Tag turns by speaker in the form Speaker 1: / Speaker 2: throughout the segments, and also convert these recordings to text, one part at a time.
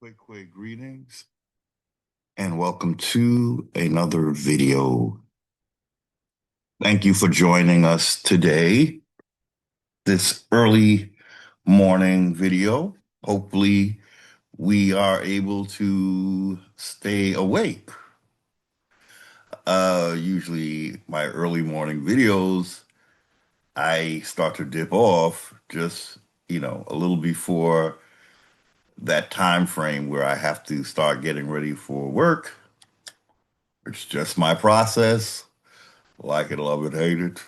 Speaker 1: Quick greetings and welcome to another video. Thank you for joining us today, this early morning video. Hopefully, we are able to stay awake. Usually, my early morning videos, I start to dip off just, a little before that time frame where I have to start getting ready for work. It's just my process. Like it, love it, hate it.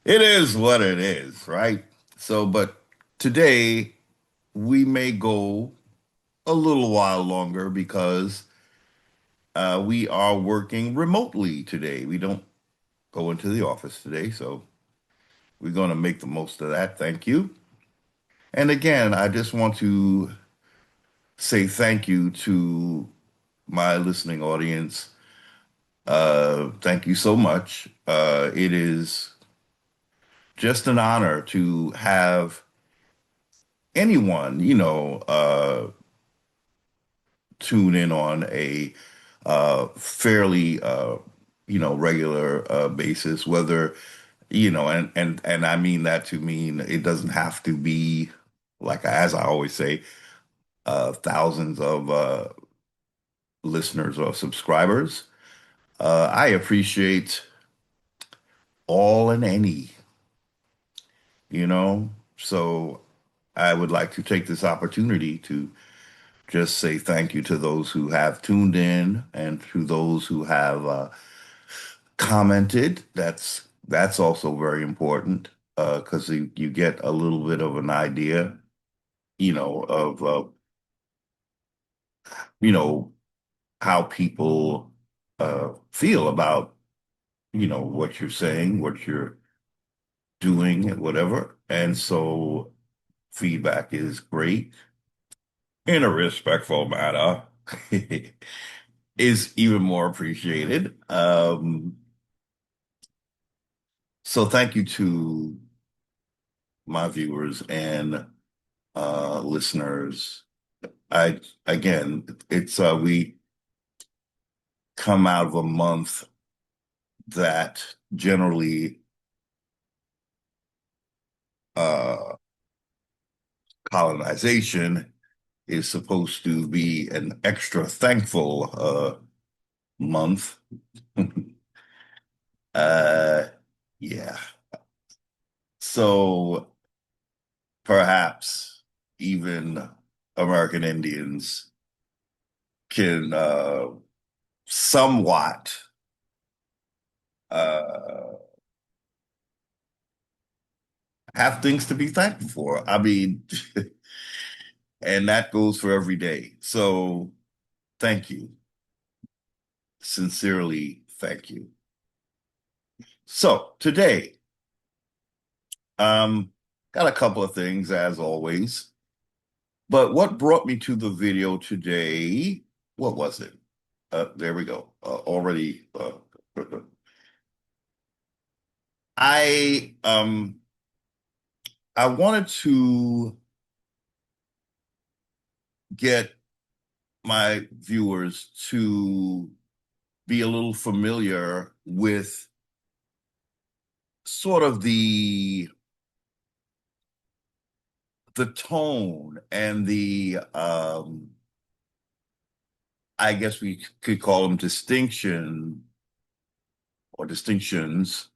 Speaker 1: It is what it is, right? But today we may go a little while longer because we are working remotely today. We don't go into the office today, so we're going to make the most of that. Thank you. And again, I just want to say thank you to my listening audience. Thank you so much. It is just an honor to have anyone, tune in on a fairly, regular basis, whether, and I mean that to mean it doesn't have to be like, as I always say, thousands of listeners or subscribers. I appreciate all and any, you know, so I would like to take this opportunity to just say thank you to those who have tuned in and to those who have commented. That's also very important because you get a little bit of an idea, of you know how people feel about what you're saying, what you're doing, and whatever. And so feedback is great in a respectful manner. Is even more appreciated. So thank you to my viewers and listeners. I again, it's we come out of a month that generally uh, colonization is supposed to be an extra thankful month. uh, yeah. So perhaps even American Indians can somewhat uh, have things to be thankful for. I mean, and that goes for every day. So thank you. Sincerely, thank you. So today, um, got a couple of things as always. But what brought me to the video today, what was it? There we go. Already I I wanted to get my viewers to be a little familiar with sort of the tone and the I guess we could call them distinction or distinctions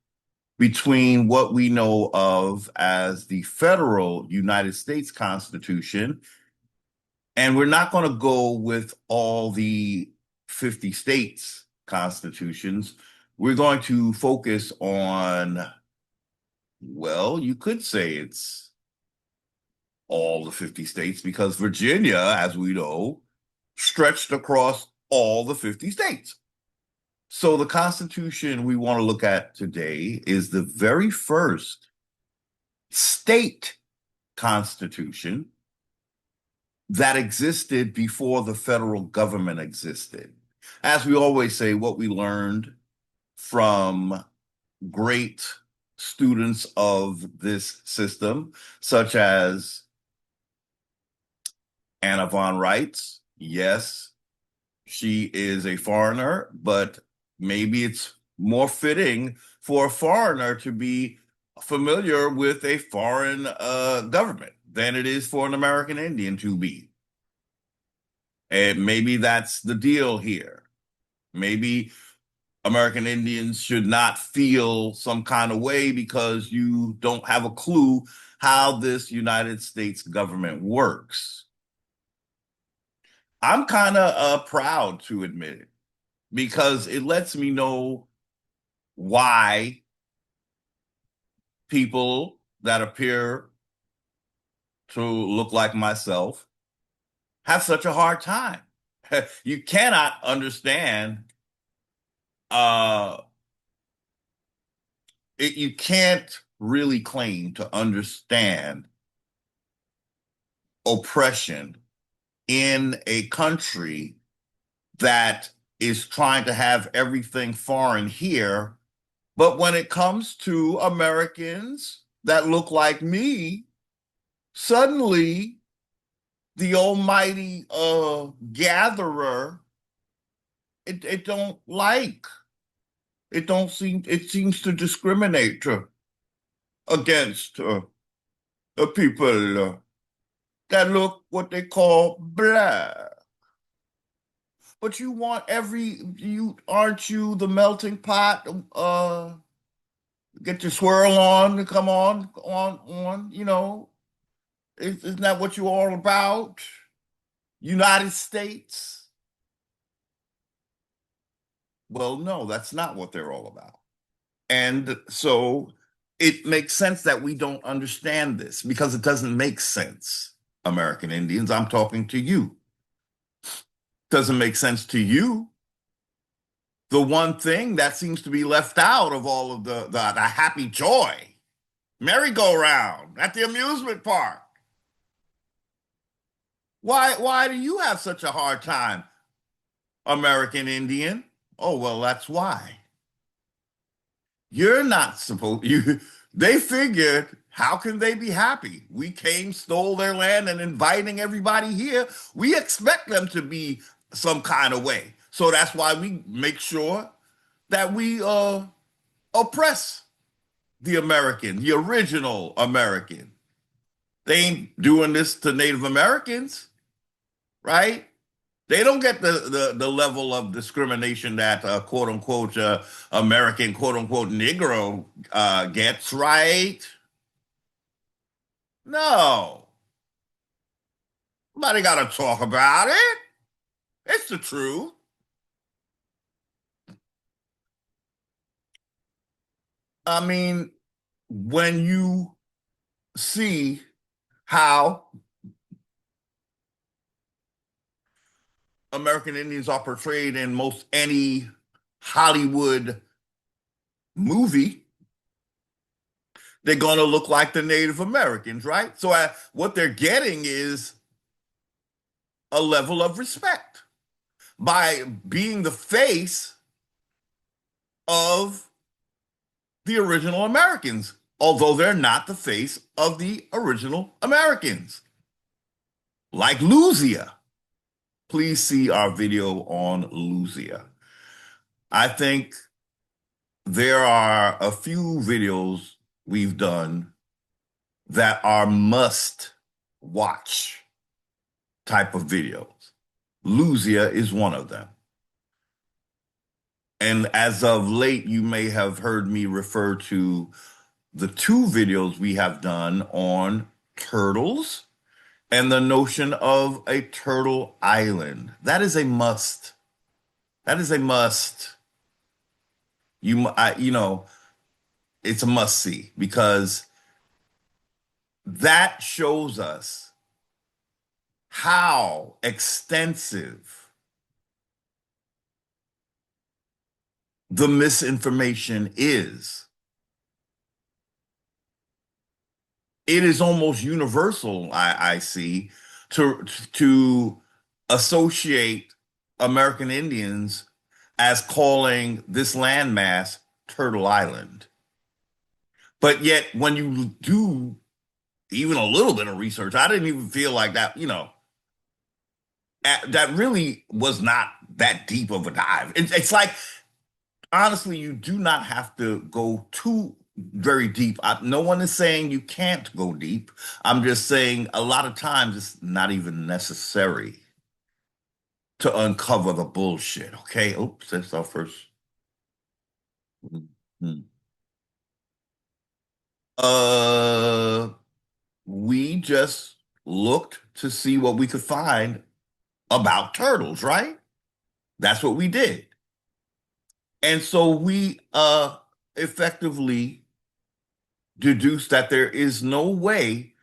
Speaker 1: between what we know of as the federal United States Constitution. And we're not going to go with all the 50 states constitutions. We're going to focus on, well, you could say it's all the 50 states because Virginia, as we know, stretched across all the 50 states. So the Constitution we want to look at today is the very first state constitution that existed before the federal government existed. As we always say, what we learned from great students of this system, such as Anna von writes, yes, she is a foreigner, but maybe it's more fitting for a foreigner to be familiar with a foreign government than it is for an American Indian to be. And maybe that's the deal here. Maybe American Indians should not feel some kind of way because you don't have a clue how this United States government works. I'm kind of proud to admit it because it lets me know why people that appear to look like myself have such a hard time. You cannot understand uh you can't really claim to understand oppression in a country that is trying to have everything foreign here. But when it comes to Americans that look like me, suddenly the almighty gatherer, it don't like. It seems to discriminate against the people that look what they call black. But you want you aren't you the melting pot? Get your swirl on, come on, isn't that what you're all about? United States? Well, no, that's not what they're all about. And so it makes sense that we don't understand this because it doesn't make sense. American Indians, I'm talking to you. Doesn't make sense to you. The one thing that seems to be left out of all of the happy joy merry-go-round at the amusement park. Why do you have such a hard time, American Indian? Oh, well, that's why. You're not supposed you they figured how can they be happy? We came, stole their land, and inviting everybody here. We expect them to be some kind of way. So that's why we make sure that we oppress the American, the original American. They ain't doing this to Native Americans, right? They don't get the level of discrimination that quote unquote American quote unquote Negro gets, right? No, nobody got to talk about it. It's the truth. I mean, when you see how American Indians are portrayed in most any Hollywood movie, they're going to look like the Native Americans, right? So what they're getting is a level of respect by being the face of the original Americans, although they're not the face of the original Americans. Like Lucia. Please see our video on Lucia. I think there are a few videos we've done that are must watch type of videos. Lucia is one of them. And as of late, you may have heard me refer to the two videos we have done on turtles and the notion of a turtle island. That is a must. That is a must. It's a must see because that shows us how extensive the misinformation is. It is almost universal, I see, to associate American Indians as calling this landmass Turtle Island. But yet, when you do even a little bit of research, I didn't even feel like that, that really was not that deep of a dive. It's like, honestly, you do not have to go too very deep. No one is saying you can't go deep. I'm just saying a lot of times it's not even necessary to uncover the bullshit. Okay. Oops, that's our first. Mhm. Uh, we just looked to see what we could find about turtles, right? That's what we did. And so we effectively deduced that there is no way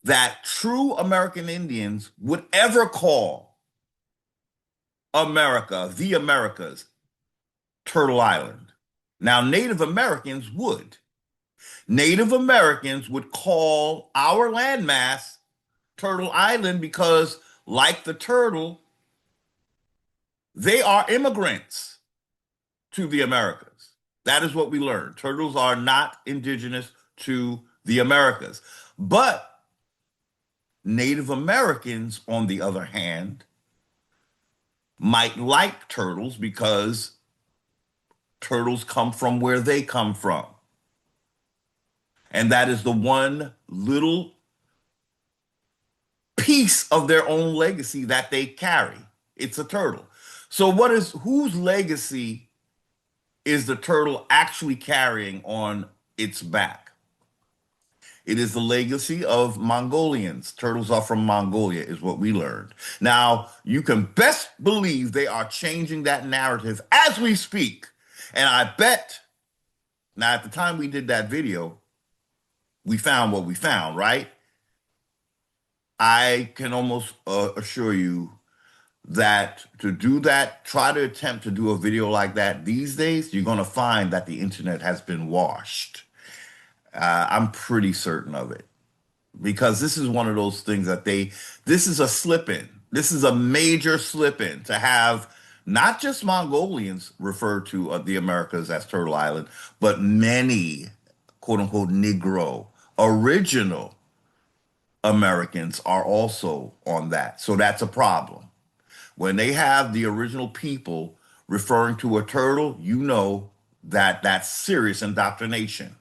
Speaker 1: that true American Indians would ever call America, the Americas, Turtle Island. Now, Native Americans would. Native Americans would call our landmass Turtle Island because, like the turtle, they are immigrants to the Americas. That is what we learned. Turtles are not indigenous to the Americas. But Native Americans, on the other hand, might like turtles because turtles come from where they come from. And that is the one little piece of their own legacy that they carry. It's a turtle. So whose legacy is the turtle actually carrying on its back? It is the legacy of Mongolians. Turtles are from Mongolia, is what we learned. Now, you can best believe they are changing that narrative as we speak. And I bet, now at the time we did that video, we found what we found, right? I can almost assure you that to do that, try to attempt to do a video like that these days, you're going to find that the internet has been washed. I'm pretty certain of it because this is one of those things that this is a slip in. This is a major slip in to have not just Mongolians refer to the Americas as Turtle Island, but many quote unquote Negro original Americans are also on that. So that's a problem. When they have the original people referring to a turtle, you know that that's serious indoctrination.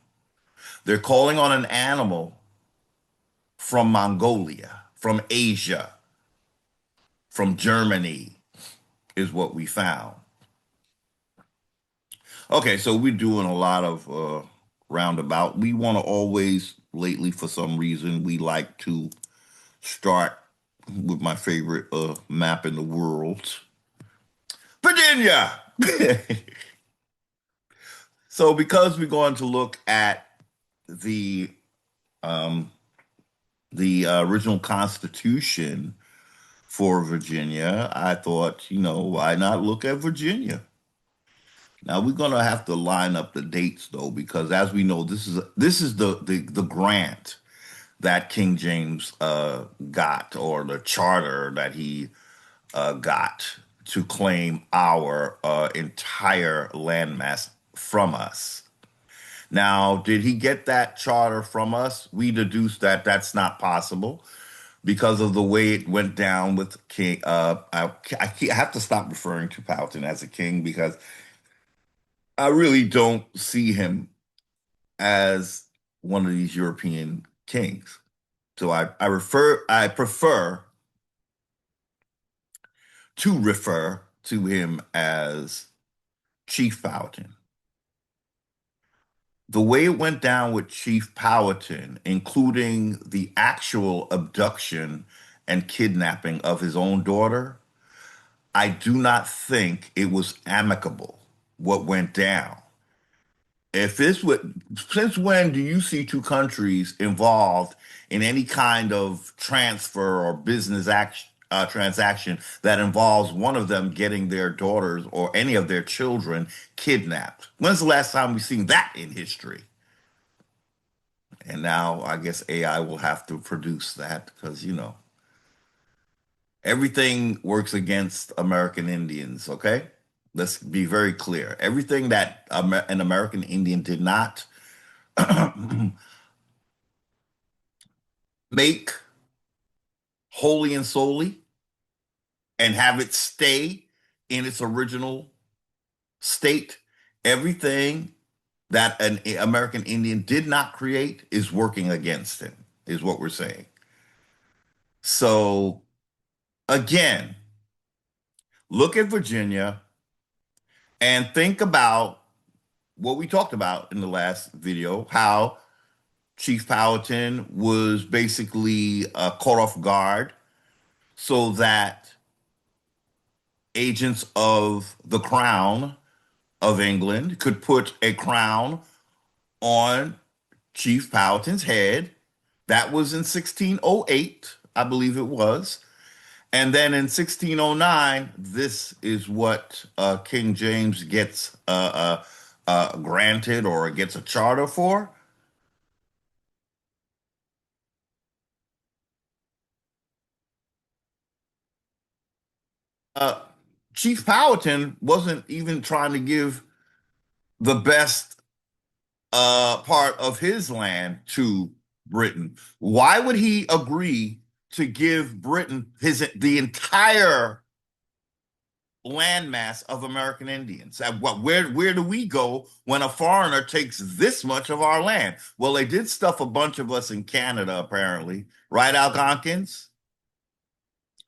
Speaker 1: They're calling on an animal from Mongolia, from Asia, from Germany, is what we found. Okay, so we're doing a lot of roundabout. We want to always, lately, for some reason, we like to start with my favorite map in the world, Virginia. So, because we're going to look at the um, the original Constitution for Virginia, I thought, why not look at Virginia? Now we're gonna have to line up the dates though, because as we know, this is the grant that King James got, or the charter that he got to claim our entire landmass from us. Now, did he get that charter from us? We deduced that that's not possible because of the way it went down with King. I have to stop referring to Powhatan as a king because I really don't see him as one of these European kings. So I prefer to refer to him as Chief Powhatan. The way it went down with Chief Powhatan, including the actual abduction and kidnapping of his own daughter, I do not think it was amicable what went down. If this would, since when do you see two countries involved in any kind of transfer or business action, transaction that involves one of them getting their daughters or any of their children kidnapped? When's the last time we've seen that in history? And now I guess AI will have to produce that because, everything works against American Indians, okay? Let's be very clear. Everything that an American Indian did not make wholly and solely and have it stay in its original state. Everything that an American Indian did not create is working against him, is what we're saying. So again, look at Virginia and think about what we talked about in the last video, how Chief Powhatan was basically caught off guard so that agents of the crown of England could put a crown on Chief Powhatan's head. That was in 1608, I believe it was. And then in 1609, this is what King James gets granted or gets a charter for. Uh, Chief Powhatan wasn't even trying to give the best part of his land to Britain. Why would he agree to give Britain the entire landmass of American Indians? Where do we go when a foreigner takes this much of our land? Well, they did stuff a bunch of us in Canada, apparently, right, Algonquins?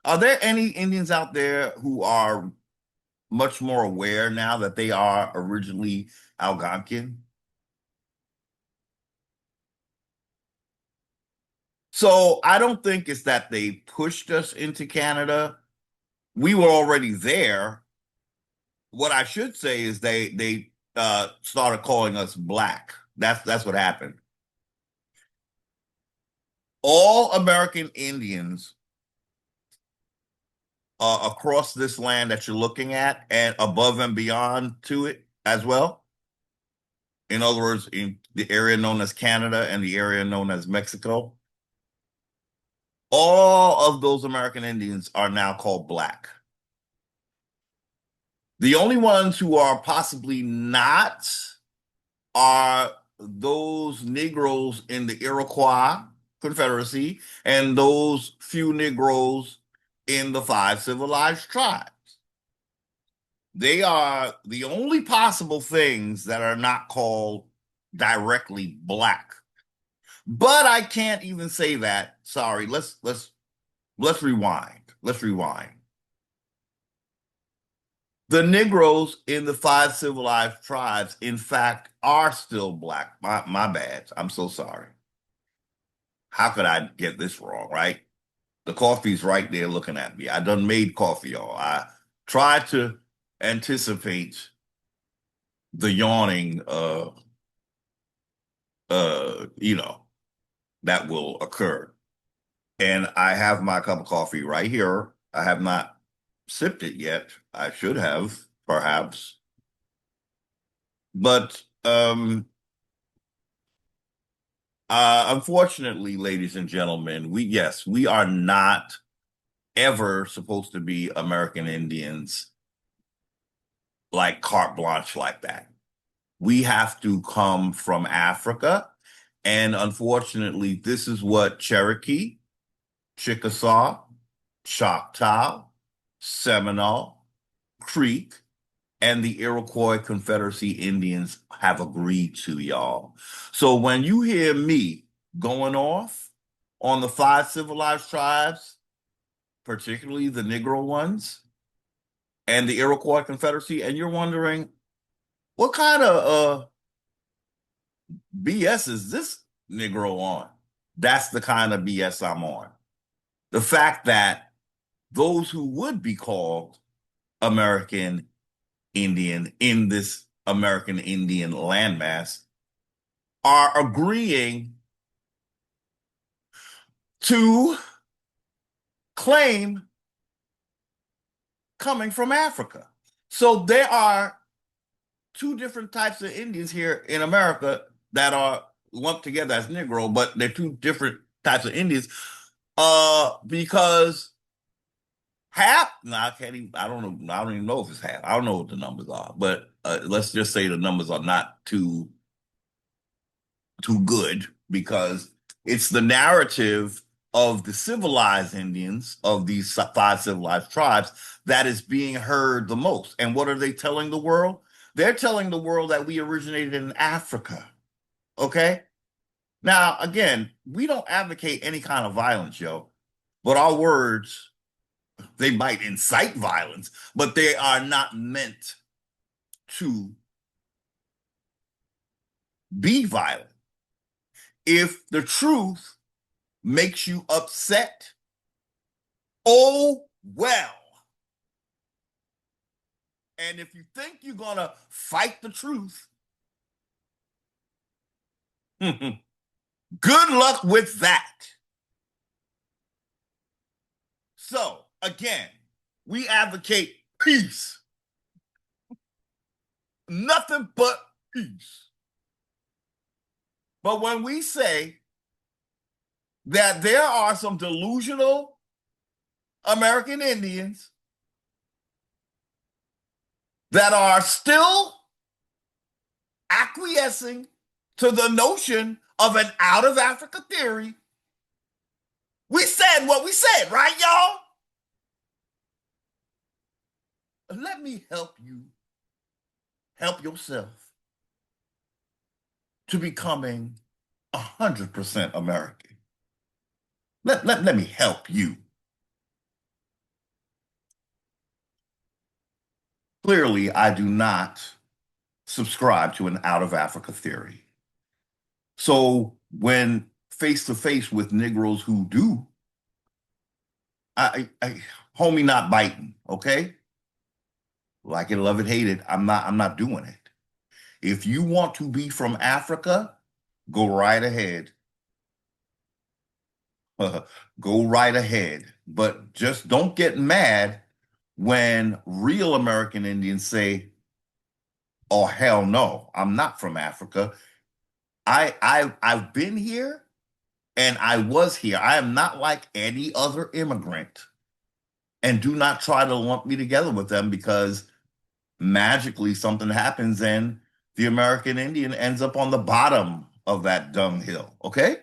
Speaker 1: Are there any Indians out there who are much more aware now that they are originally Algonquin? So I don't think it's that they pushed us into Canada. We were already there. What I should say is they started calling us black. That's what happened. All American Indians across this land that you're looking at and above and beyond to it as well. In other words, in the area known as Canada and the area known as Mexico, all of those American Indians are now called black. The only ones who are possibly not are those Negroes in the Iroquois Confederacy and those few Negroes in the five civilized tribes. They are the only possible things that are not called directly black. But I can't even say that. Sorry, let's rewind. Let's rewind. The Negroes in the five civilized tribes, in fact, are still black. My bad. I'm so sorry. How could I get this wrong, right? The coffee's right there looking at me. I done made coffee, y'all. I tried to anticipate the yawning you know, that will occur. And I have my cup of coffee right here. I have not sipped it yet. I should have, perhaps. But unfortunately, ladies and gentlemen, we are not ever supposed to be American Indians like carte blanche like that. We have to come from Africa. And unfortunately, this is what Cherokee, Chickasaw, Choctaw, Seminole, Creek, and the Iroquois Confederacy Indians have agreed to, y'all. So when you hear me going off on the five civilized tribes, particularly the Negro ones and the Iroquois Confederacy, and you're wondering, what kind of BS is this Negro on? That's the kind of BS I'm on. The fact that those who would be called American Indian in this American Indian landmass are agreeing to claim coming from Africa. So there are two different types of Indians here in America that are lumped together as Negro, but they're two different types of Indians because half, no, I can't even, I don't know, I don't even know if it's half. I don't know what the numbers are, but let's just say the numbers are not too good because it's the narrative of the civilized Indians, of these five civilized tribes, that is being heard the most. And what are they telling the world? They're telling the world that we originated in Africa. Okay. Now, again, we don't advocate any kind of violence, yo, but our words, they might incite violence, but they are not meant to be violent. If the truth makes you upset, oh well. And if you think you're going to fight the truth, good luck with that. So, again, we advocate peace, nothing but peace. But when we say that there are some delusional American Indians that are still acquiescing to the notion of an out of Africa theory, we said what we said, right, y'all? Let me help you help yourself to becoming 100% American. Let me help you. Clearly, I do not subscribe to an out of Africa theory. So when face to face with Negroes who do, I homie not biting, okay? Like it, love it, hate it. I'm not doing it. If you want to be from Africa, go right ahead. Go right ahead. But just don't get mad when real American Indians say, "Oh hell no, I'm not from Africa. I've been here and I was here. I am not like any other immigrant." And do not try to lump me together with them, because magically something happens and the American Indian ends up on the bottom of that dunghill. Okay?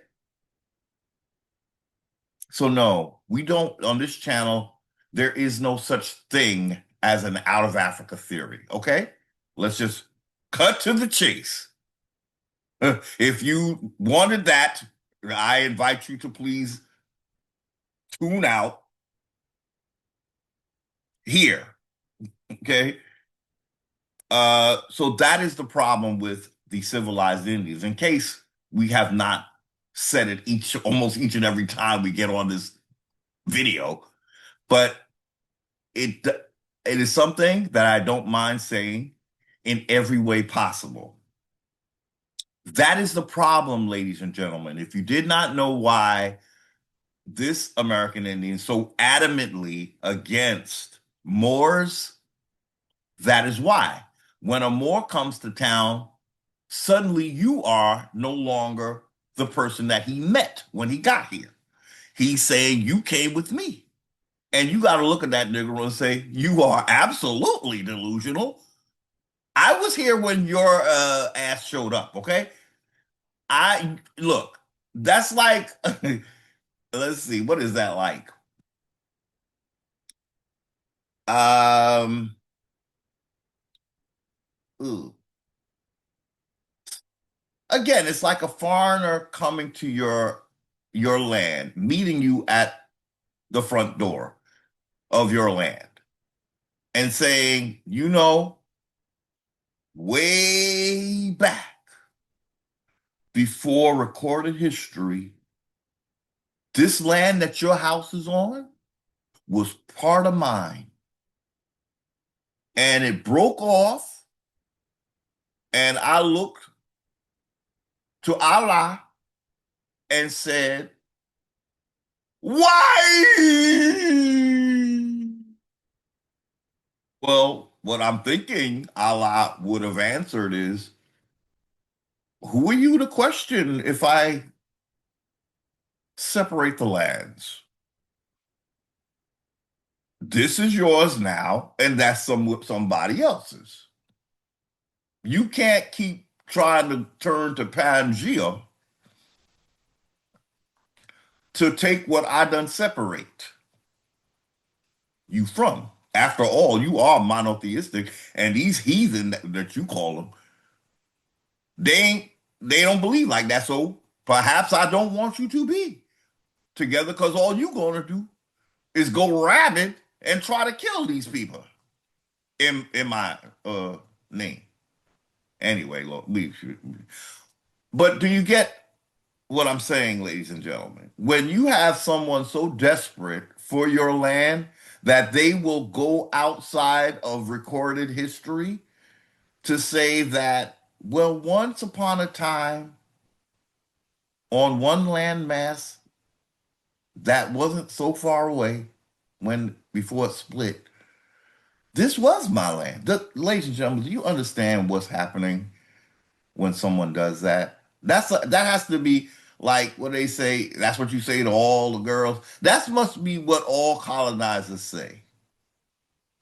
Speaker 1: So no, we don't, on this channel, there is no such thing as an out of Africa theory. Okay? Let's just cut to the chase. If you wanted that, I invite you to please tune out here. Okay? So that is the problem with the civilized Indians. In case we have not said it almost each and every time we get on this video, but it it is something that I don't mind saying in every way possible. That is the problem, ladies and gentlemen. If you did not know why this American Indian is so adamantly against Moors, that is why. When a Moor comes to town, suddenly you are no longer the person that he met when he got here. He's saying, you came with me. And you got to look at that nigger and say, you are absolutely delusional. I was here when your ass showed up, okay? Look, that's like, let's see, what is that like? Um, ooh. Again, it's like a foreigner coming to your land, meeting you at the front door of your land and saying, way back before recorded history, this land that your house is on was part of mine. And it broke off, and I looked to Allah and said, why? Well, what I'm thinking Allah would have answered is, who are you to question if I separate the lands? This is yours now, and that's somebody else's. You can't keep trying to turn to Pangea to take what I done separate you from. After all, you are monotheistic, and these heathen that you call them, they ain't they don't believe like that. So perhaps I don't want you to be together because all you gonna do is go rabid and try to kill these people in my name. Anyway, look, but do you get what I'm saying, ladies and gentlemen? When you have someone so desperate for your land that they will go outside of recorded history to say that, well, once upon a time on one landmass that wasn't so far away when before it split, this was my land. Ladies and gentlemen, do you understand what's happening when someone does that? That has to be like what they say. That's what you say to all the girls. That must be what all colonizers say.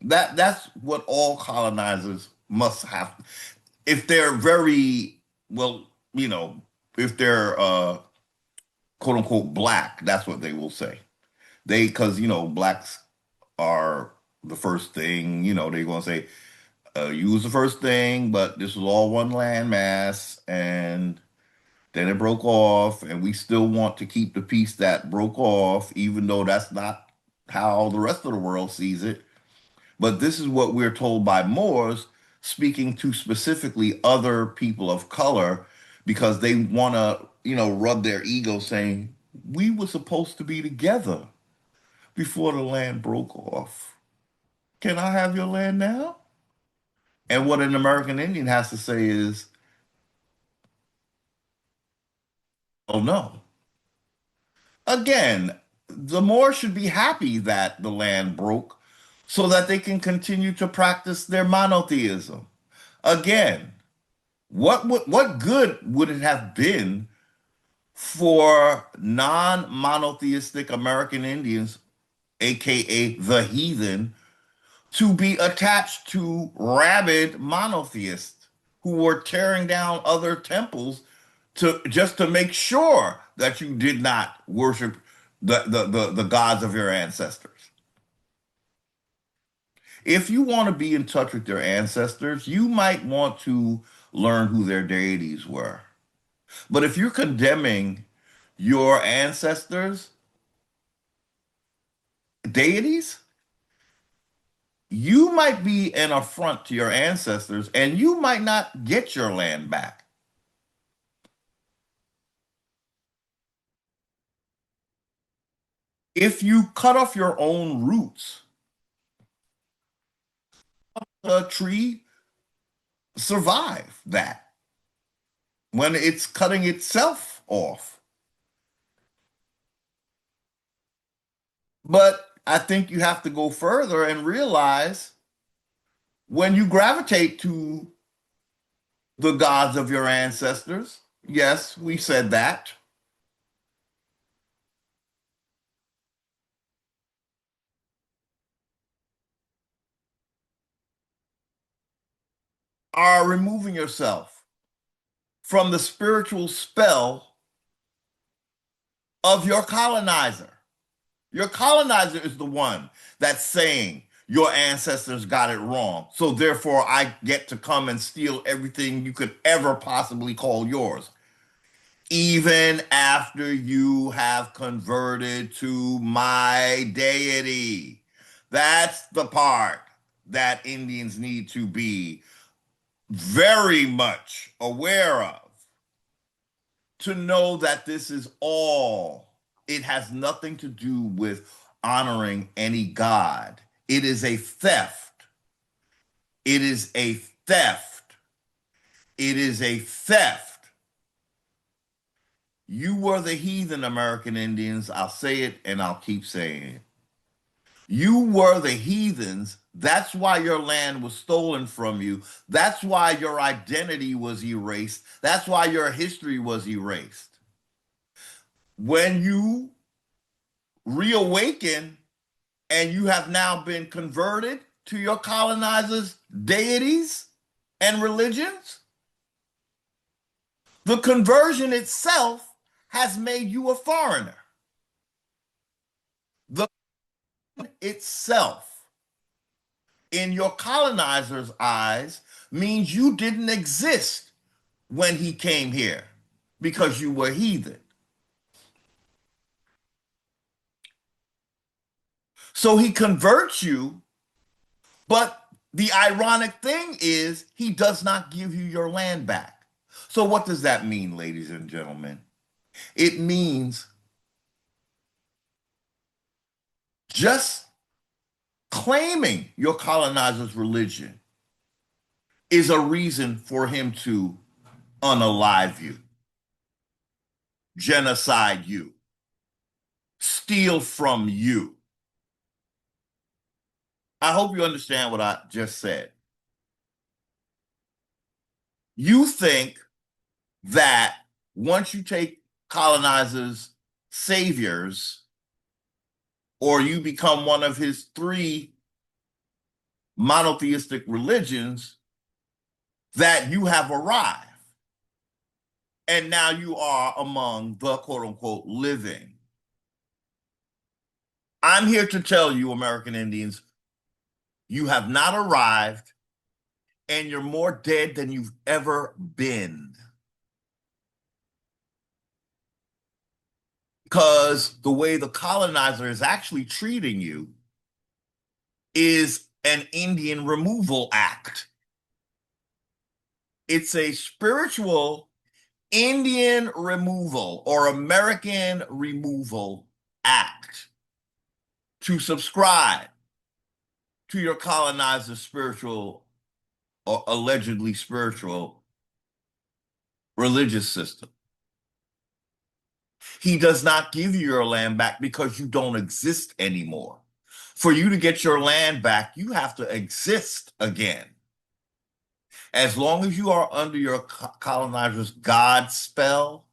Speaker 1: That's what all colonizers must have. If they're very well, if they're quote unquote black, that's what they will say. Because blacks are the first thing. They're gonna say you was the first thing, but this was all one landmass, and then it broke off, and we still want to keep the piece that broke off, even though that's not how the rest of the world sees it. But this is what we're told by Moors, speaking to specifically other people of color, because they want to, rub their ego saying, we were supposed to be together before the land broke off. Can I have your land now? And what an American Indian has to say is, oh no. Again, the Moors should be happy that the land broke so that they can continue to practice their monotheism. Again, what good would it have been for non-monotheistic American Indians, aka the heathen, to be attached to rabid monotheists who were tearing down other temples to just to make sure that you did not worship the gods of your ancestors? If you want to be in touch with your ancestors, you might want to learn who their deities were. But if you're condemning your ancestors' deities, you might be an affront to your ancestors and you might not get your land back. If you cut off your own roots, a tree survive that when it's cutting itself off. But I think you have to go further and realize when you gravitate to the gods of your ancestors, yes, we said that, are removing yourself from the spiritual spell of your colonizer. Your colonizer is the one that's saying your ancestors got it wrong. So therefore, I get to come and steal everything you could ever possibly call yours, even after you have converted to my deity. That's the part that Indians need to be very much aware of, to know that this is all, it has nothing to do with honoring any god. It is a theft. It is a theft. It is a theft. You were the heathen American Indians. I'll say it and I'll keep saying it. You were the heathens. That's why your land was stolen from you. That's why your identity was erased. That's why your history was erased. When you reawaken and you have now been converted to your colonizers' deities and religions, the conversion itself has made you a foreigner. The itself, in your colonizer's eyes, means you didn't exist when he came here because you were heathen. So he converts you, but the ironic thing is he does not give you your land back. So what does that mean, ladies and gentlemen? It means just claiming your colonizer's religion is a reason for him to unalive you, genocide you, steal from you. I hope you understand what I just said. You think that once you take colonizers' saviors, or you become one of his three monotheistic religions, that you have arrived. And now you are among the quote unquote living. I'm here to tell you, American Indians, you have not arrived and you're more dead than you've ever been. Because the way the colonizer is actually treating you is an Indian removal act. It's a spiritual Indian removal or American removal act to subscribe to your colonizer's spiritual or allegedly spiritual religious system. He does not give you your land back because you don't exist anymore. For you to get your land back, you have to exist again. As long as you are under your colonizer's God spell,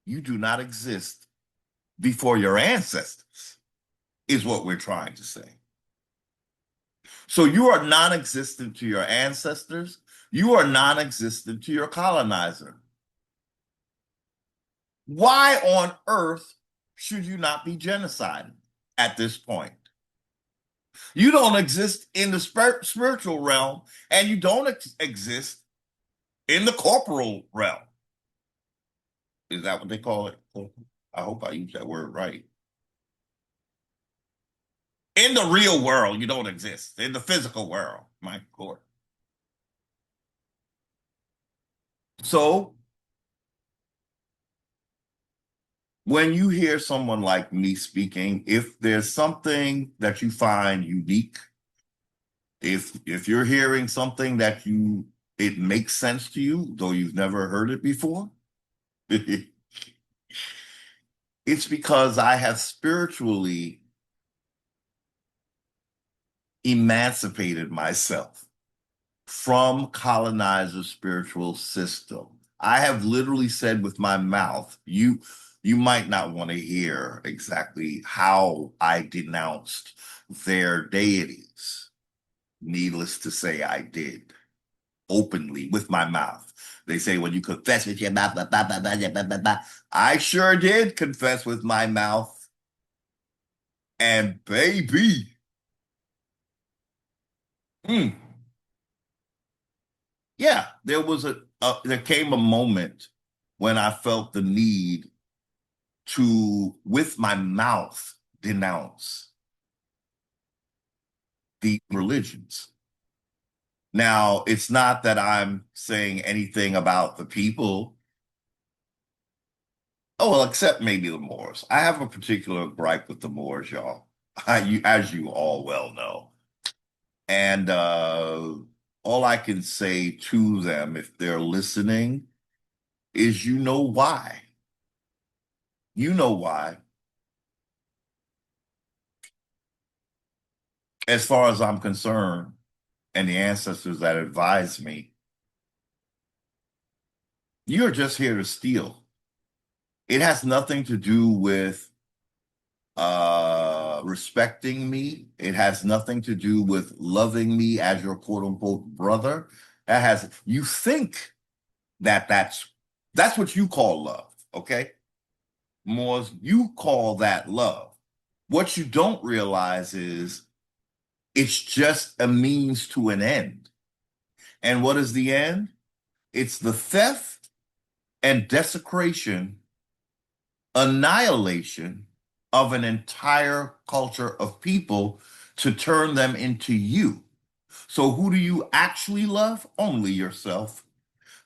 Speaker 1: you do not exist before your ancestors, is what we're trying to say. So you are non-existent to your ancestors. You are non-existent to your colonizer. Why on earth should you not be genocided at this point? You don't exist in the spiritual realm, and you don't exist in the corporal realm. Is that what they call it? I hope I use that word right. In the real world, you don't exist. In the physical world, my Lord. So when you hear someone like me speaking, if there's something that you find unique, if you're hearing something that it makes sense to you, though you've never heard it before, it's because I have spiritually emancipated myself from colonizer's spiritual system. I have literally said with my mouth, you might not want to hear exactly how I denounced their deities. Needless to say, I did openly with my mouth. They say when you confess with your mouth, blah, blah, blah, blah, blah, blah, blah. I sure did confess with my mouth. And baby, mm, yeah, there came a moment when I felt the need to, with my mouth, denounce the religions. Now, it's not that I'm saying anything about the people. Oh, well, except maybe the Moors. I have a particular gripe with the Moors, y'all, as you all well know. And all I can say to them, if they're listening, is you know why. You know why. As far as I'm concerned, and the ancestors that advised me, you're just here to steal. It has nothing to do with respecting me. It has nothing to do with loving me as your quote unquote brother. You think that that's what you call love, okay? Moors, you call that love. What you don't realize is it's just a means to an end. And what is the end? It's the theft and desecration, annihilation of an entire culture of people to turn them into you. So, who do you actually love? Only yourself.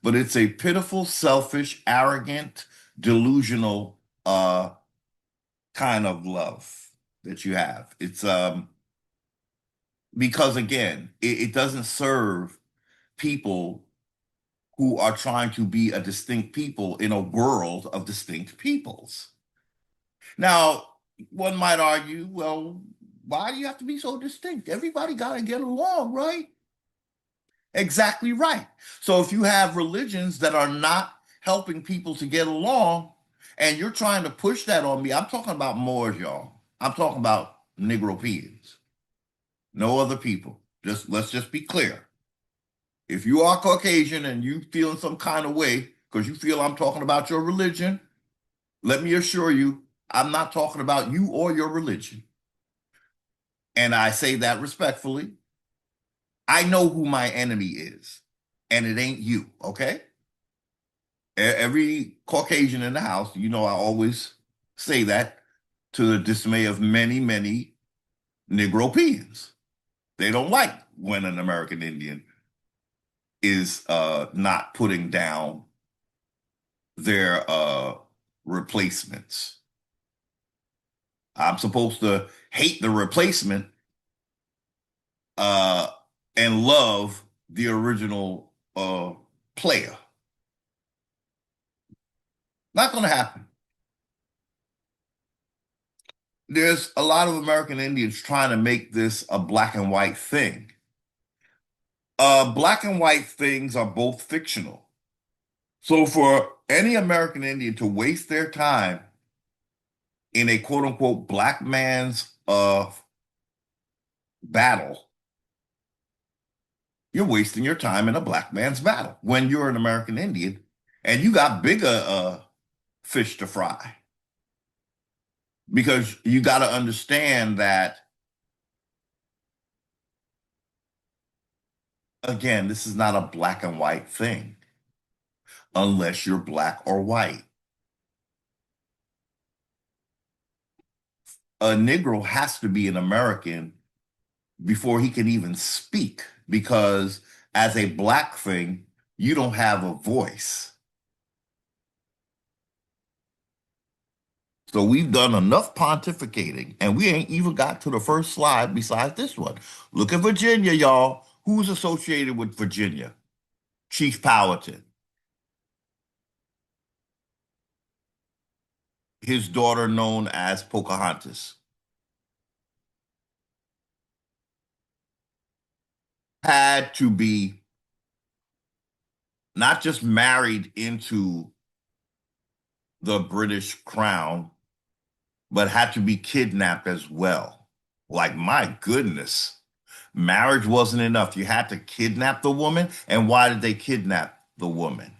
Speaker 1: But it's a pitiful, selfish, arrogant, delusional kind of love that you have. It's because again, it doesn't serve people who are trying to be a distinct people in a world of distinct peoples. Now, one might argue, well, why do you have to be so distinct? Everybody got to get along, right? Exactly right. So if you have religions that are not helping people to get along, and you're trying to push that on me, I'm talking about Moors, y'all. I'm talking about Negropeans, no other people. Just let's just be clear. If you are Caucasian and you feel in some kind of way because you feel I'm talking about your religion, let me assure you, I'm not talking about you or your religion. And I say that respectfully. I know who my enemy is, and it ain't you, okay? Every Caucasian in the house, you know, I always say that to the dismay of many, many Negropeans. They don't like when an American Indian is not putting down their replacements. I'm supposed to hate the replacement uh, and love the original player. Not going to happen. There's a lot of American Indians trying to make this a black and white thing. Black and white things are both fictional. So for any American Indian to waste their time in a quote unquote black man's battle, you're wasting your time in a black man's battle when you're an American Indian and you got bigger fish to fry. Because you got to understand that, again, this is not a black and white thing unless you're black or white. A Negro has to be an American before he can even speak because as a black thing, you don't have a voice. So we've done enough pontificating and we ain't even got to the first slide besides this one. Look at Virginia, y'all. Who's associated with Virginia? Chief Powhatan. His daughter known as Pocahontas. Had to be not just married into the British crown, but had to be kidnapped as well. Like, my goodness, marriage wasn't enough. You had to kidnap the woman. And why did they kidnap the woman?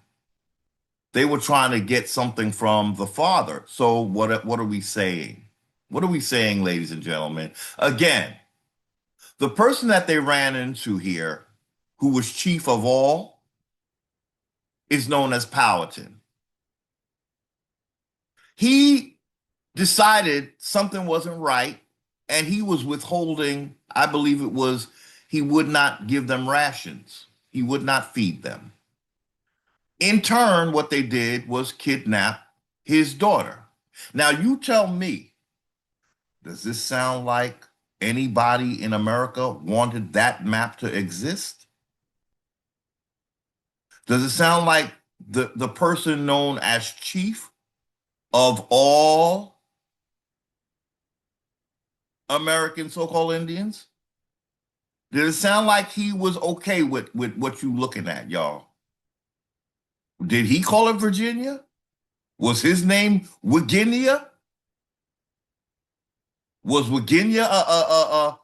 Speaker 1: They were trying to get something from the father. So what are we saying? What are we saying, ladies and gentlemen? Again, the person that they ran into here, who was chief of all, is known as Powhatan. He decided something wasn't right, and he was withholding, I believe it was, he would not give them rations. He would not feed them. In turn, what they did was kidnap his daughter. Now, you tell me, does this sound like anybody in America wanted that map to exist? Does it sound like the person known as chief of all American so-called Indians? Did it sound like he was okay with what you looking at, y'all? Did he call it Virginia? Was his name Virginia? Was Virginia a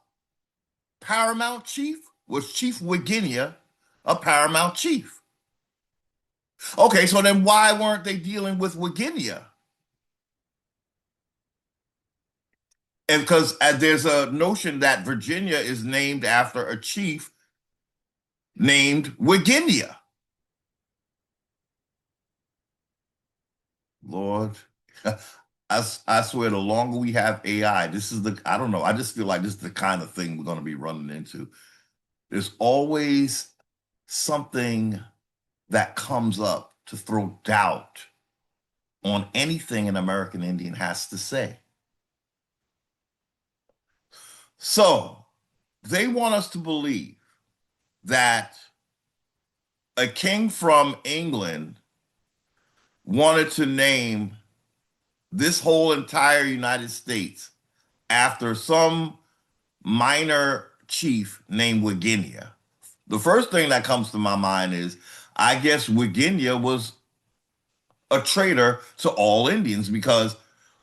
Speaker 1: paramount chief? Was Chief Virginia a paramount chief? Okay, so then why weren't they dealing with Virginia? And because there's a notion that Virginia is named after a chief named Virginia. Lord, I swear, the longer we have AI, this is the, I don't know, I just feel like this is the kind of thing we're going to be running into. There's always something that comes up to throw doubt on anything an American Indian has to say. So they want us to believe that a king from England wanted to name this whole entire United States after some minor chief named Virginia. The first thing that comes to my mind is I guess Virginia was a traitor to all Indians because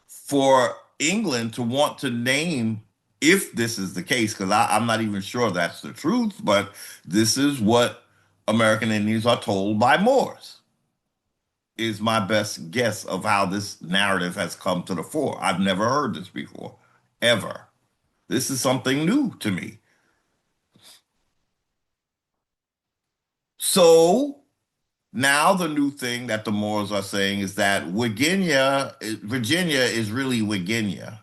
Speaker 1: for England to want to name, if this is the case, because I'm not even sure that's the truth, but this is what American Indians are told by Moors, is my best guess of how this narrative has come to the fore. I've never heard this before, ever. This is something new to me. So now the new thing that the Moors are saying is that Virginia is really Virginia.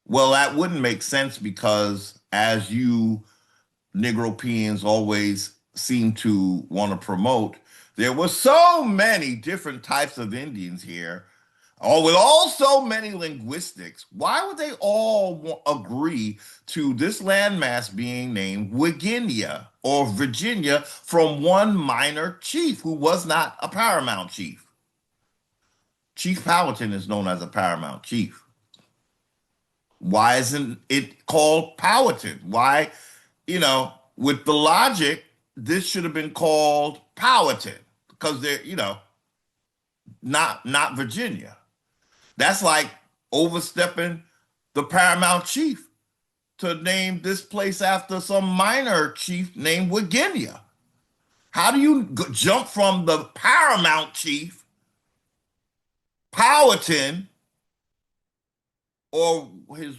Speaker 1: Well, that wouldn't make sense because, as you Negropeans always seem to want to promote, there were so many different types of Indians here, all with all so many linguistics. Why would they all agree to this landmass being named Virginia or Virginia from one minor chief who was not a paramount chief? Chief Powhatan is known as a paramount chief. Why isn't it called Powhatan? Why, with the logic, this should have been called Powhatan because they're, not Virginia. That's like overstepping the paramount chief to name this place after some minor chief named Virginia. How do you jump from the paramount chief, Powhatan, or his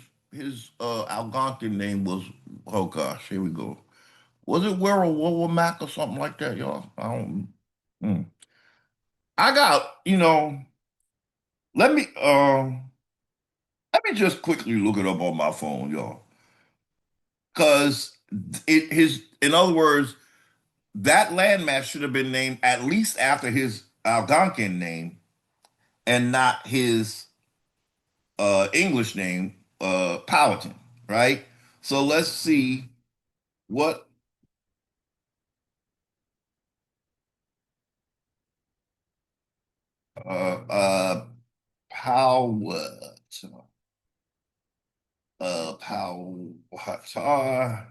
Speaker 1: Algonquin name was, oh gosh, here we go. Was it Werewolf or something like that, y'all? I don't. Hmm. I got, let me let me just quickly look it up on my phone, y'all. Cause in other words, that landmass should have been named at least after his Algonquin name and not his English name, Powhatan, right? So let's see what uh Powhatan, Powhatan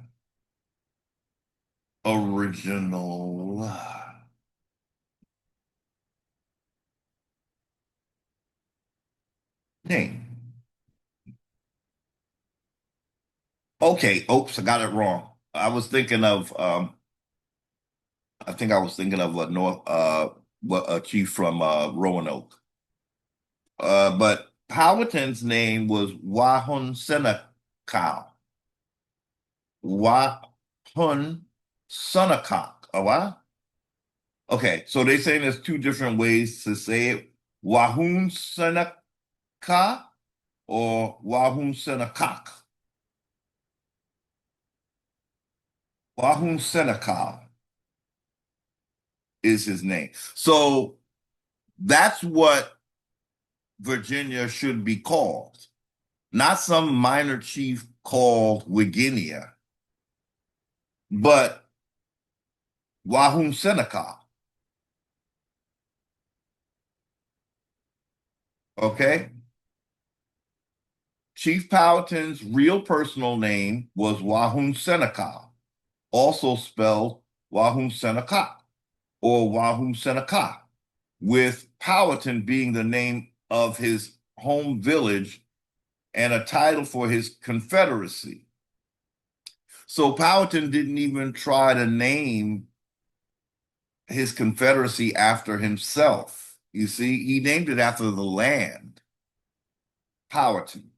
Speaker 1: original name. Okay, oops, I got it wrong. I think I was thinking of a North what a chief from Roanoke. But Powhatan's name was Wahun Senekal. Wahun Senekal. Oh, what? Okay, so they're saying there's two different ways to say it. Wahun Seneka or Wahun Senekak. Wahun Senekal is his name. So that's what Virginia should be called, not some minor chief called Virginia, but Wahum Seneca. Okay. Chief Powhatan's real personal name was Wahum Seneca, also spelled Wahum Seneca or Wahum Seneca, with Powhatan being the name of his home village and a title for his confederacy. So Powhatan didn't even try to name his confederacy after himself. You see, he named it after the land. Powhatan,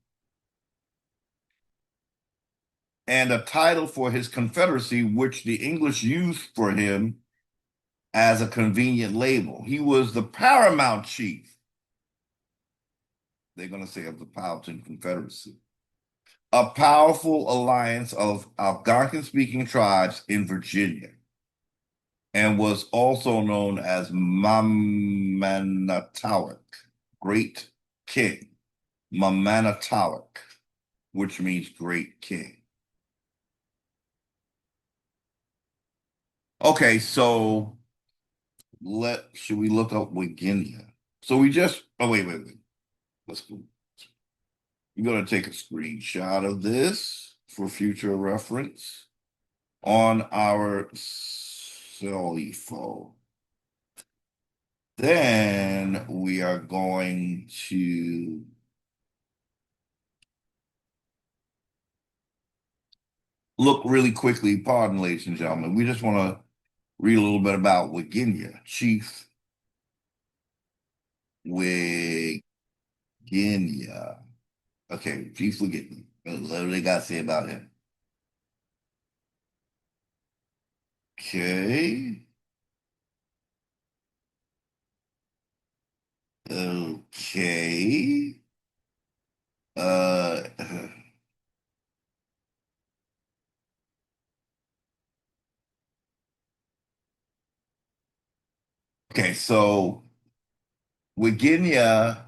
Speaker 1: and a title for his confederacy, which the English used for him as a convenient label. He was the paramount chief, they're going to say, of the Powhatan Confederacy, a powerful alliance of Algonquin-speaking tribes in Virginia, and was also known as Mamanatowick, Great King. Mamanatowick, which means Great King. Okay, so should we look up Virginia? So we just, oh, wait. Let's go. You're going to take a screenshot of this for future reference on our cell phone. Then we are going to look really quickly, pardon, ladies and gentlemen. We just want to read a little bit about Virginia, Chief Virginia. Okay, Chief Virginia. What do they got to say about him? Okay. Okay. Uh, okay, so Virginia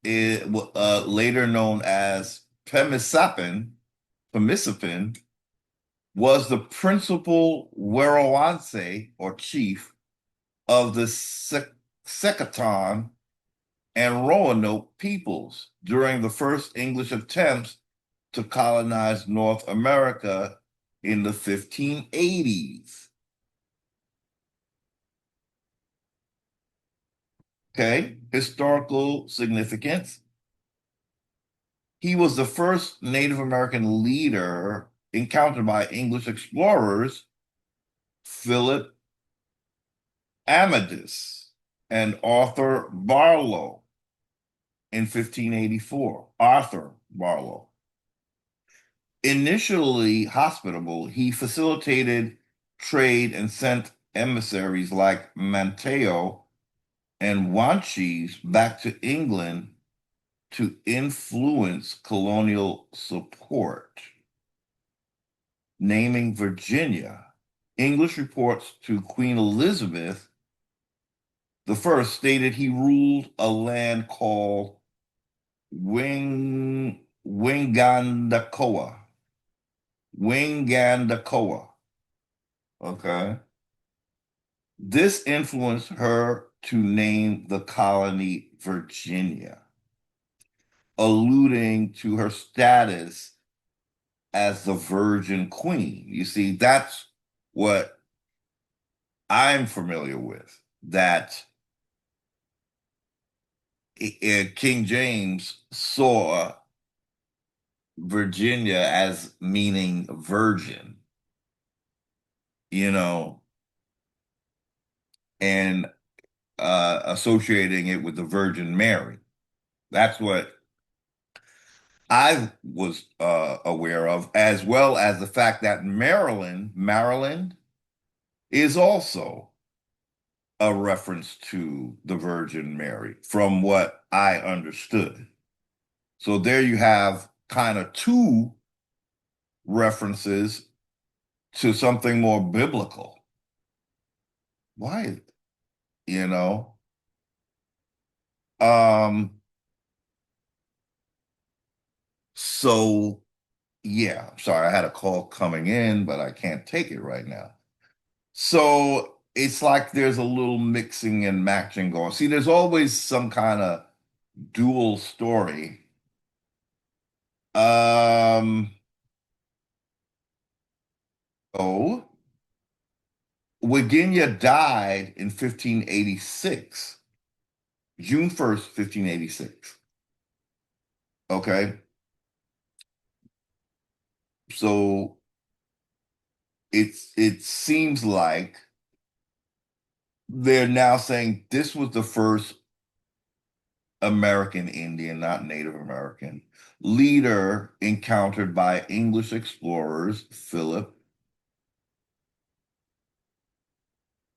Speaker 1: is later known as Pemisapin, was the principal Werowance or chief of the Secatan and Roanoke peoples during the first English attempts to colonize North America in the 1580s. Okay, historical significance. He was the first Native American leader encountered by English explorers Philip Amadis and Arthur Barlow in 1584. Arthur Barlow. Initially hospitable, he facilitated trade and sent emissaries like Manteo and Wanchese back to England to influence colonial support. Naming Virginia, English reports to Queen Elizabeth I stated he ruled a land called Wingandacoa. Wingandacoa. Okay. This influenced her to name the colony Virginia, alluding to her status as the Virgin Queen. You see, that's what I'm familiar with, that King James saw Virginia as meaning virgin, you know, and associating it with the Virgin Mary. That's what I was aware of, as well as the fact that Maryland is also a reference to the Virgin Mary, from what I understood. So there you have kind of two references to something more biblical. Why, you know? Um, so yeah, sorry, I had a call coming in, but I can't take it right now. So it's like there's a little mixing and matching going. See, there's always some kind of dual story. Um, oh, Virginia died in 1586, June 1st, 1586. Okay. So it seems like they're now saying this was the first American Indian, not Native American. Leader encountered by English explorers Philip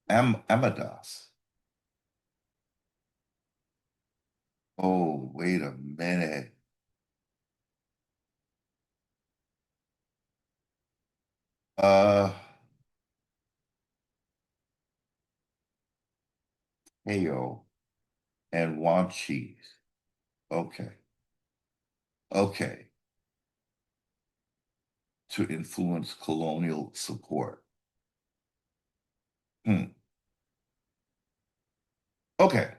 Speaker 1: Amadas. Oh, wait a minute. Uh, Heyo and Wanchese. Okay. Okay. To influence colonial support. Hmm. Okay.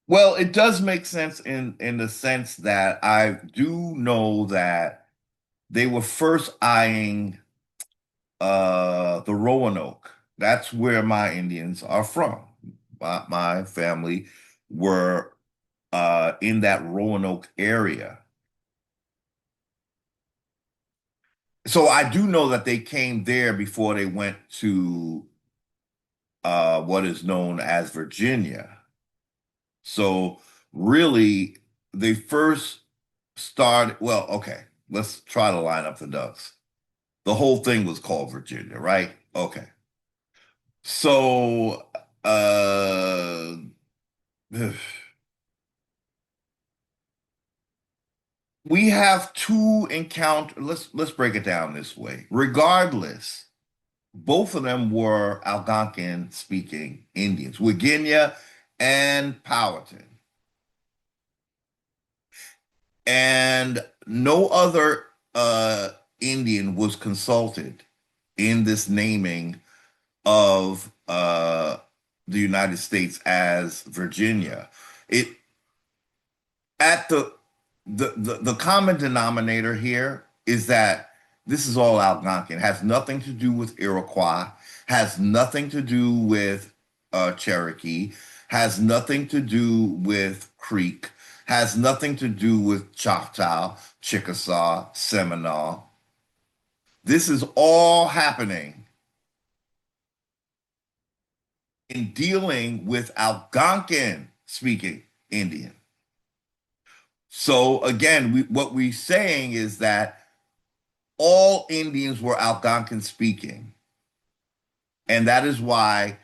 Speaker 1: Well, it does make sense in the sense that I do know that they were first eyeing the Roanoke. That's where my Indians are from. My family were in that Roanoke area. So I do know that they came there before they went to what is known as Virginia. So really, they first started, well, okay, let's try to line up the ducks. The whole thing was called Virginia, right? Okay. So uh we have two encounter. Let's break it down this way. Regardless, both of them were Algonquin speaking Indians, Virginia and Powhatan. And no other Indian was consulted in this naming of the United States as Virginia. It at the common denominator here is that this is all Algonquin. Has nothing to do with Iroquois. Has nothing to do with Cherokee. Has nothing to do with Creek. Has nothing to do with Choctaw, Chickasaw, Seminole. This is all happening in dealing with Algonquin speaking Indian. So again, what we're saying is that all Indians were Algonquin speaking. And that is why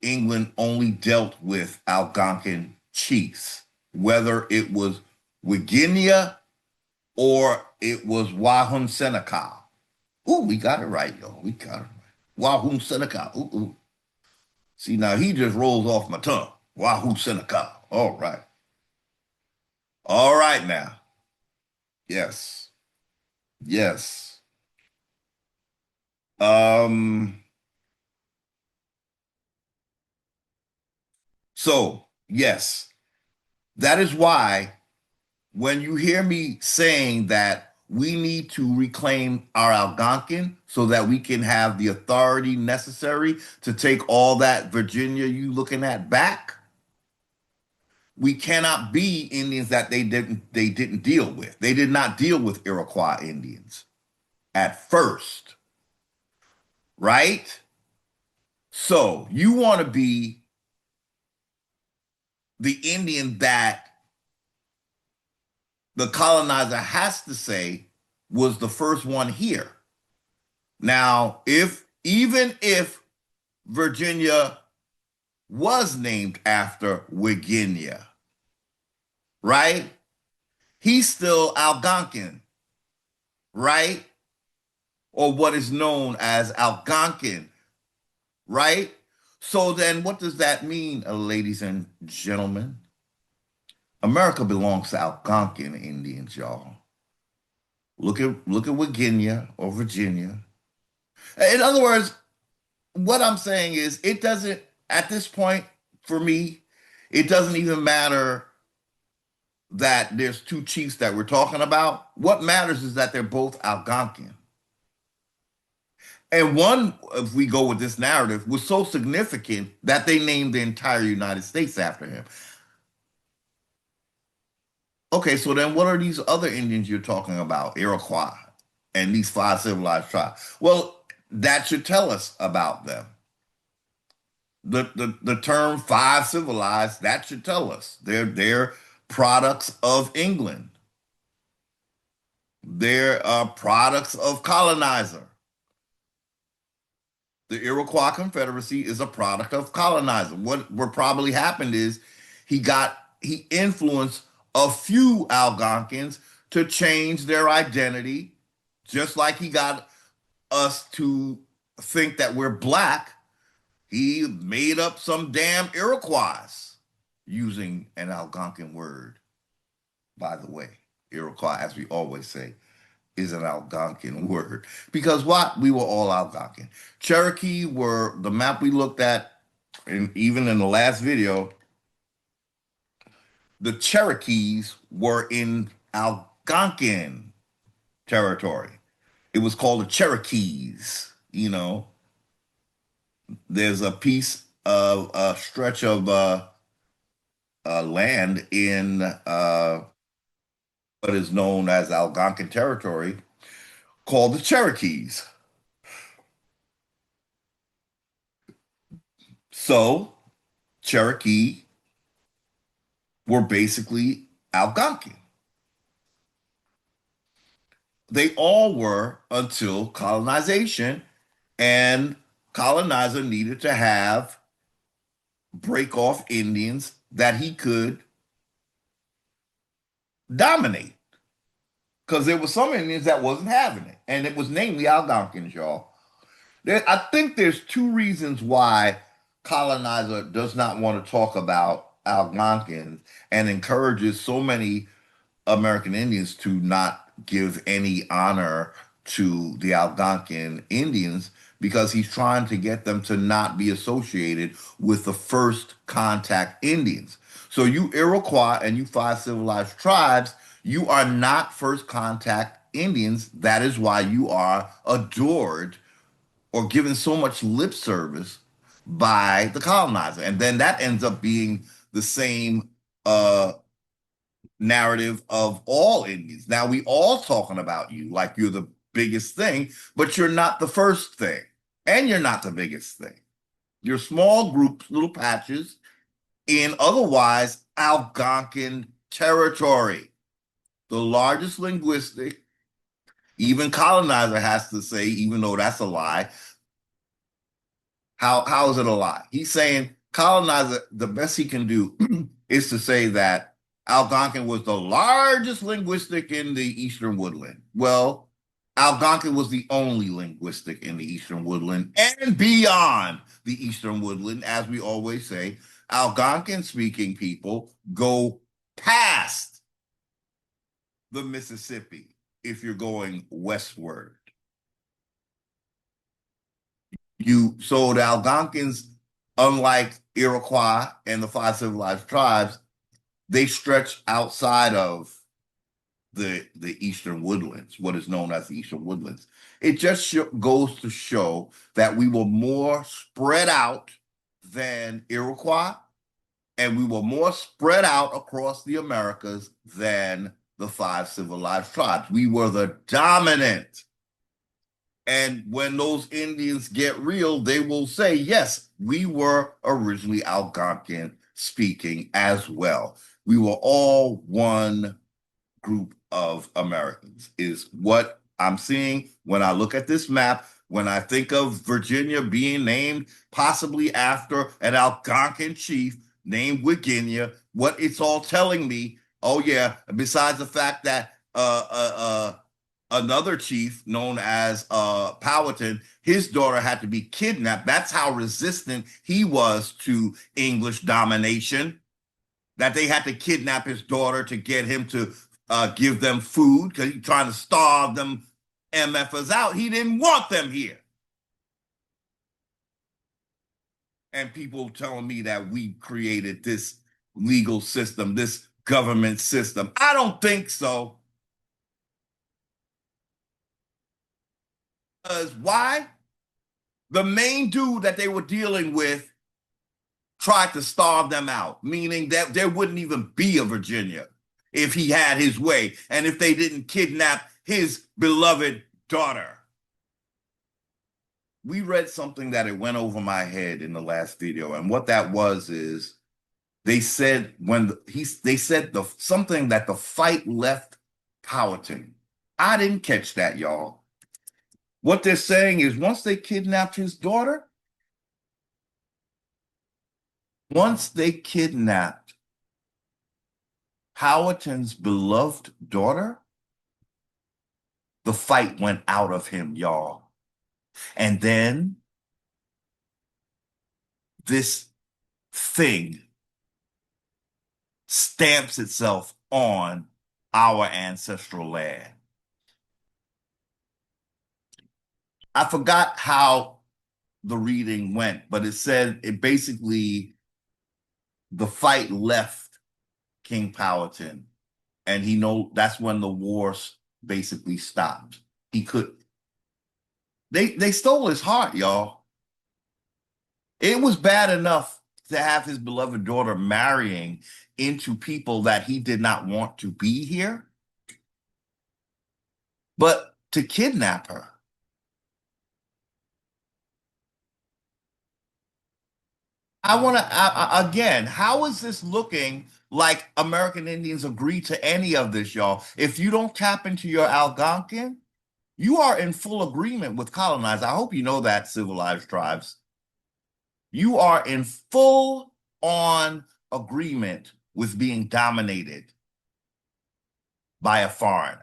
Speaker 1: England only dealt with Algonquin chiefs, whether it was Virginia or it was Wahun Seneca. Ooh, we got it right, yo. We got it right. Wahun Seneca. Ooh, ooh. See, now he just rolls off my tongue. Wahoo Seneca. All right. All right now. Yes. Yes. Um, so yes, that is why when you hear me saying that we need to reclaim our Algonquin so that we can have the authority necessary to take all that Virginia you looking at back, we cannot be Indians that they didn't deal with. They did not deal with Iroquois Indians at first, right? So you want to be the Indian that the colonizer has to say was the first one here. Now, if even if Virginia was named after Virginia, right? He's still Algonquin, right? Or what is known as Algonquin, right? So then what does that mean, ladies and gentlemen? America belongs to Algonquin Indians, y'all. Look at Virginia or Virginia. In other words, what I'm saying is it doesn't at this point for me, it doesn't even matter that there's two chiefs that we're talking about. What matters is that they're both Algonquin. And one, if we go with this narrative, was so significant that they named the entire United States after him. Okay, so then what are these other Indians you're talking about, Iroquois, and these five civilized tribes? Well, that should tell us about them. The term five civilized, that should tell us. They're products of England. They're products of colonizer. The Iroquois Confederacy is a product of colonizer. What probably happened is he influenced a few Algonquins to change their identity, just like he got us to think that we're black. He made up some damn Iroquois using an Algonquin word. By the way, Iroquois, as we always say, is an Algonquin word. Because what? We were all Algonquin. Cherokee were the map we looked at, and even in the last video, the Cherokees were in Algonquin territory. It was called the Cherokees. There's a piece of a stretch of land in what is known as Algonquin territory called the Cherokees. So Cherokee were basically Algonquin. They all were until colonization, and colonizer needed to have break off Indians that he could dominate. Because there were some Indians that wasn't having it. And it was namely Algonquins, y'all. I think there's two reasons why colonizer does not want to talk about Algonquins and encourages so many American Indians to not give any honor to the Algonquin Indians, because he's trying to get them to not be associated with the first contact Indians. So you Iroquois and you five civilized tribes, you are not first contact Indians. That is why you are adored or given so much lip service by the colonizer. And then that ends up being the same narrative of all Indians. Now we all talking about you like you're the biggest thing, but you're not the first thing. And you're not the biggest thing. You're small groups, little patches in otherwise Algonquin territory. The largest linguistic, even colonizer has to say, even though that's a lie. How is it a lie? He's saying colonizer, the best he can do is to say that Algonquin was the largest linguistic in the Eastern Woodland. Well, Algonquin was the only linguistic in the Eastern Woodland and beyond the Eastern Woodland. As we always say, Algonquin speaking people go past the Mississippi if you're going westward. So the Algonquins, unlike Iroquois and the five civilized tribes, they stretch outside of the Eastern Woodlands, what is known as the Eastern Woodlands. It just goes to show that we were more spread out than Iroquois, and we were more spread out across the Americas than the five civilized tribes. We were the dominant. And when those Indians get real, they will say, yes, we were originally Algonquin speaking as well. We were all one group of Americans, is what I'm seeing when I look at this map. When I think of Virginia being named possibly after an Algonquin chief named Virginia, what it's all telling me, oh yeah, besides the fact that another chief known as Powhatan, his daughter had to be kidnapped. That's how resistant he was to English domination, that they had to kidnap his daughter to get him to give them food, because he's trying to starve them MFers out. He didn't want them here. And people telling me that we created this legal system, this government system. I don't think so. Because why? The main dude that they were dealing with tried to starve them out, meaning that there wouldn't even be a Virginia if he had his way, and if they didn't kidnap his beloved daughter. We read something that it went over my head in the last video, and what that was is They said they said something that the fight left Powhatan. I didn't catch that, y'all. What they're saying is once they kidnapped his daughter, once they kidnapped Powhatan's beloved daughter, the fight went out of him, y'all. And then this thing stamps itself on our ancestral land. I forgot how the reading went, but it said it basically the fight left King Powhatan, and he know that's when the wars basically stopped. He could they stole his heart, y'all. It was bad enough to have his beloved daughter marrying into people that he did not want to be here, but to kidnap her. I want to again. How is this looking like American Indians agree to any of this, y'all? If you don't tap into your Algonquin, you are in full agreement with colonized. I hope you know that, civilized tribes. You are in full on agreement with being dominated by a foreigner.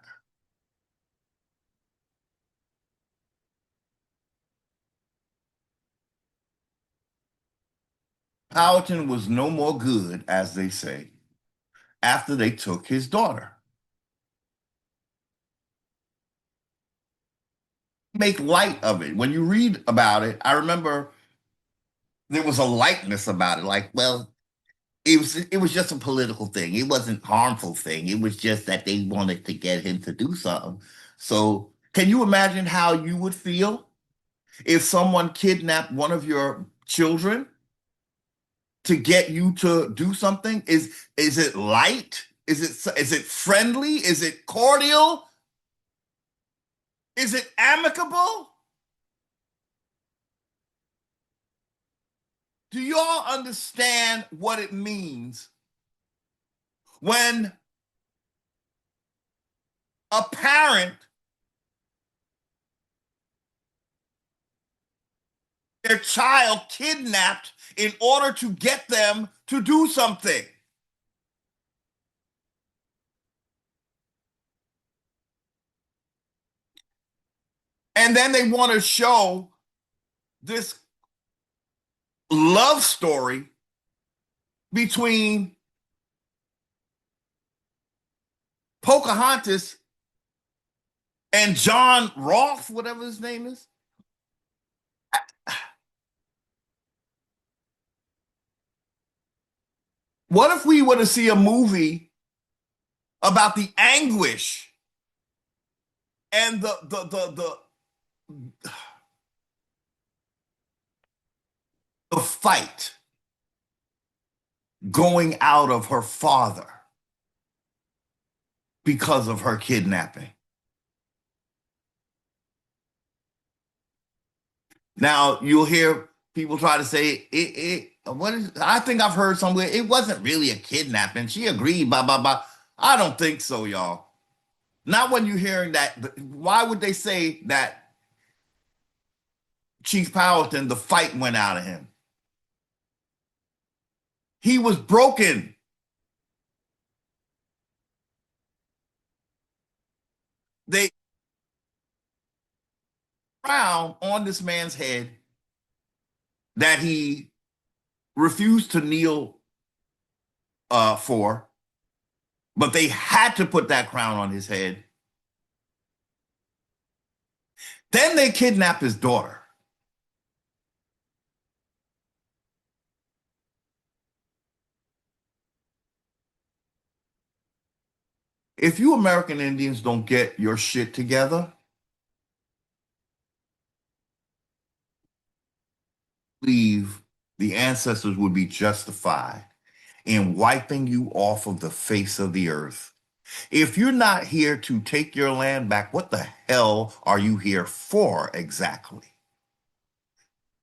Speaker 1: Powhatan was no more good, as they say, after they took his daughter. Make light of it. When you read about it, I remember there was a lightness about it. Like, well, it was just a political thing. It wasn't harmful thing. It was just that they wanted to get him to do something. So, can you imagine how you would feel if someone kidnapped one of your children to get you to do something? Is it light? Is it friendly? Is it cordial? Is it amicable? Do y'all understand what it means when a parent their child kidnapped in order to get them to do something? And then they want to show this love story between Pocahontas and John Roth, whatever his name is. What if we were to see a movie about the anguish and the fight going out of her father because of her kidnapping? Now you'll hear people try to say what is I think I've heard somewhere it wasn't really a kidnapping. She agreed, blah blah blah. I don't think so, y'all. Not when you're hearing that. Why would they say that Chief Powhatan, the fight went out of him? He was broken. They crown on this man's head that he refused to kneel for, but they had to put that crown on his head. Then they kidnap his daughter. If you American Indians don't get your shit together, believe the ancestors would be justified in wiping you off of the face of the earth. If you're not here to take your land back, what the hell are you here for exactly?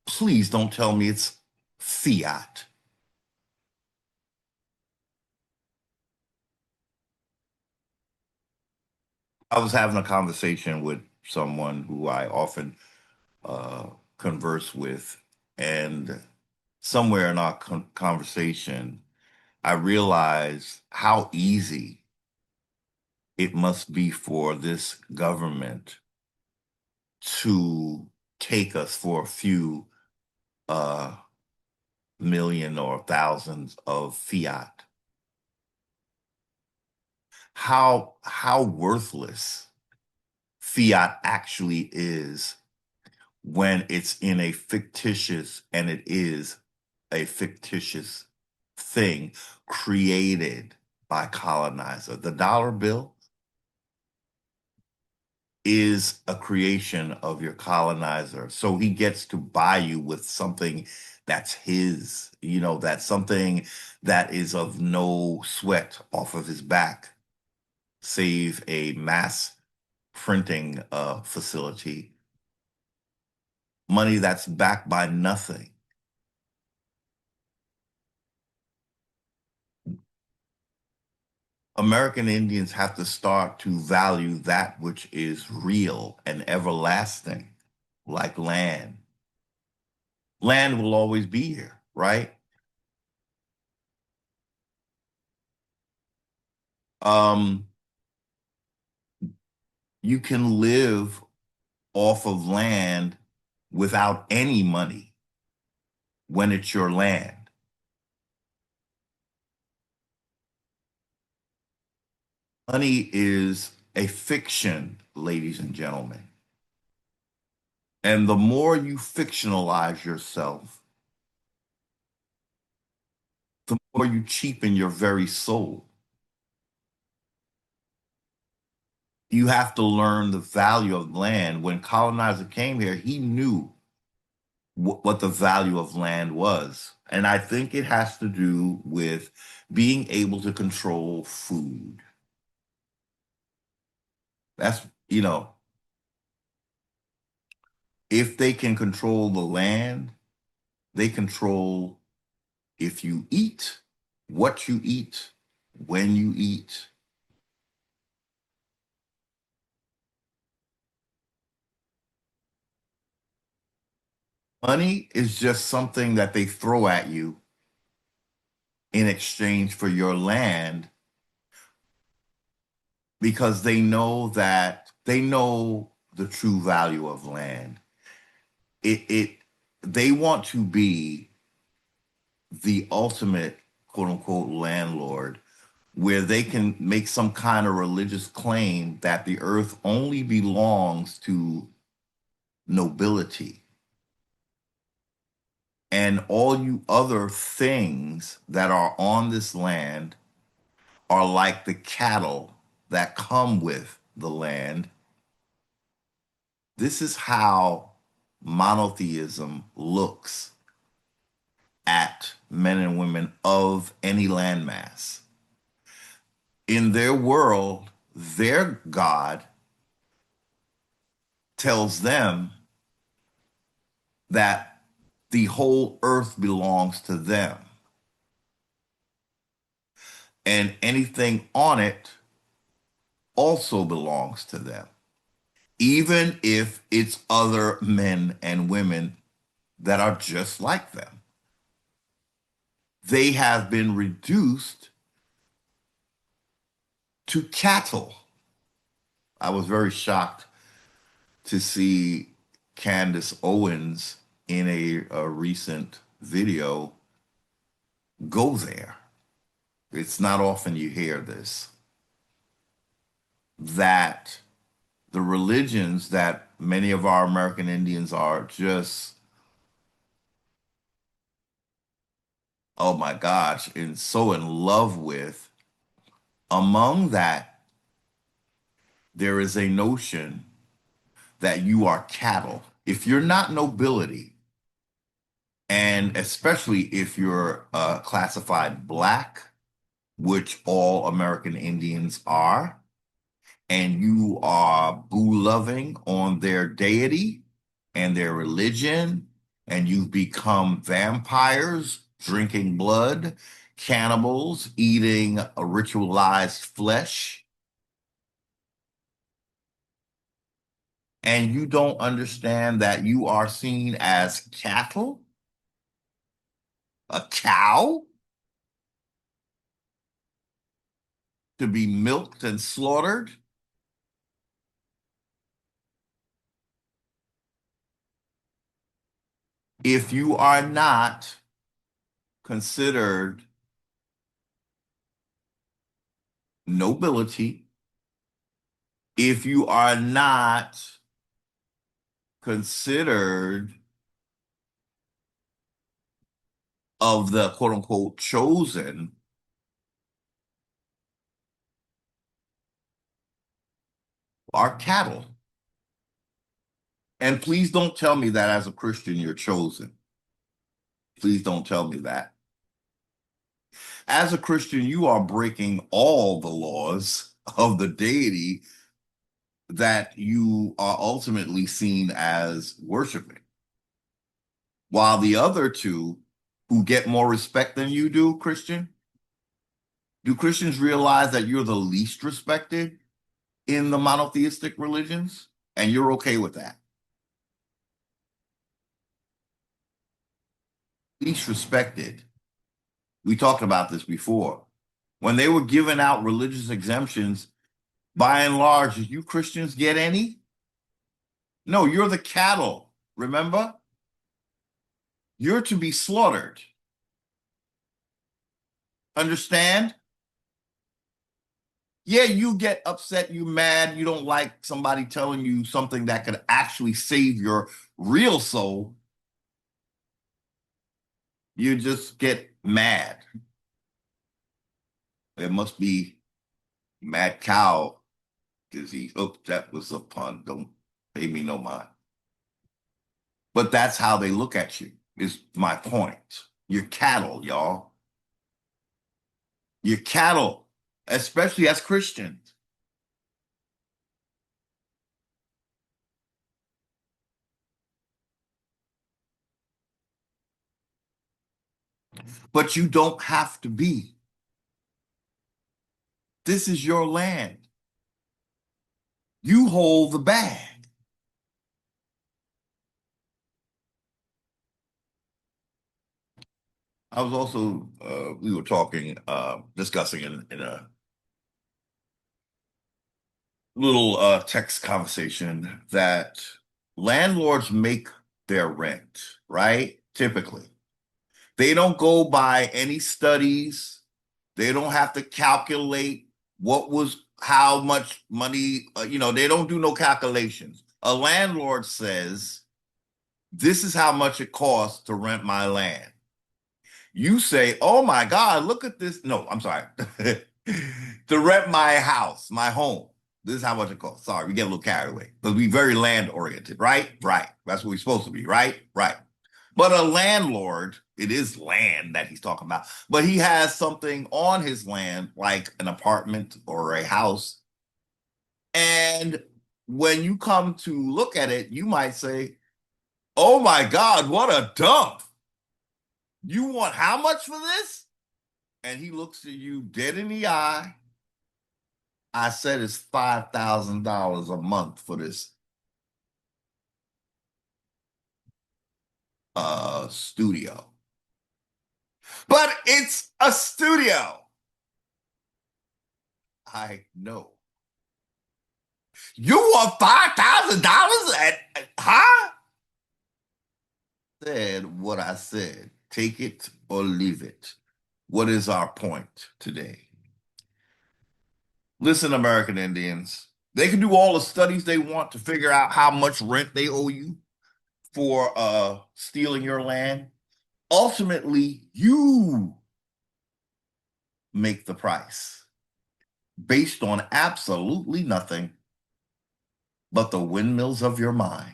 Speaker 1: Please don't tell me it's fiat. I was having a conversation with someone who I often uh, converse with, and somewhere in our conversation, I realized how easy it must be for this government to take us for a few uh, million or thousands of fiat. How worthless fiat actually is when it's in a fictitious, and it is a fictitious thing created by colonizer. The dollar bill is a creation of your colonizer. So he gets to buy you with something that's his, that's something that is of no sweat off of his back, save a mass printing facility, money that's backed by nothing. American Indians have to start to value that which is real and everlasting, like land. Land will always be here, right? Um, you can live off of land without any money when it's your land. Money is a fiction, ladies and gentlemen. And the more you fictionalize yourself, the more you cheapen your very soul. You have to learn the value of land. When colonizer came here, he knew what the value of land was. And I think it has to do with being able to control food. That's, if they can control the land, they control if you eat, what you eat, when you eat. Money is just something that they throw at you in exchange for your land, because they know the true value of land. It they want to be the ultimate quote unquote landlord, where they can make some kind of religious claim that the earth only belongs to nobility, and all you other things that are on this land are like the cattle that come with the land. This is how monotheism looks at men and women of any landmass. In their world, their God tells them that the whole earth belongs to them, and anything on it also belongs to them, even if it's other men and women that are just like them. They have been reduced to cattle. I was very shocked to see Candace Owens in a recent video go there. It's not often you hear this, that the religions that many of our American Indians are just, oh my gosh, and so in love with, among that, there is a notion that you are cattle. If you're not nobility, and especially if you're classified black, which all American Indians are, and you are boo loving on their deity and their religion, and you've become vampires, drinking blood, cannibals, eating a ritualized flesh, and you don't understand that you are seen as cattle, a cow, to be milked and slaughtered. If you are not considered nobility, if you are not considered of the quote unquote chosen, are cattle. And please don't tell me that as a Christian you're chosen. Please don't tell me that. As a Christian, you are breaking all the laws of the deity that you are ultimately seen as worshiping. While the other two, who get more respect than you do Christians realize that you're the least respected in the monotheistic religions? And you're okay with that? Least respected. We talked about this before. When they were giving out religious exemptions, by and large, did you Christians get any? No, you're the cattle, remember? You're to be slaughtered. Understand? Yeah, you get upset, you mad, you don't like somebody telling you something that could actually save your real soul. You just get mad. It must be mad cow disease. Oh, that was a pun. Don't pay me no mind. But that's how they look at you, is my point. You're cattle, y'all. You're cattle, especially as Christians. But you don't have to be. This is your land. You hold the bag. I was also, we were talking, discussing in a little text conversation that landlords make their rent, right? Typically. They don't go by any studies. They don't have to calculate how much money, they don't do no calculations. A landlord says, this is how much it costs to rent my land. You say, oh my God, look at this. No, I'm sorry. To rent my house, my home. This is how much it costs. Sorry, we get a little carried away. But we very land oriented, right? Right. That's what we're supposed to be, right? Right. But a landlord, it is land that he's talking about, but he has something on his land, like an apartment or a house. And when you come to look at it, you might say, oh my God, what a dump. You want how much for this? And he looks at you dead in the eye. I said it's $5,000 a month for this studio. But it's a studio. I know. You want $5,000 huh? Said what I said. Take it or leave it. What is our point today? Listen, American Indians, they can do all the studies they want to figure out how much rent they owe you for stealing your land. Ultimately, you make the price based on absolutely nothing but the windmills of your mind.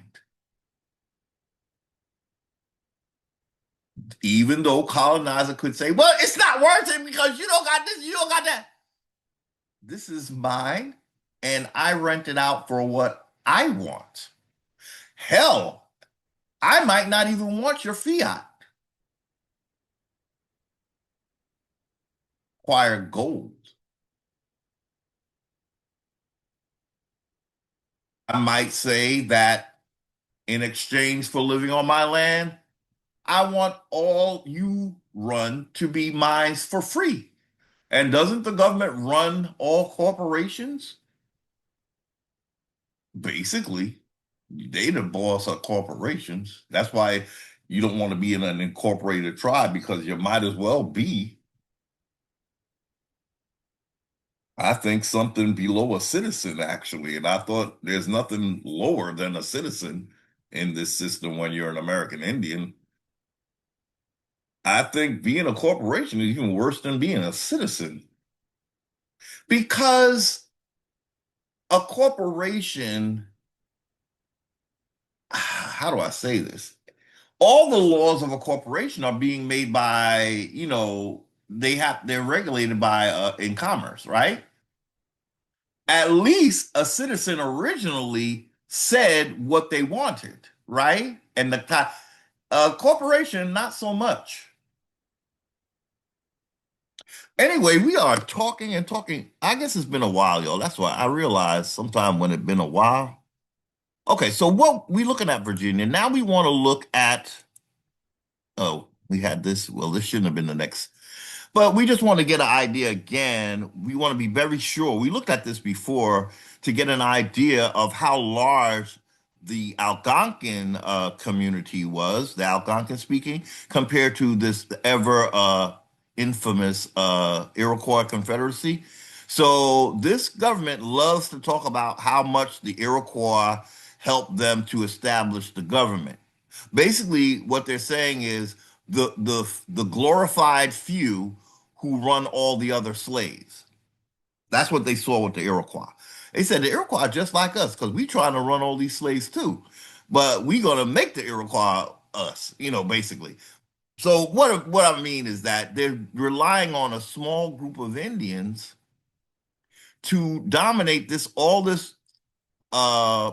Speaker 1: Even though colonizer could say, well, it's not worth it because you don't got this, you don't got that. This is mine, and I rent it out for what I want. Hell, I might not even want your fiat. Acquire gold. I might say that in exchange for living on my land, I want all you run to be mine for free. And doesn't the government run all corporations? Basically, they the boss of corporations. That's why you don't want to be in an incorporated tribe because you might as well be, I think, something below a citizen, actually. And I thought there's nothing lower than a citizen in this system when you're an American Indian. I think being a corporation is even worse than being a citizen because a corporation, how do I say this? All the laws of a corporation are being made by, they're regulated by in commerce, right? At least a citizen originally said what they wanted, right? And the corporation, not so much. Anyway, we are talking and talking. I guess it's been a while, y'all. That's why I realized sometime when it's been a while. Okay, so what we looking at Virginia. Now we want to look at, oh, we had this. Well, this shouldn't have been the next. But we just want to get an idea again. We want to be very sure. We looked at this before to get an idea of how large the Algonquin community was, the Algonquin speaking, compared to this ever infamous Iroquois Confederacy. So this government loves to talk about how much the Iroquois helped them to establish the government. Basically, what they're saying is the glorified few who run all the other slaves. That's what they saw with the Iroquois. They said the Iroquois are just like us because we trying to run all these slaves too, but we gonna make the Iroquois us, basically. So what I mean is that they're relying on a small group of Indians to dominate this uh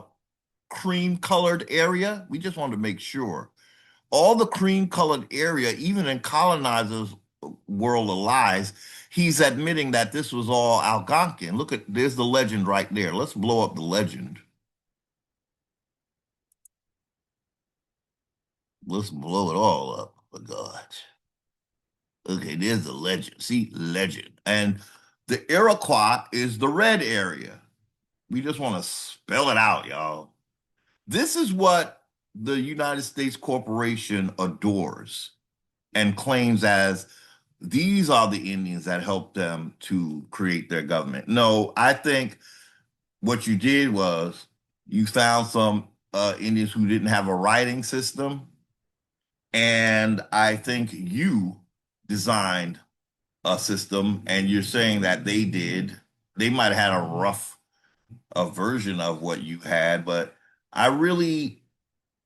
Speaker 1: cream colored area. We just want to make sure all the cream colored area, even in colonizers' world of lies, he's admitting that this was all Algonquin. Look at there's the legend right there. Let's blow up the legend. Let's blow it all up. For God. Okay, there's the legend. See, legend. And the Iroquois is the red area. We just want to spell it out, y'all. This is what the United States corporation adores and claims as these are the Indians that helped them to create their government. No, I think what you did was you found some Indians who didn't have a writing system, and I think you designed a system, and you're saying that they did. They might have had a rough a version of what you had, but I really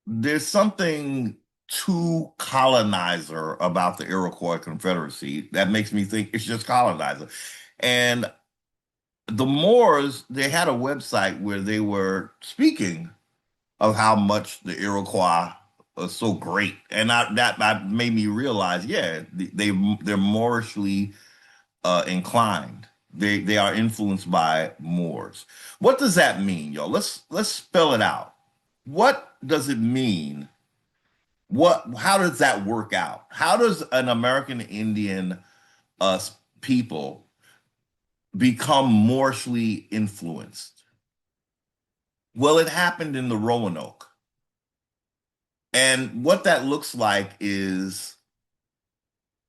Speaker 1: there's something too colonizer about the Iroquois Confederacy that makes me think it's just colonizer. And the Moors, they had a website where they were speaking of how much the Iroquois was so great, and that made me realize, yeah, they're Moorishly inclined. They are influenced by Moors. What does that mean, y'all? Let's spell it out. What does it mean? How does that work out? How does an American Indian uh people become Moorishly influenced? Well, it happened in the Roanoke. And what that looks like is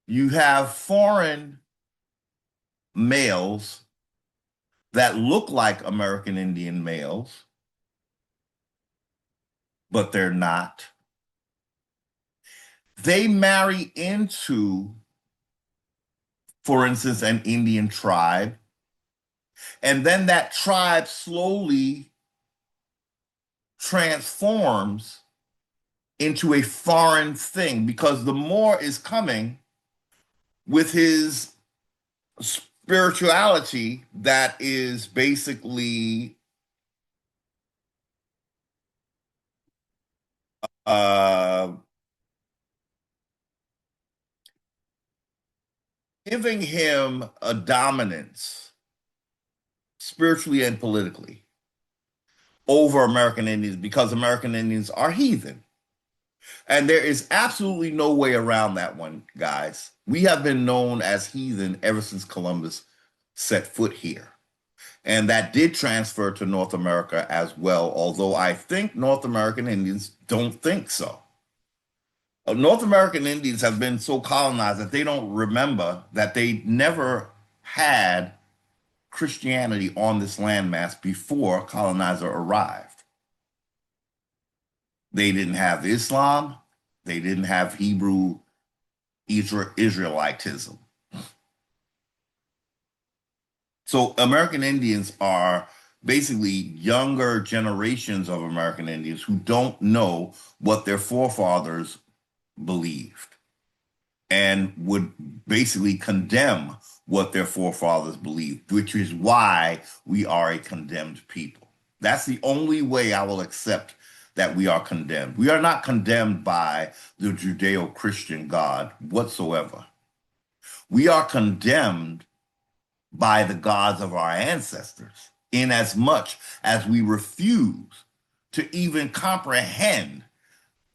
Speaker 1: you have foreign males that look like American Indian males, but they're not. They marry into, for instance, an Indian tribe, and then that tribe slowly transforms into a foreign thing because the Moor is coming with his spirituality that is basically uh, giving him a dominance spiritually and politically. over American Indians because American Indians are heathen. And there is absolutely no way around that one, guys. We have been known as heathen ever since Columbus set foot here. And that did transfer to North America as well, although I think North American Indians don't think so. North American Indians have been so colonized that they don't remember that they never had Christianity on this landmass before colonizer arrived. They didn't have Islam. They didn't have Hebrew Israelitism. So American Indians are basically younger generations of American Indians who don't know what their forefathers believed and would basically condemn what their forefathers believed, which is why we are a condemned people. That's the only way I will accept that we are condemned. We are not condemned by the Judeo-Christian God whatsoever. We are condemned by the gods of our ancestors, in as much as we refuse to even comprehend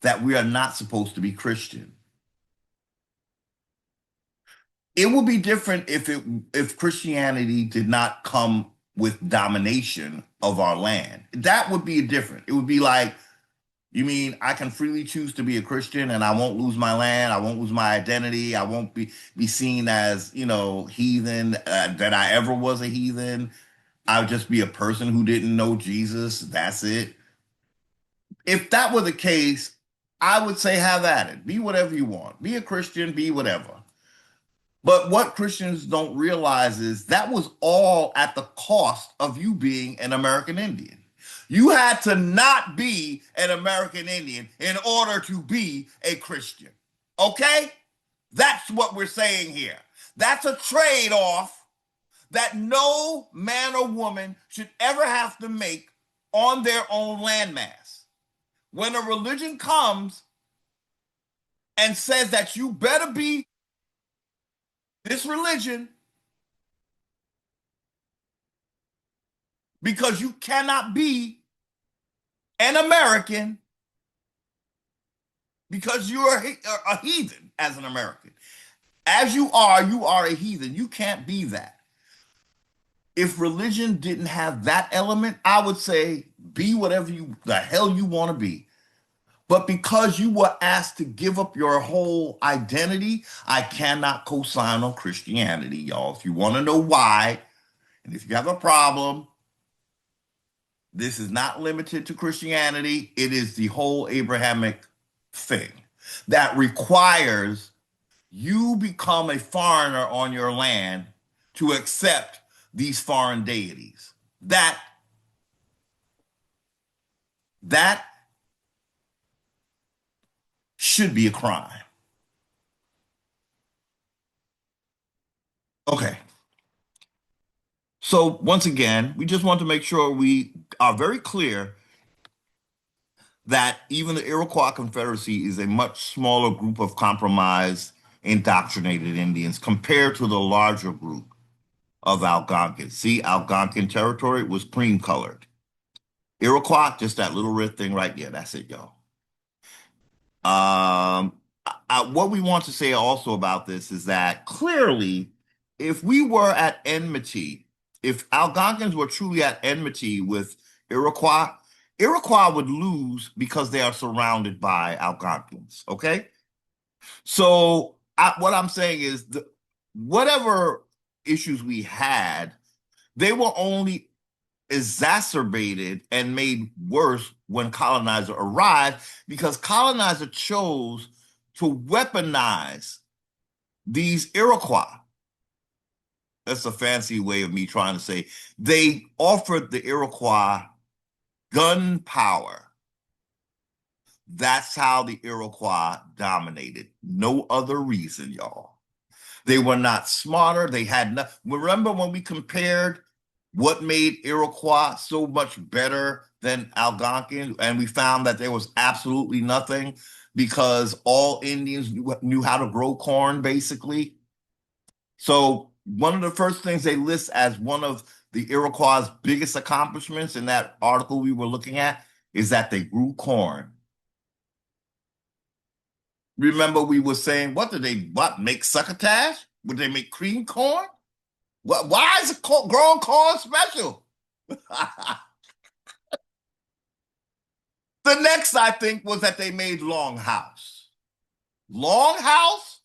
Speaker 1: that we are not supposed to be Christian. It would be different if Christianity did not come with domination of our land. That would be different. It would be like, you mean I can freely choose to be a Christian and I won't lose my land, I won't lose my identity, I won't be seen as, heathen, that I ever was a heathen. I would just be a person who didn't know Jesus. That's it. If that were the case, I would say have at it. Be whatever you want. Be a Christian, be whatever. But what Christians don't realize is that was all at the cost of you being an American Indian. You had to not be an American Indian in order to be a Christian. Okay? That's what we're saying here. That's a trade off that no man or woman should ever have to make on their own landmass. When a religion comes and says that you better be this religion because you cannot be an American because you are a heathen as an American. As you are a heathen. You can't be that. If religion didn't have that element, I would say be whatever the hell you want to be. But because you were asked to give up your whole identity, I cannot co-sign on Christianity, y'all. If you want to know why, and if you have a problem, this is not limited to Christianity. It is the whole Abrahamic thing that requires you become a foreigner on your land to accept these foreign deities. That should be a crime. Okay. So once again, we just want to make sure we are very clear that even the Iroquois Confederacy is a much smaller group of compromised, indoctrinated Indians compared to the larger group of Algonquins. See, Algonquin territory was cream colored. Iroquois, just that little red thing right there. That's it, y'all. What we want to say also about this is that clearly, if we were at enmity, if Algonquins were truly at enmity with Iroquois, Iroquois would lose because they are surrounded by Algonquins. Okay, so what I'm saying is, whatever issues we had, they were only exacerbated and made worse when colonizer arrived because colonizer chose to weaponize these Iroquois. That's a fancy way of me trying to say they offered the Iroquois gunpowder. That's how the Iroquois dominated. No other reason, y'all. They were not smarter. They had no. Remember when we compared what made Iroquois so much better than Algonquin, and we found that there was absolutely nothing because all Indians knew how to grow corn, basically. So one of the first things they list as one of the Iroquois' biggest accomplishments in that article we were looking at is that they grew corn. Remember, we were saying, what did they what make succotash? Would they make cream corn? Why is grown corn special? The next, I think, was that they made longhouse. Longhouse?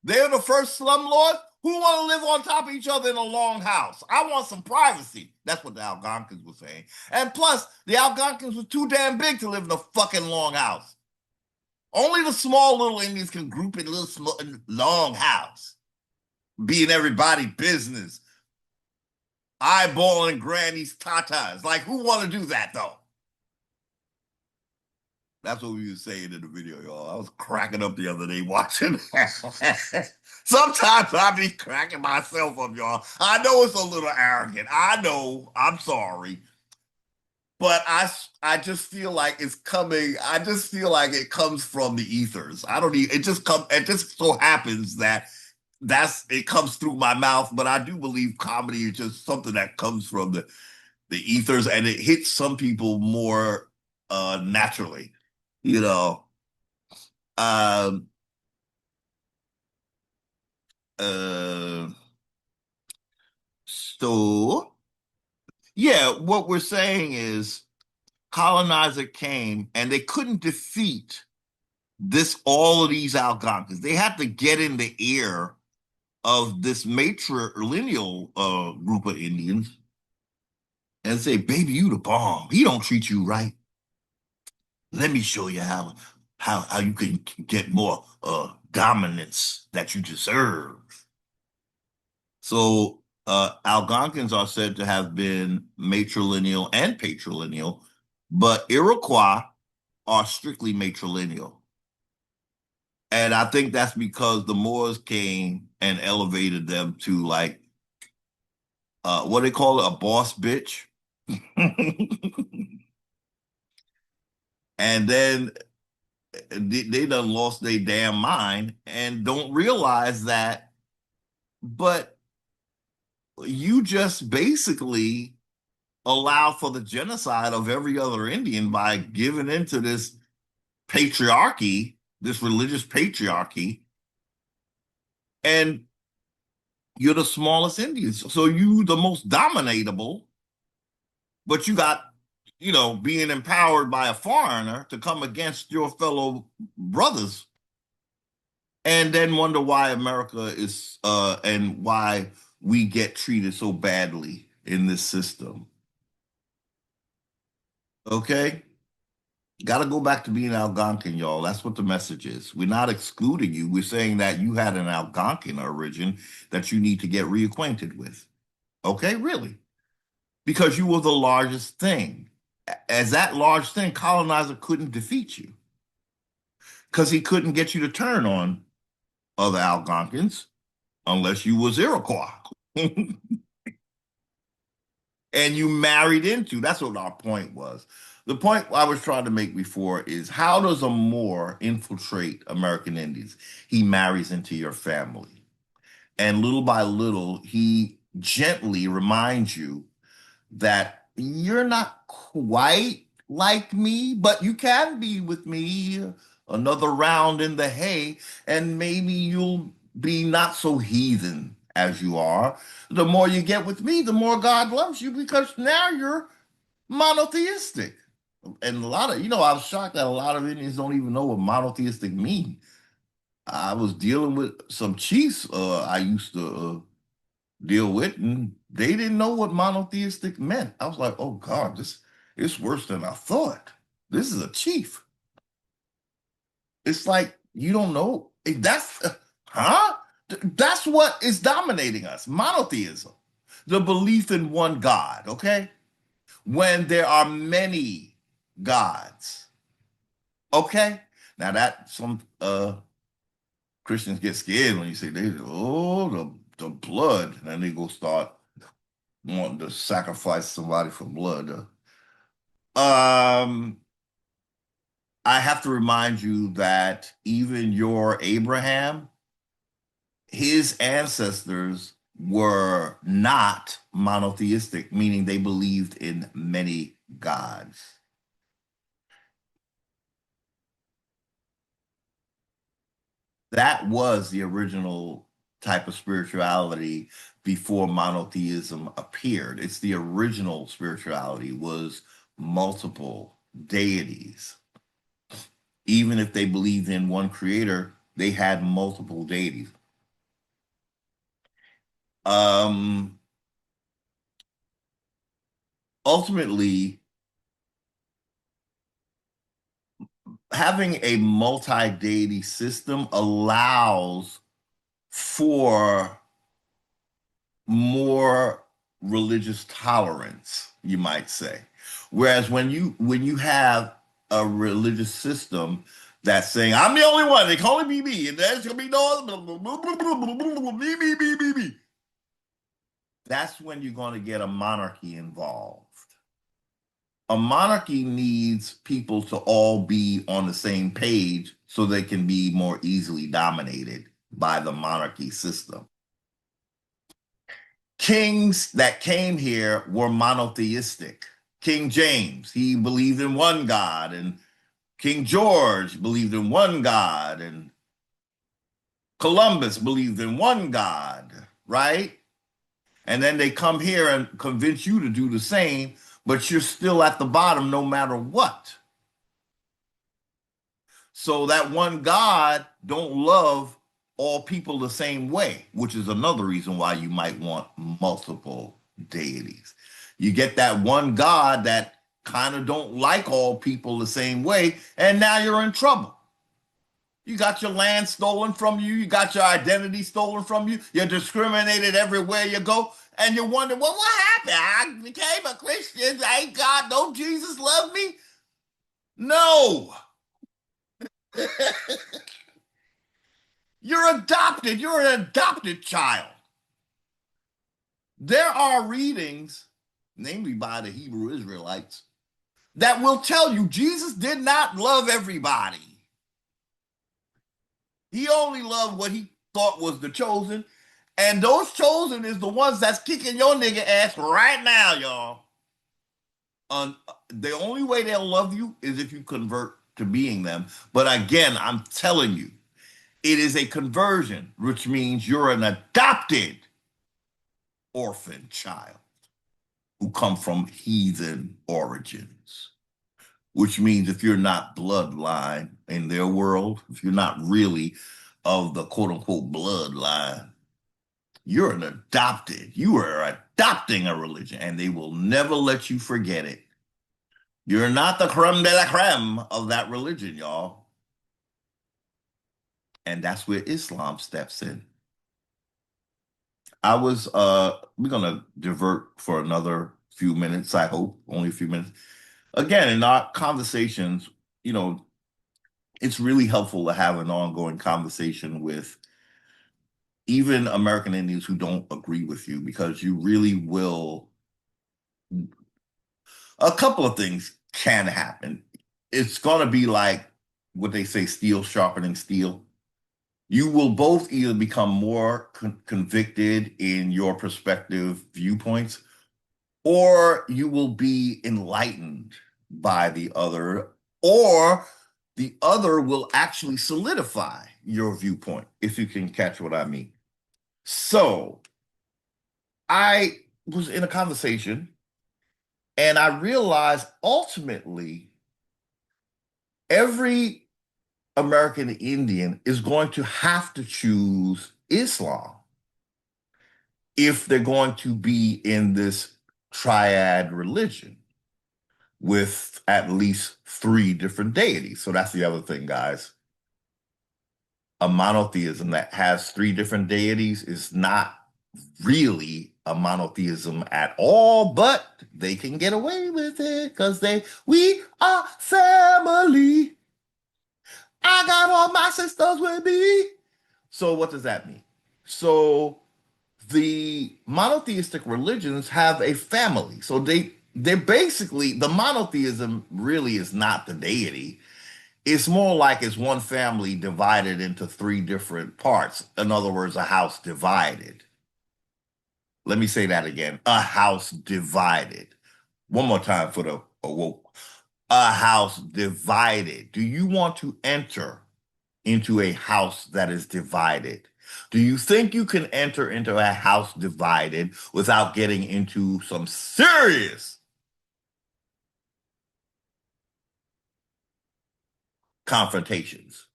Speaker 1: They're the first slumlords. Who want to live on top of each other in a long house? I want some privacy. That's what the Algonquins were saying. And plus, the Algonquins were too damn big to live in a fucking long house. Only the small little Indians can group in a little long house, be in everybody's business, eyeballing granny's tatas. Like, who want to do that though? That's what we were saying in the video, y'all. I was cracking up the other day watching. Sometimes I be cracking myself up, y'all. I know it's a little arrogant. I know. I'm sorry. But I just feel like it's coming. I just feel like it comes from the ethers. I don't need it just come it just so happens that it comes through my mouth, but I do believe comedy is just something that comes from the ethers and it hits some people more naturally, you know. Um uh so yeah, what we're saying is colonizer came and they couldn't defeat this all of these Algonquins. They had to get in the ear of this matrilineal group of Indians and say, "Baby, you the bomb. He don't treat you right. Let me show you how you can get more dominance that you deserve." So Algonquins are said to have been matrilineal and patrilineal, but Iroquois are strictly matrilineal. And I think that's because the Moors came and elevated them to like what they call it, a boss bitch. And then they done lost their damn mind and don't realize that, but you just basically allow for the genocide of every other Indian by giving into this patriarchy, this religious patriarchy, and you're the smallest Indians. So you the most dominatable, but you got, being empowered by a foreigner to come against your fellow brothers and then wonder why America is and why we get treated so badly in this system. Okay? Got to go back to being Algonquin, y'all. That's what the message is. We're not excluding you. We're saying that you had an Algonquin origin that you need to get reacquainted with. Okay? Really? Because you were the largest thing. As that large thing, colonizer couldn't defeat you because he couldn't get you to turn on other Algonquins unless you was Iroquois. And you married into. That's what our point was. The point I was trying to make before is how does a Moor infiltrate American Indians? He marries into your family. And little by little, he gently reminds you that you're not quite like me, but you can be with me another round in the hay, and maybe you'll be not so heathen as you are. The more you get with me, the more God loves you because now you're monotheistic. And a lot of, I was shocked that a lot of Indians don't even know what monotheistic means. I was dealing with some chiefs I used to deal with, and they didn't know what monotheistic meant. I was like, oh God, this it's worse than I thought. This is a chief. It's like you don't know. That's huh? That's what is dominating us. Monotheism, the belief in one God. Okay, when there are many gods. Okay, now that some Christians get scared when you say the blood, and then they go start wanting to sacrifice somebody for blood. Um, I have to remind you that even your Abraham, his ancestors were not monotheistic, meaning they believed in many gods. That was the original type of spirituality before monotheism appeared. It's the original spirituality was multiple deities. Even if they believed in one creator, they had multiple deities. Um, Ultimately, having a multi-deity system allows for more religious tolerance, you might say. Whereas when you have a religious system that's saying, I'm the only one, they can only be me, and there's gonna be no other me. That's when you're gonna get a monarchy involved. A monarchy needs people to all be on the same page so they can be more easily dominated by the monarchy system. Kings that came here were monotheistic. King James, he believed in one God, and King George believed in one God, and Columbus believed in one God, right? And then they come here and convince you to do the same, but you're still at the bottom no matter what. So that one God don't love all people the same way, which is another reason why you might want multiple deities. You get that one God that kind of don't like all people the same way, and now you're in trouble. You got your land stolen from you, you got your identity stolen from you, you're discriminated everywhere you go, and you wonder, well, what happened? I became a Christian. Thank God, don't Jesus love me? No. You're adopted. You're an adopted child. There are readings, namely by the Hebrew Israelites, that will tell you Jesus did not love everybody. He only loved what he thought was the chosen. And those chosen is the ones that's kicking your nigga ass right now, y'all. The only way they'll love you is if you convert to being them. But again, I'm telling you, it is a conversion, which means you're an adopted orphan child who come from heathen origins, which means if you're not bloodline in their world, if you're not really of the quote unquote bloodline, you're an adopted. You are adopting a religion and they will never let you forget it. You're not the creme de la creme of that religion, y'all. And that's where Islam steps in. We're gonna divert for another few minutes, I hope, only a few minutes. Again, in our conversations, you know, it's really helpful to have an ongoing conversation with even American Indians who don't agree with you because you really will. A couple of things can happen. It's going to be like what they say steel sharpening steel. You will both either become more convicted in your perspective viewpoints or you will be enlightened by the other, or the other will actually solidify your viewpoint, if you can catch what I mean. So I was in a conversation and I realized ultimately every American Indian is going to have to choose Islam if they're going to be in this triad religion with at least three different deities. So that's the other thing, guys. A monotheism that has three different deities is not really a monotheism at all, but they can get away with it because we are family. I got all my sisters with me. So what does that mean? So the monotheistic religions have a family. So they're basically the monotheism really is not the deity. It's more like it's one family divided into three different parts. In other words, a house divided. Let me say that again. A house divided. One more time for the awoke. A house divided. Do you want to enter into a house that is divided? Do you think you can enter into a house divided without getting into some serious confrontations?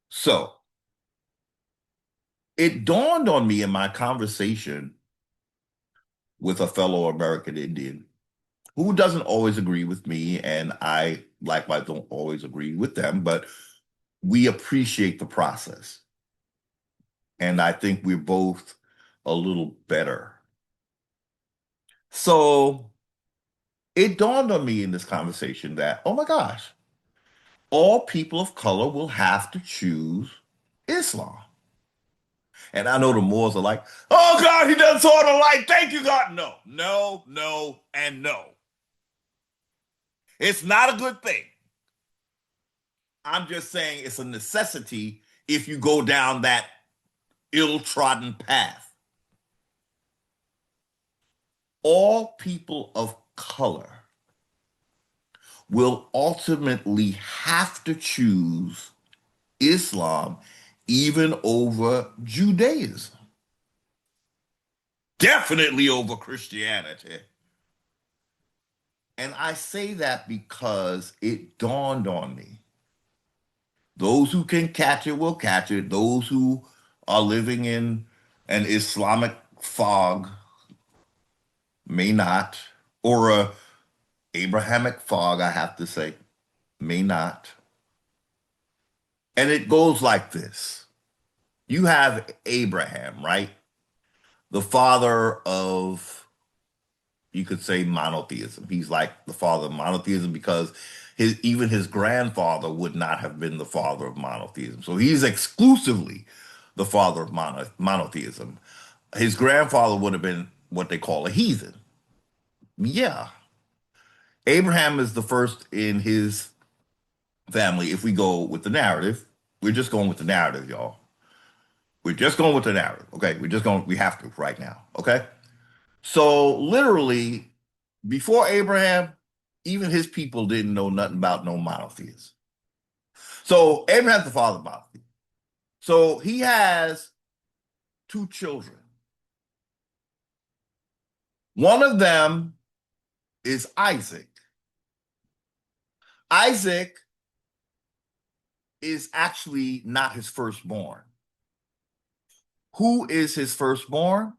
Speaker 1: So it dawned on me in my conversation with a fellow American Indian who doesn't always agree with me, and I likewise don't always agree with them, but we appreciate the process. And I think we're both a little better. So it dawned on me in this conversation that, oh my gosh, all people of color will have to choose Islam. And I know the Moors are like, oh God, he doesn't saw the light. Thank you, God. No, no, no, and no. It's not a good thing. I'm just saying it's a necessity if you go down that ill-trodden path. All people of color will ultimately have to choose Islam even over Judaism. Definitely over Christianity. And I say that because it dawned on me. Those who can catch it will catch it. Those who are living in an Islamic fog may not, or a Abrahamic fog, I have to say, may not. And it goes like this. You have Abraham, right? The father of, you could say, monotheism. He's like the father of monotheism because even his grandfather would not have been the father of monotheism. So he's exclusively the father of monotheism. His grandfather would have been what they call a heathen. Yeah. Abraham is the first in his family. If we go with the narrative, we're just going with the narrative, y'all. We're just going with the narrative. Okay. We have to right now. Okay. So literally, before Abraham, even his people didn't know nothing about no monotheism. So Abraham's the father of monotheism. So he has two children. One of them is Isaac. Isaac is actually not his firstborn. Who is his firstborn?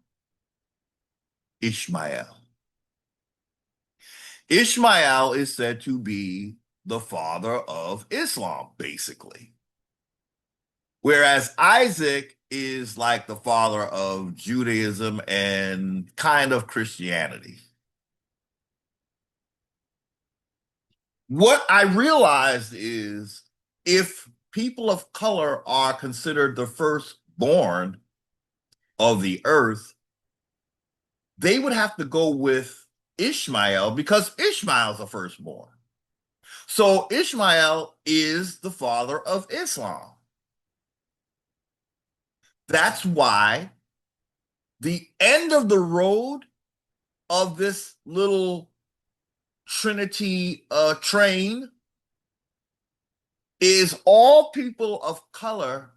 Speaker 1: Ishmael. Ishmael is said to be the father of Islam, basically. Whereas Isaac is like the father of Judaism and kind of Christianity. What I realized is if people of color are considered the firstborn of the earth, they would have to go with Ishmael because Ishmael's a firstborn. So Ishmael is the father of Islam. That's why the end of the road of this little Trinity train is all people of color,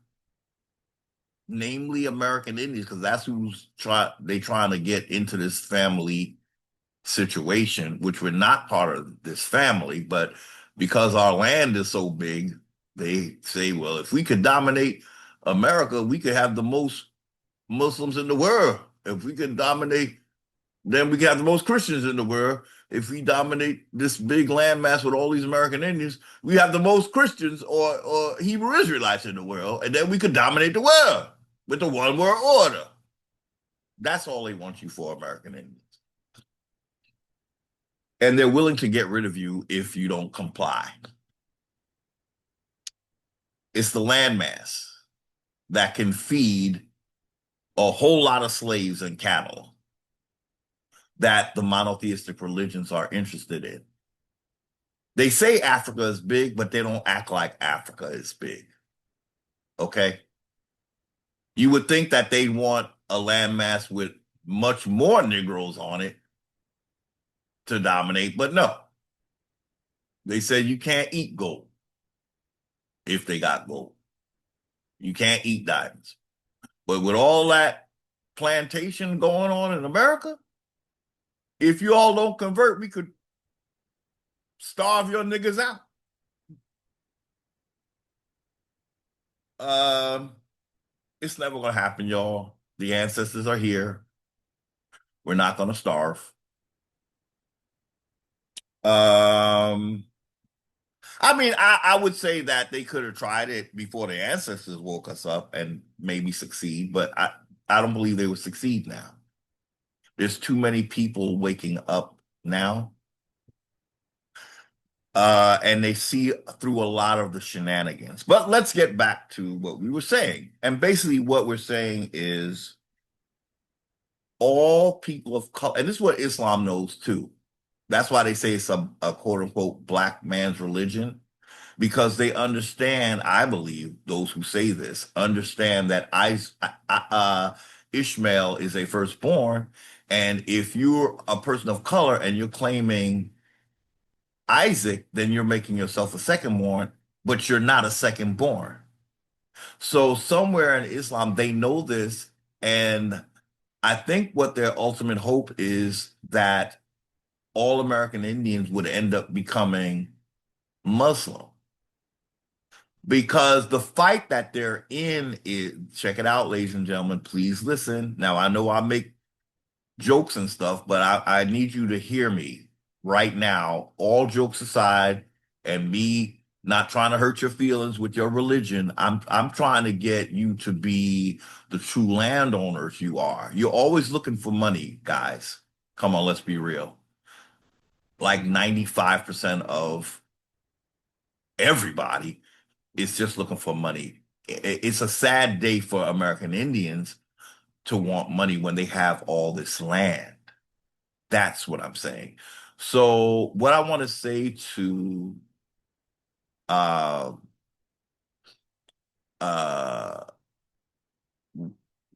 Speaker 1: namely American Indians, because that's who's trying to get into this family situation, which we're not part of this family, but because our land is so big, they say, well, if we could dominate America, we could have the most Muslims in the world. If we could dominate, then we could have the most Christians in the world. If we dominate this big landmass with all these American Indians, we have the most Christians or Hebrew Israelites in the world, and then we could dominate the world with the one world order. That's all they want you for, American Indians. And they're willing to get rid of you if you don't comply. It's the landmass that can feed a whole lot of slaves and cattle that the monotheistic religions are interested in. They say Africa is big, but they don't act like Africa is big. Okay? You would think that they'd want a landmass with much more Negroes on it to dominate, but no. They said you can't eat gold if they got gold. You can't eat diamonds. But with all that plantation going on in America, if you all don't convert, we could starve your niggas out. Um, it's never gonna happen, y'all. The ancestors are here. We're not gonna starve. Um, I mean, I would say that they could have tried it before the ancestors woke us up and maybe succeed, but I don't believe they would succeed now. There's too many people waking up now, and they see through a lot of the shenanigans. But let's get back to what we were saying. And basically, what we're saying is all people of color, and this is what Islam knows too. That's why they say it's a quote unquote black man's religion, because they understand, I believe, those who say this understand that Ishmael is a firstborn. And if you're a person of color and you're claiming Isaac, then you're making yourself a secondborn, but you're not a secondborn. So somewhere in Islam, they know this. And I think what their ultimate hope is that all American Indians would end up becoming Muslim. Because the fight that they're in is, check it out, ladies and gentlemen, please listen. Now, I know I make jokes and stuff, but I need you to hear me right now, all jokes aside, and me not trying to hurt your feelings with your religion. I'm trying to get you to be the true landowners you are. You're always looking for money, guys. Come on, let's be real. Like 95% of everybody is just looking for money. It's a sad day for American Indians to want money when they have all this land. That's what I'm saying. So what I want to say to uh uh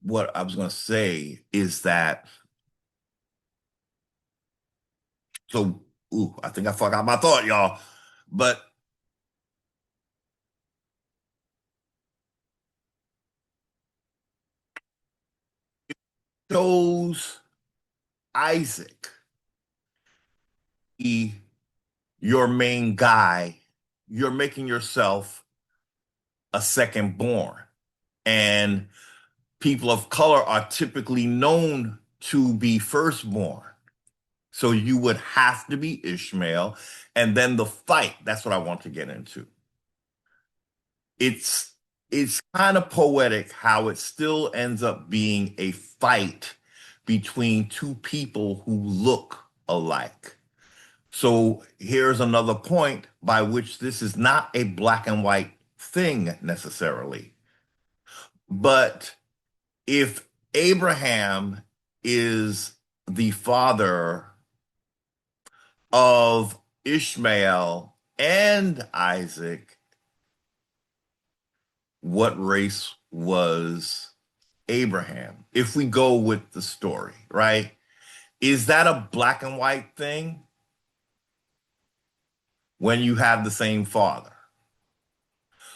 Speaker 1: what I was going to say is that, so ooh, I think I forgot my thought, y'all. But chose Isaac, he, your main guy, you're making yourself a second born. And people of color are typically known to be firstborn. So you would have to be Ishmael. And then the fight, that's what I want to get into. It's it's kind of poetic how it still ends up being a fight between two people who look alike. So here's another point by which this is not a black and white thing necessarily. But if Abraham is the father of Ishmael and Isaac, what race was Abraham? If we go with the story, right? Is that a black and white thing when you have the same father?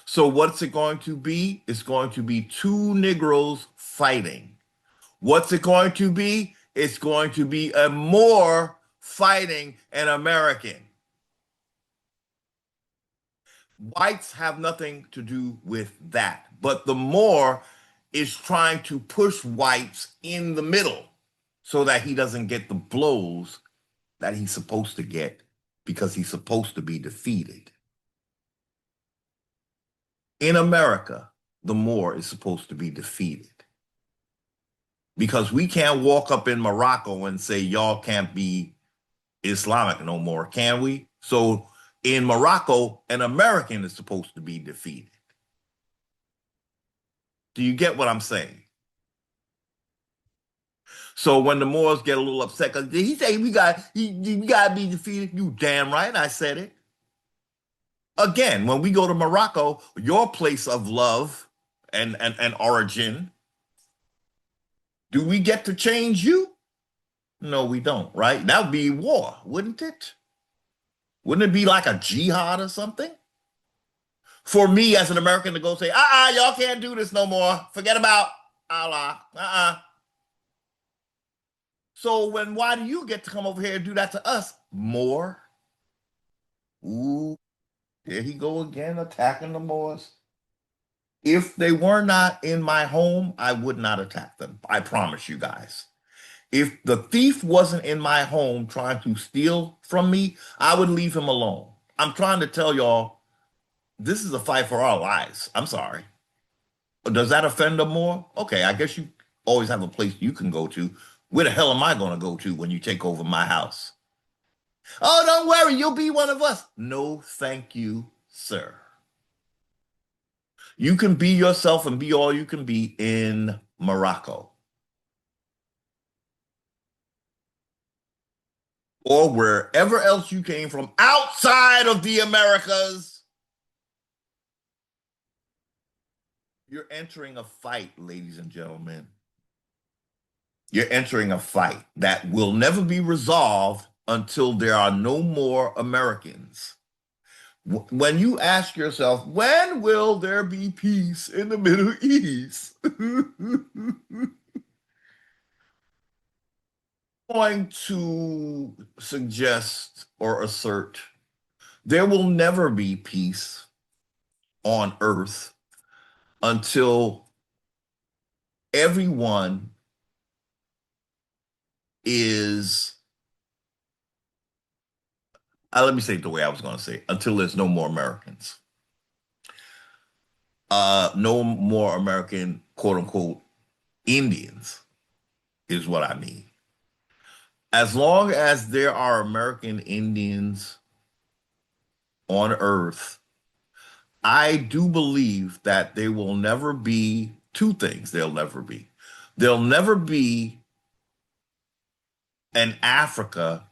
Speaker 1: So what's it going to be? It's going to be two Negroes fighting. What's it going to be? It's going to be a Moor fighting an American. Whites have nothing to do with that. But the Moor is trying to push whites in the middle so that he doesn't get the blows that he's supposed to get because he's supposed to be defeated. In America, the Moor is supposed to be defeated because we can't walk up in Morocco and say, y'all can't be Islamic no more, can we? So in Morocco, an American is supposed to be defeated. Do you get what I'm saying? So when the Moors get a little upset, because he say we got to be defeated. You damn right, I said it. Again, when we go to Morocco, your place of love and origin, Do we get to change you? No, we don't, right? That would be war, wouldn't it? Wouldn't it be like a jihad or something? For me as an American to go say, y'all can't do this no more. Forget about Allah. So why do you get to come over here and do that to us? More? Ooh, there he go again, attacking the Moors. If they were not in my home, I would not attack them. I promise you guys. If the thief wasn't in my home trying to steal from me, I would leave him alone. I'm trying to tell y'all, this is a fight for our lives. I'm sorry. Does that offend them more? Okay, I guess you always have a place you can go to. Where the hell am I going to go to when you take over my house? Oh, don't worry, you'll be one of us. No, thank you, sir. You can be yourself and be all you can be in Morocco or wherever else you came from outside of the Americas. You're entering a fight, ladies and gentlemen. You're entering a fight that will never be resolved until there are no more Americans. When you ask yourself, when will there be peace in the Middle East? Going to suggest or assert there will never be peace on earth until everyone is, let me say it the way I was going to say it, until there's no more Americans. No more American, quote unquote, Indians is what I mean. As long as there are American Indians on earth, I do believe that there will never be two things. There'll never be. There'll never be an Africa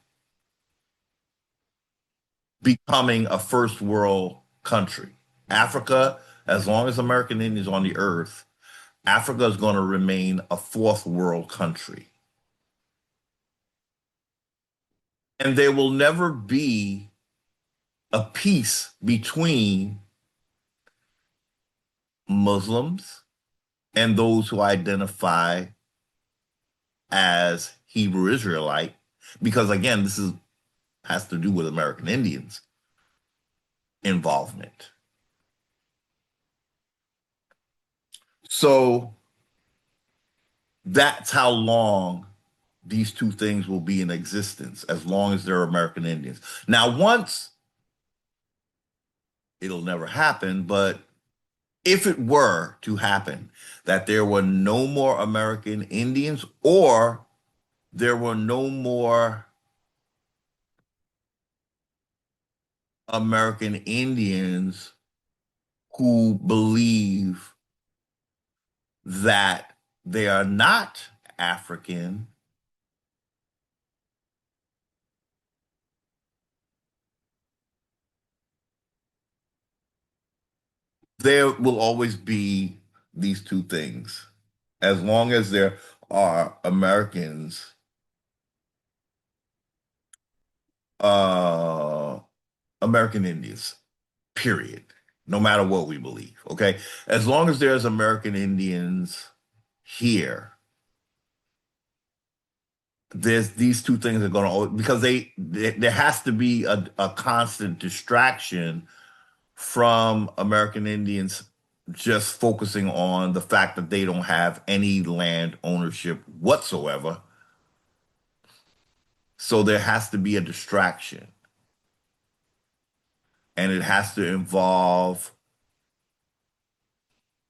Speaker 1: becoming a first world country. Africa, as long as American Indians on the earth, Africa is going to remain a fourth world country. And there will never be a peace between Muslims and those who identify as Hebrew Israelite, because again, this is has to do with American Indians involvement. So that's how long these two things will be in existence, as long as there are American Indians. Now, once it'll never happen, but if it were to happen that there were no more American Indians or there were no more American Indians who believe that they are not African, there will always be these two things. As long as there are Americans, uh, American Indians, period. No matter what we believe, okay? As long as there's American Indians here, there's these two things are going to, because there has to be a constant distraction from American Indians just focusing on the fact that they don't have any land ownership whatsoever. So there has to be a distraction. And it has to involve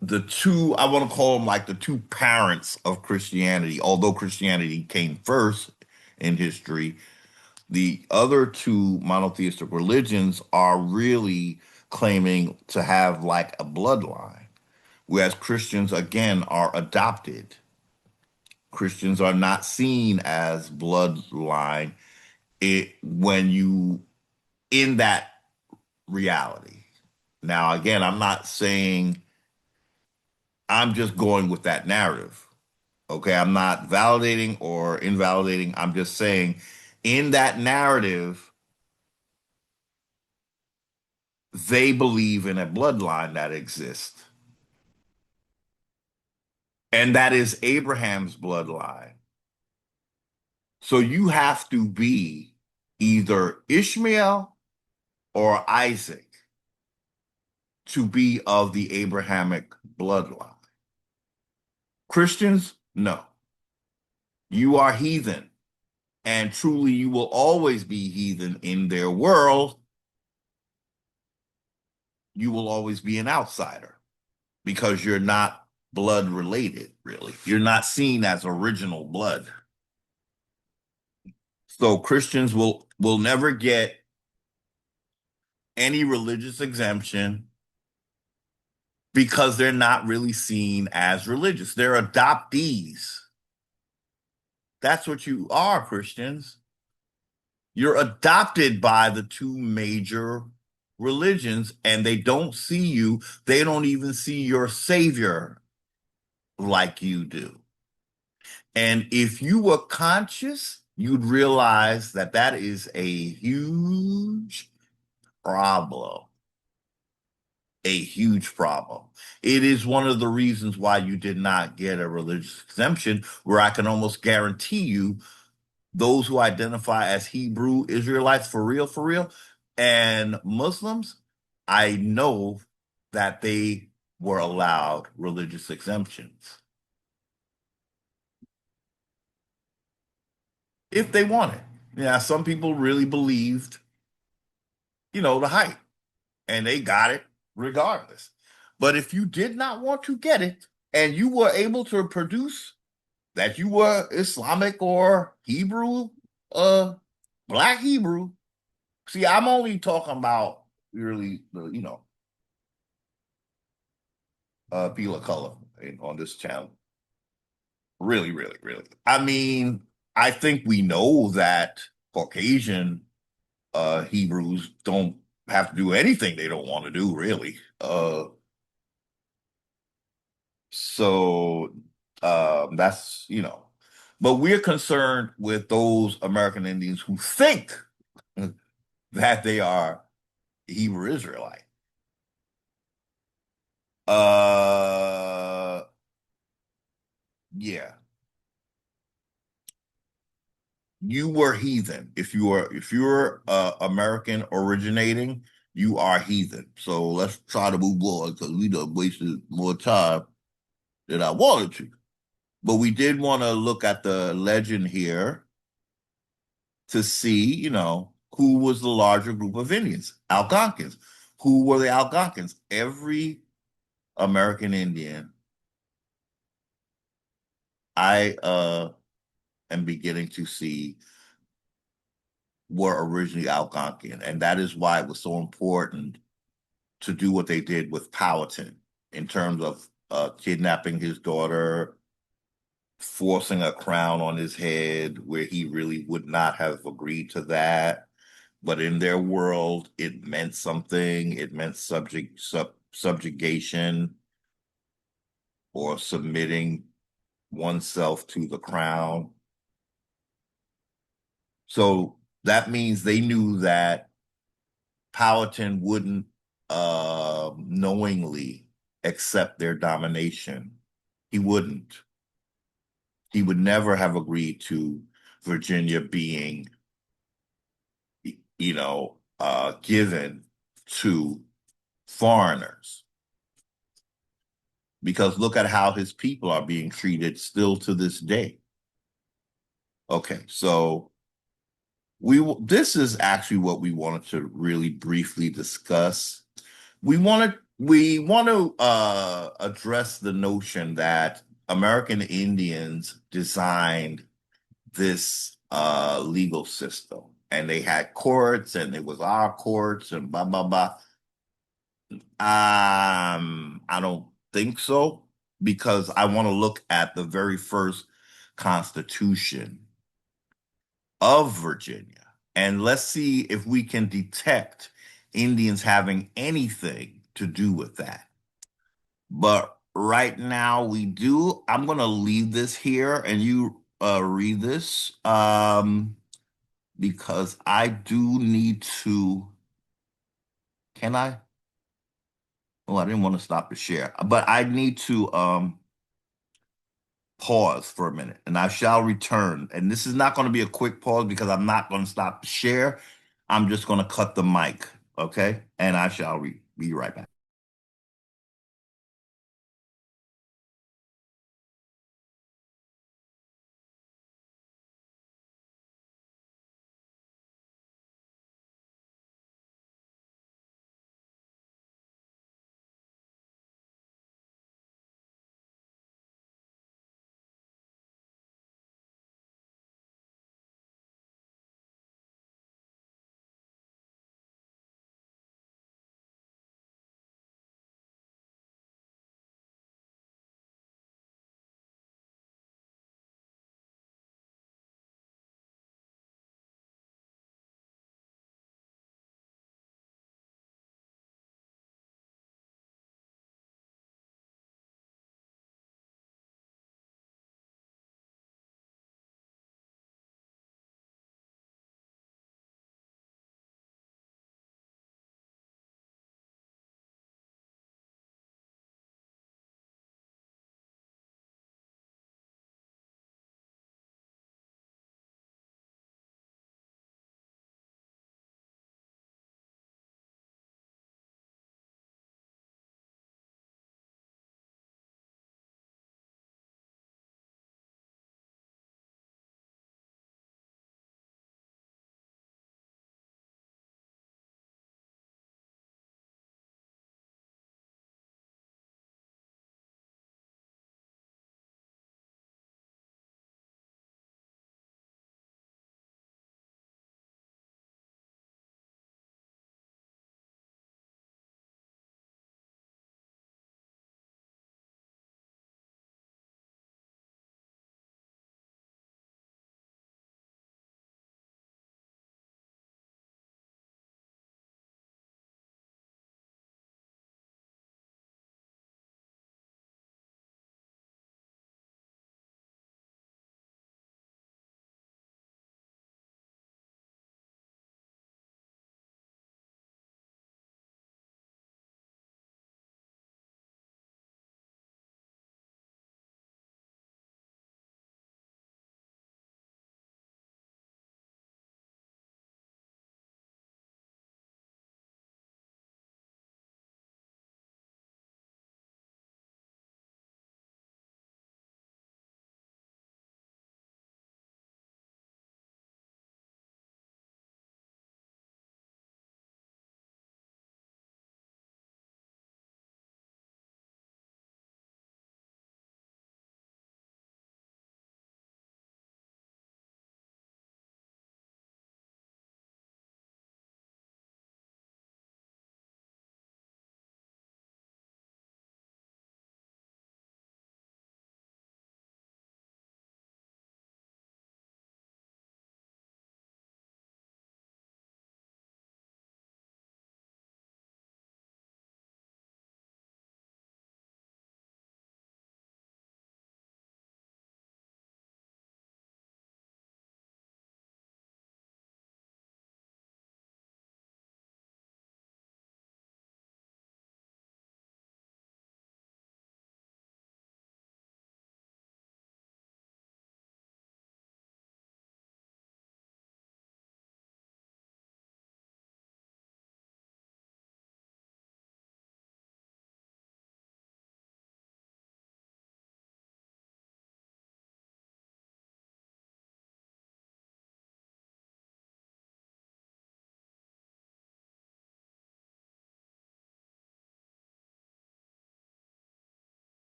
Speaker 1: the two, I want to call them like the two parents of Christianity. Although Christianity came first in history, the other two monotheistic religions are really claiming to have like a bloodline, whereas Christians, again, are adopted. Christians are not seen as bloodline when you in that reality. Now, again, I'm not saying I'm just going with that narrative. Okay, I'm not validating or invalidating. I'm just saying in that narrative, they believe in a bloodline that exists. And that is Abraham's bloodline. So you have to be either Ishmael or Isaac to be of the Abrahamic bloodline. Christians, no. You are heathen, and truly you will always be heathen in their world. You will always be an outsider because you're not blood related, really. You're not seen as original blood. So Christians will never get any religious exemption because they're not really seen as religious. They're adoptees. That's what you are, Christians. You're adopted by the two major religions, and they don't see you. They don't even see your savior like you do. And if you were conscious, you'd realize that that is a huge problem. A huge problem. It is one of the reasons why you did not get a religious exemption, where I can almost guarantee you those who identify as Hebrew Israelites for real, and Muslims, I know that they were allowed religious exemptions if they wanted. Yeah, some people really believed, the hype, and they got it regardless. But if you did not want to get it and you were able to produce that you were Islamic or Hebrew, uh, Black Hebrew. See, I'm only talking about really the, people of color on this channel. Really, really, really. I mean, I think we know that Caucasian Hebrews don't have to do anything they don't want to do, really. So that's, but we're concerned with those American Indians who think that they are Hebrew Israelite. Uh, yeah, you were heathen. If you're American originating, you are heathen. So let's try to move on because we done wasted more time than I wanted to. But we did want to look at the legend here to see, who was the larger group of Indians, Algonquins. Who were the Algonquins? Every American Indian I am beginning to see were originally Algonquin. And that is why it was so important to do what they did with Powhatan in terms of kidnapping his daughter, forcing a crown on his head where he really would not have agreed to that. But in their world, it meant something. It meant subjugation or submitting oneself to the crown. So that means they knew that Powhatan wouldn't knowingly accept their domination. He wouldn't. He would never have agreed to Virginia being, given to foreigners. Because look at how his people are being treated still to this day. Okay, so this is actually what we wanted to really briefly discuss. We want to address the notion that American Indians designed this legal system, and they had courts, and it was our courts, and blah blah blah. I don't think so, because I want to look at the very first Constitution of Virginia. And let's see if we can detect Indians having anything to do with that. But right now we do. I'm gonna leave this here and you read this because I do need to. Can I? Oh, I didn't want to stop the share, but I need to pause for a minute and I shall return. And this is not going to be a quick pause because I'm not going to stop the share. I'm just going to cut the mic, okay? And I shall be right back.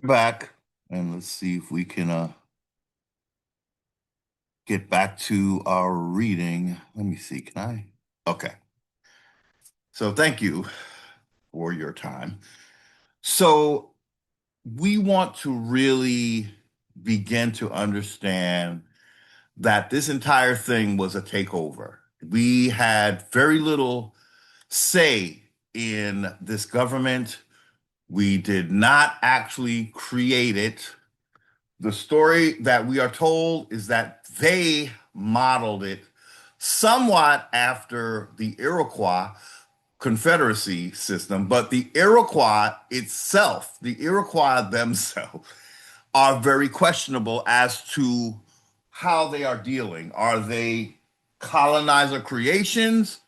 Speaker 1: We're back and let's see if we can get back to our reading. Let me see, can I? Okay. So thank you for your time. So we want to really begin to understand that this entire thing was a takeover. We had very little say in this government. We did not actually create it. The story that we are told is that they modeled it somewhat after the Iroquois Confederacy system, but the Iroquois itself, the Iroquois themselves, are very questionable as to how they are dealing. Are they colonizer creations?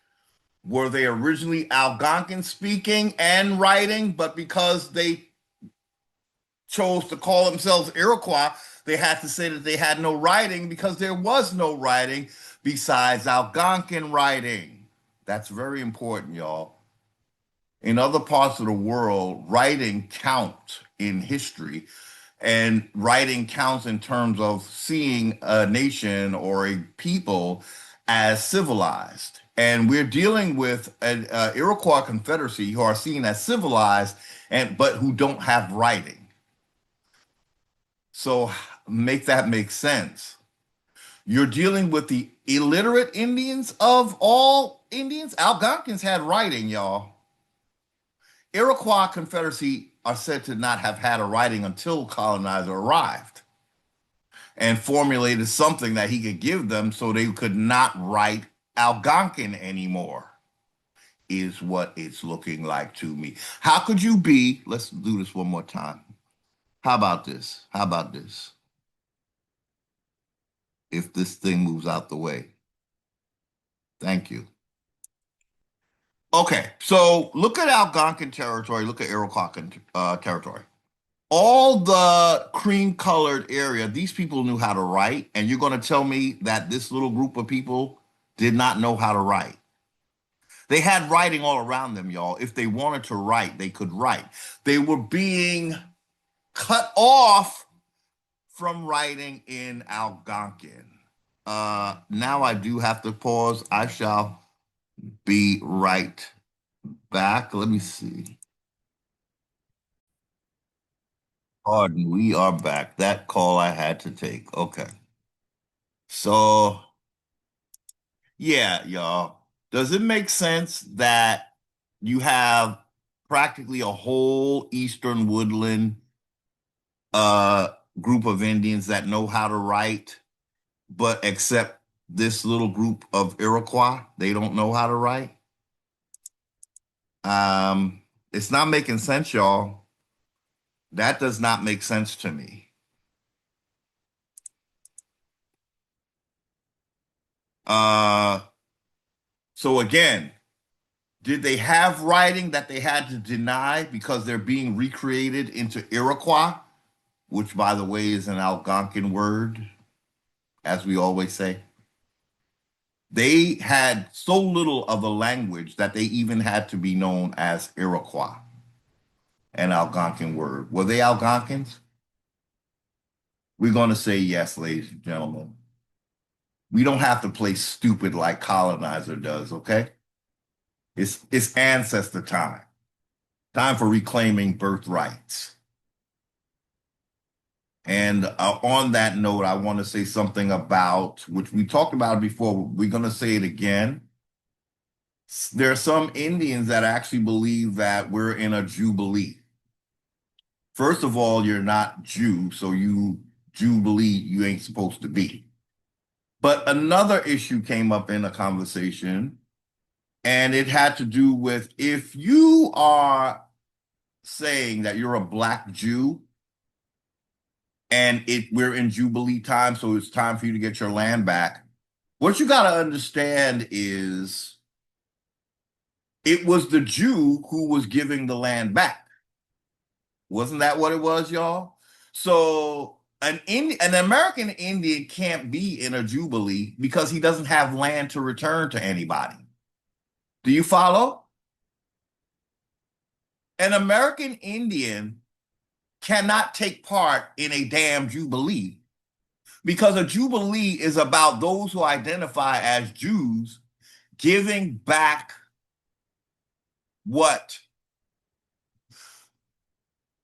Speaker 1: Were they originally Algonquin speaking and writing, but because they chose to call themselves Iroquois, they had to say that they had no writing because there was no writing besides Algonquin writing? That's very important, y'all. In other parts of the world, writing counts in history, and writing counts in terms of seeing a nation or a people as civilized. And we're dealing with an Iroquois Confederacy who are seen as civilized, and but who don't have writing. So make that make sense. You're dealing with the illiterate Indians of all Indians. Algonquins had writing, y'all. Iroquois Confederacy are said to not have had a writing until colonizer arrived and formulated something that he could give them so they could not write Algonquin anymore, is what it's looking like to me. How could you be, let's do this one more time. How about this? How about this? If this thing moves out the way. Thank you. Okay, so look at Algonquin territory, look at Iroquois territory. All the cream colored area, these people knew how to write, and you're going to tell me that this little group of people did not know how to write. They had writing all around them, y'all. If they wanted to write, they could write. They were being cut off from writing in Algonquin. Now I do have to pause. I shall be right back. Let me see. Pardon, we are back. That call I had to take. Okay. So, yeah, y'all. Does it make sense that you have practically a whole Eastern woodland uh group of Indians that know how to write, but except this little group of Iroquois, they don't know how to write? It's not making sense, y'all. That does not make sense to me. Uh, so again, did they have writing that they had to deny because they're being recreated into Iroquois, which, by the way, is an Algonquin word, as we always say? They had so little of a language that they even had to be known as Iroquois, an Algonquin word. Were they Algonquins? We're going to say yes, ladies and gentlemen. We don't have to play stupid like colonizer does, okay? It's ancestor time. Time for reclaiming birthrights. And on that note, I want to say something about which we talked about before. We're going to say it again. There are some Indians that actually believe that we're in a jubilee. First of all, you're not Jew, so you jubilee you ain't supposed to be. But another issue came up in a conversation, and it had to do with if you are saying that you're a black Jew and we're in Jubilee time, so it's time for you to get your land back. What you got to understand is it was the Jew who was giving the land back. Wasn't that what it was, y'all? So an American Indian can't be in a Jubilee because he doesn't have land to return to anybody. Do you follow? An American Indian cannot take part in a damn Jubilee because a Jubilee is about those who identify as Jews giving back what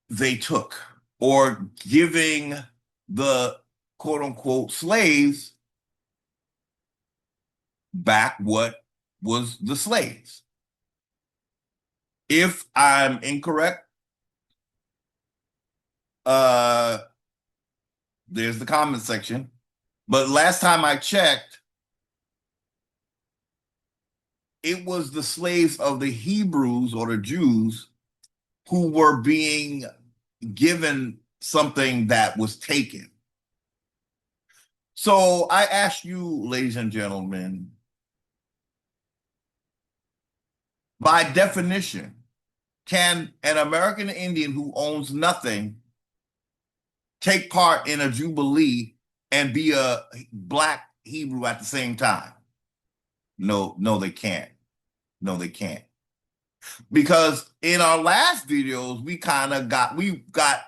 Speaker 1: they took or giving the quote unquote slaves back what was the slaves. If I'm incorrect, uh, there's the comment section. But last time I checked, it was the slaves of the Hebrews or the Jews who were being given something that was taken. So I ask you, ladies and gentlemen, by definition, can an American Indian who owns nothing take part in a Jubilee and be a black Hebrew at the same time? No, no, they can't. No, they can't. Because in our last videos, we got,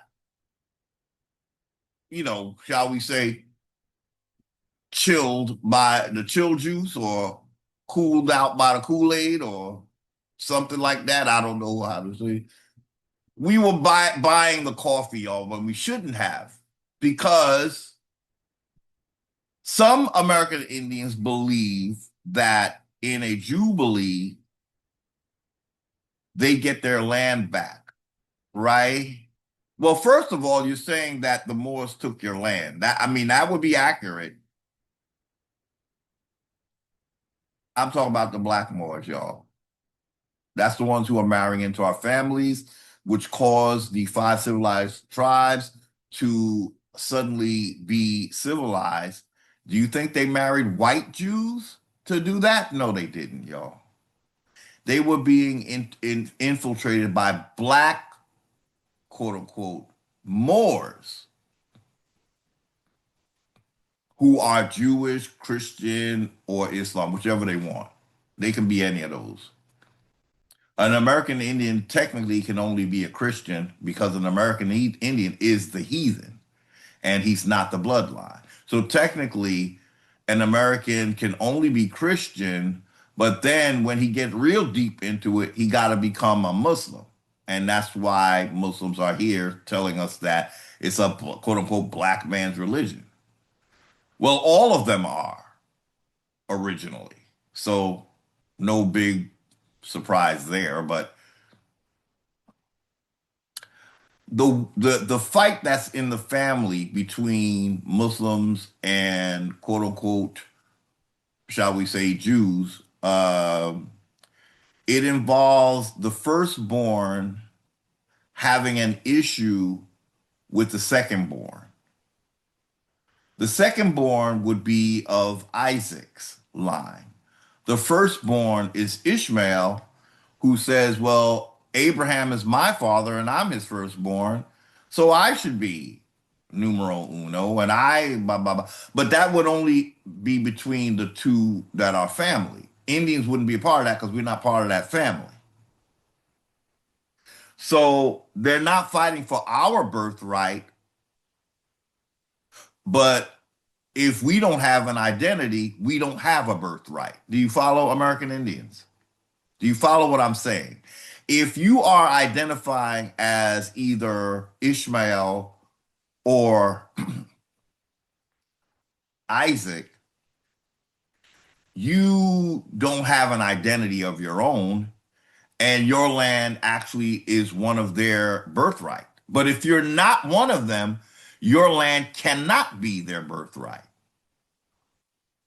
Speaker 1: shall we say, chilled by the chill juice or cooled out by the Kool-Aid or something like that. I don't know how to say. We were buying the coffee, y'all, but we shouldn't have, because some American Indians believe that in a Jubilee, they get their land back, right? Well, first of all, you're saying that the Moors took your land. That would be accurate. I'm talking about the black Moors, y'all. That's the ones who are marrying into our families, which caused the five civilized tribes to suddenly be civilized. Do you think they married white Jews to do that? No, they didn't, y'all. They were being infiltrated by black, quote unquote, Moors who are Jewish, Christian, or Islam, whichever they want. They can be any of those. An American Indian technically can only be a Christian because an American Indian is the heathen and he's not the bloodline. So technically, an American can only be Christian, but then when he gets real deep into it, he got to become a Muslim. And that's why Muslims are here telling us that it's a quote unquote black man's religion. Well, all of them are originally. So no big surprise there, but the fight that's in the family between Muslims and quote unquote, shall we say, Jews, it involves the firstborn having an issue with the secondborn. The secondborn would be of Isaac's line. The firstborn is Ishmael, who says, well, Abraham is my father and I'm his firstborn, so I should be numero uno, and I, blah, blah, blah. But that would only be between the two that are family. Indians wouldn't be a part of that because we're not part of that family. So they're not fighting for our birthright, but if we don't have an identity, we don't have a birthright. Do you follow, American Indians? Do you follow what I'm saying? If you are identifying as either Ishmael or Isaac, you don't have an identity of your own, and your land actually is one of their birthright. But if you're not one of them, your land cannot be their birthright.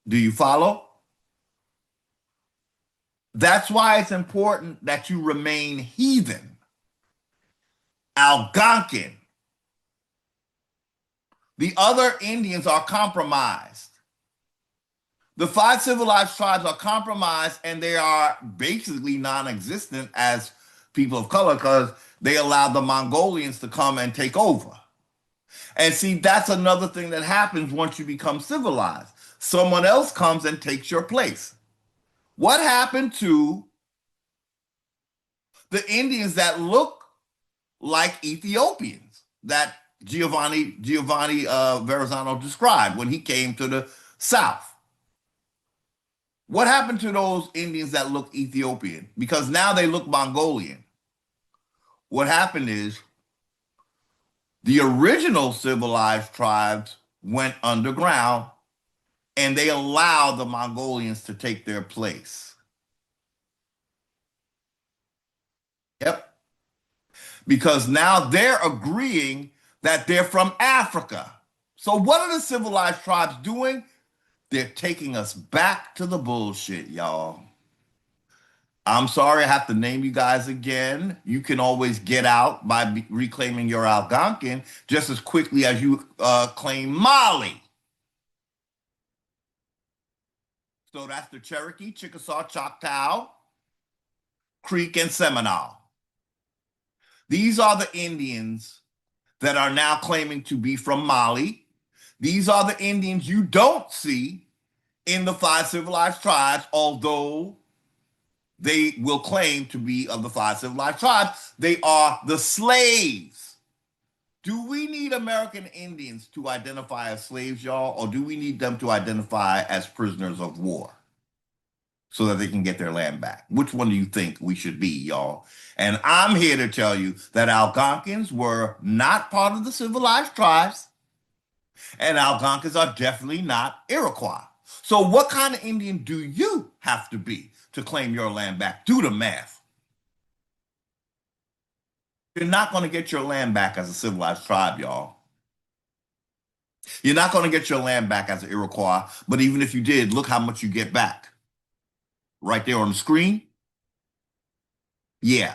Speaker 1: Do you follow? That's why it's important that you remain heathen, Algonquin. The other Indians are compromised. The five civilized tribes are compromised and they are basically non existent as people of color because they allowed the Mongolians to come and take over. And see, that's another thing that happens once you become civilized. Someone else comes and takes your place. What happened to the Indians that look like Ethiopians that Giovanni Verrazano described when he came to the South? What happened to those Indians that look Ethiopian? Because now they look Mongolian. What happened is the original civilized tribes went underground and they allow the Mongolians to take their place. Yep. Because now they're agreeing that they're from Africa. So what are the civilized tribes doing? They're taking us back to the bullshit, y'all. I'm sorry I have to name you guys again. You can always get out by reclaiming your Algonquin just as quickly as you claim Mali. So that's the Cherokee, Chickasaw, Choctaw, Creek, and Seminole. These are the Indians that are now claiming to be from Mali. These are the Indians you don't see in the five civilized tribes, although they will claim to be of the five civilized tribes. They are the slaves. Do we need American Indians to identify as slaves, y'all, or do we need them to identify as prisoners of war so that they can get their land back? Which one do you think we should be, y'all? And I'm here to tell you that Algonquins were not part of the civilized tribes, and Algonquins are definitely not Iroquois. So what kind of Indian do you have to be to claim your land back? Do the math. You're not going to get your land back as a civilized tribe, y'all. You're not going to get your land back as an Iroquois, but even if you did, look how much you get back. Right there on the screen. Yeah.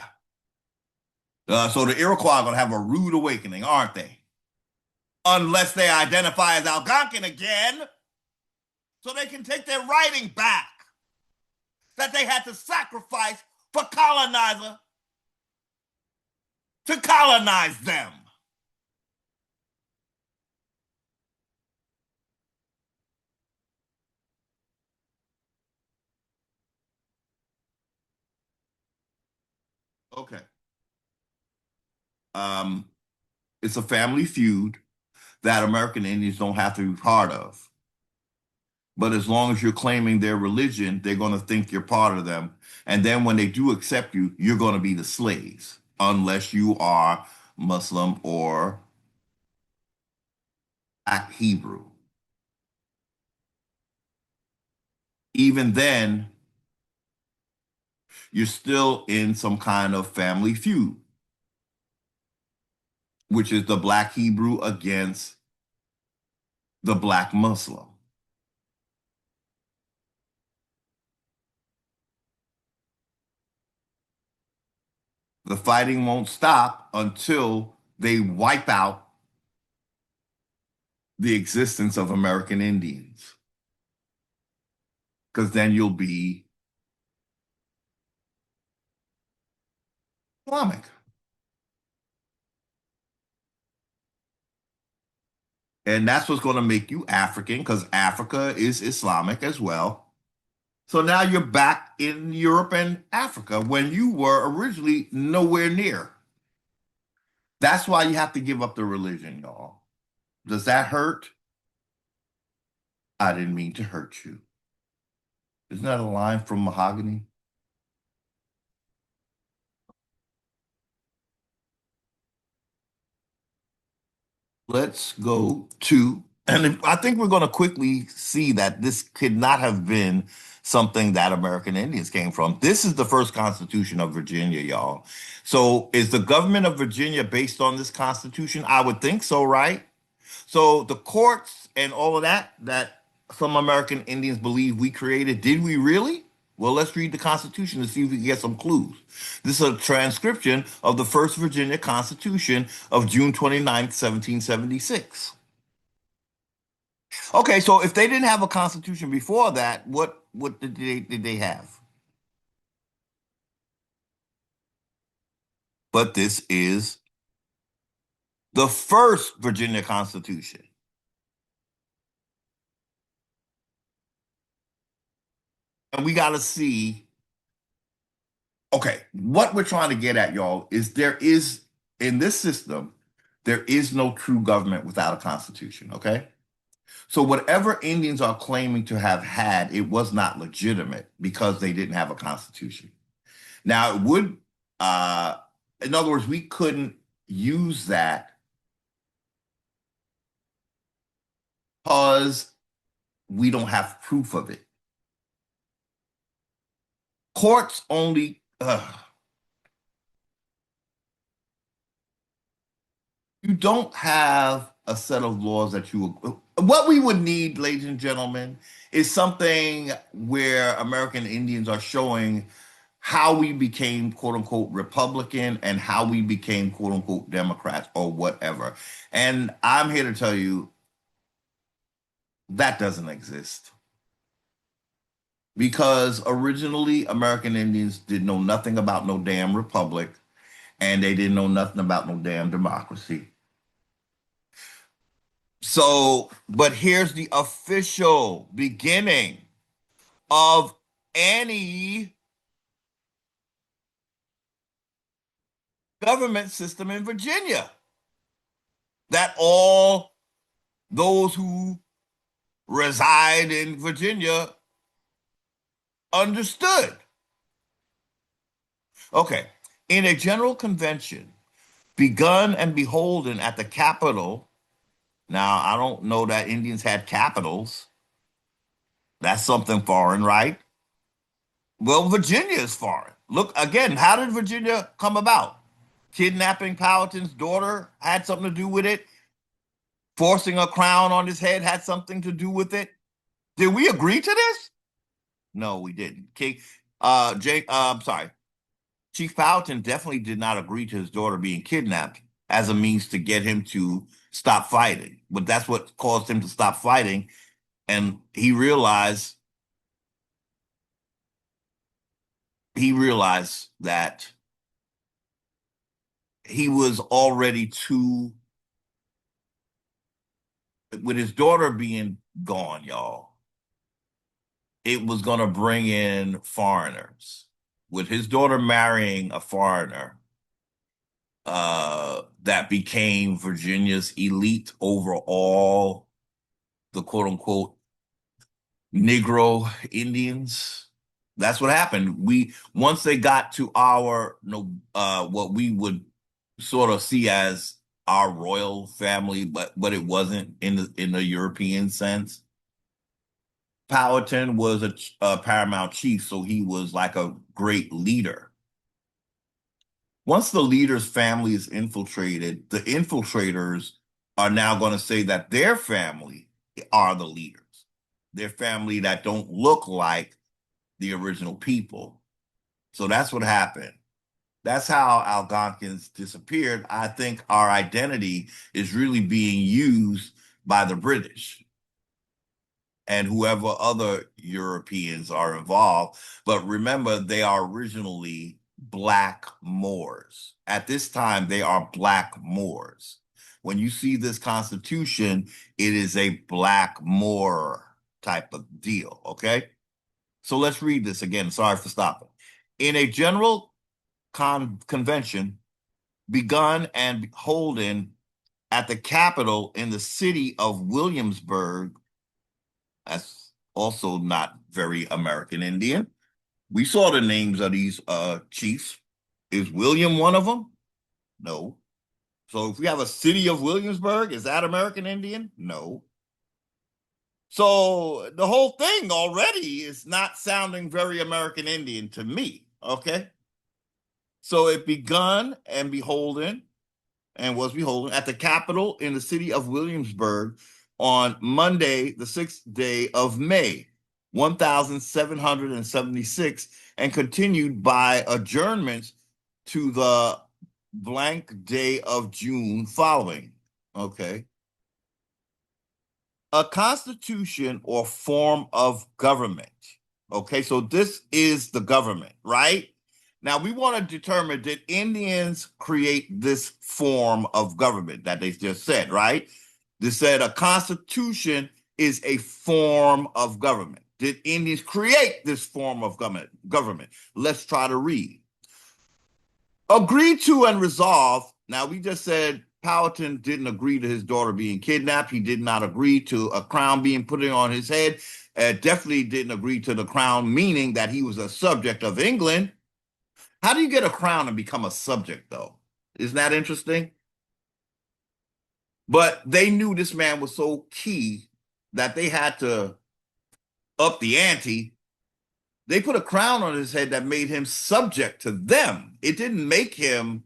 Speaker 1: So the Iroquois are going to have a rude awakening, aren't they? Unless they identify as Algonquin again, so they can take their writing back that they had to sacrifice for colonizer to colonize them. Okay. Um, it's a family feud that American Indians don't have to be part of. But as long as you're claiming their religion, they're going to think you're part of them. And then when they do accept you, you're going to be the slaves, unless you are Muslim or Black Hebrew. Even then, you're still in some kind of family feud, which is the Black Hebrew against the Black Muslim. The fighting won't stop until they wipe out the existence of American Indians, because then you'll be Islamic. And that's what's going to make you African, because Africa is Islamic as well. So now you're back in Europe and Africa when you were originally nowhere near. That's why you have to give up the religion, y'all. Does that hurt? I didn't mean to hurt you. Isn't that a line from Mahogany? Let's go to, and I think we're going to quickly see that this could not have been something that American Indians came from. This is the first Constitution of Virginia, y'all. So is the government of Virginia based on this Constitution? I would think so, right? So the courts and all of that some American Indians believe we created, did we really? Well, let's read the Constitution to see if we can get some clues. This is a transcription of the first Virginia Constitution of June 29th, 1776. Okay, so if they didn't have a constitution before that, what did they have? But this is the first Virginia Constitution. And we got to see, okay, what we're trying to get at, y'all, is there is, in this system, there is no true government without a constitution, okay? So whatever Indians are claiming to have had, it was not legitimate because they didn't have a constitution. Now, it would, uh, in other words, we couldn't use that because we don't have proof of it. Courts only, you don't have a set of laws that you, what we would need, ladies and gentlemen, is something where American Indians are showing how we became quote unquote Republican and how we became quote unquote Democrats or whatever. And I'm here to tell you that doesn't exist because originally American Indians did know nothing about no damn republic and they didn't know nothing about no damn democracy. So, but here's the official beginning of any government system in Virginia that all those who reside in Virginia understood. Okay. In a general convention begun and beholden at the Capitol. Now, I don't know that Indians had capitals. That's something foreign, right? Well, Virginia is foreign. Look, again, how did Virginia come about? Kidnapping Powhatan's daughter had something to do with it. Forcing a crown on his head had something to do with it. Did we agree to this? No, we didn't. Okay. I'm sorry. Chief Powhatan definitely did not agree to his daughter being kidnapped as a means to get him to stop fighting. But that's what caused him to stop fighting. And he realized that he was already too, with his daughter being gone, y'all, it was going to bring in foreigners. With his daughter marrying a foreigner, that became Virginia's elite over all the quote unquote Negro Indians. That's what happened. We once they got to our no what we would sort of see as our royal family, but it wasn't in the European sense. Powhatan was a paramount chief, so he was like a great leader. Once the leader's family is infiltrated, the infiltrators are now going to say that their family are the leaders, their family that don't look like the original people. So that's what happened. That's how Algonquins disappeared. I think our identity is really being used by the British and whoever other Europeans are involved. But remember, they are originally Black Moors. At this time, they are Black Moors. When you see this Constitution, it is a Black Moor type of deal, okay? So let's read this again. Sorry for stopping. In a general convention begun and holden at the Capitol in the city of Williamsburg, that's also not very American Indian. We saw the names of these chiefs. Is William one of them? No. So if we have a city of Williamsburg, is that American Indian? No. So the whole thing already is not sounding very American Indian to me. Okay. So it begun and beholden and was beholden at the Capitol in the city of Williamsburg on Monday, the 6th day of May, 1776, and continued by adjournments to the blank day of June following. Okay. A constitution or form of government. Okay, so this is the government, right? Now we want to determine, did Indians create this form of government that they just said, right? They said a constitution is a form of government. Did Indians create this form of government? Let's try to read. Agreed to and resolved. Now, we just said Powhatan didn't agree to his daughter being kidnapped. He did not agree to a crown being put on his head. Definitely didn't agree to the crown, meaning that he was a subject of England. How do you get a crown and become a subject, though? Isn't that interesting? But they knew this man was so key that they had to. up the ante, they put a crown on his head that made him subject to them. It didn't make him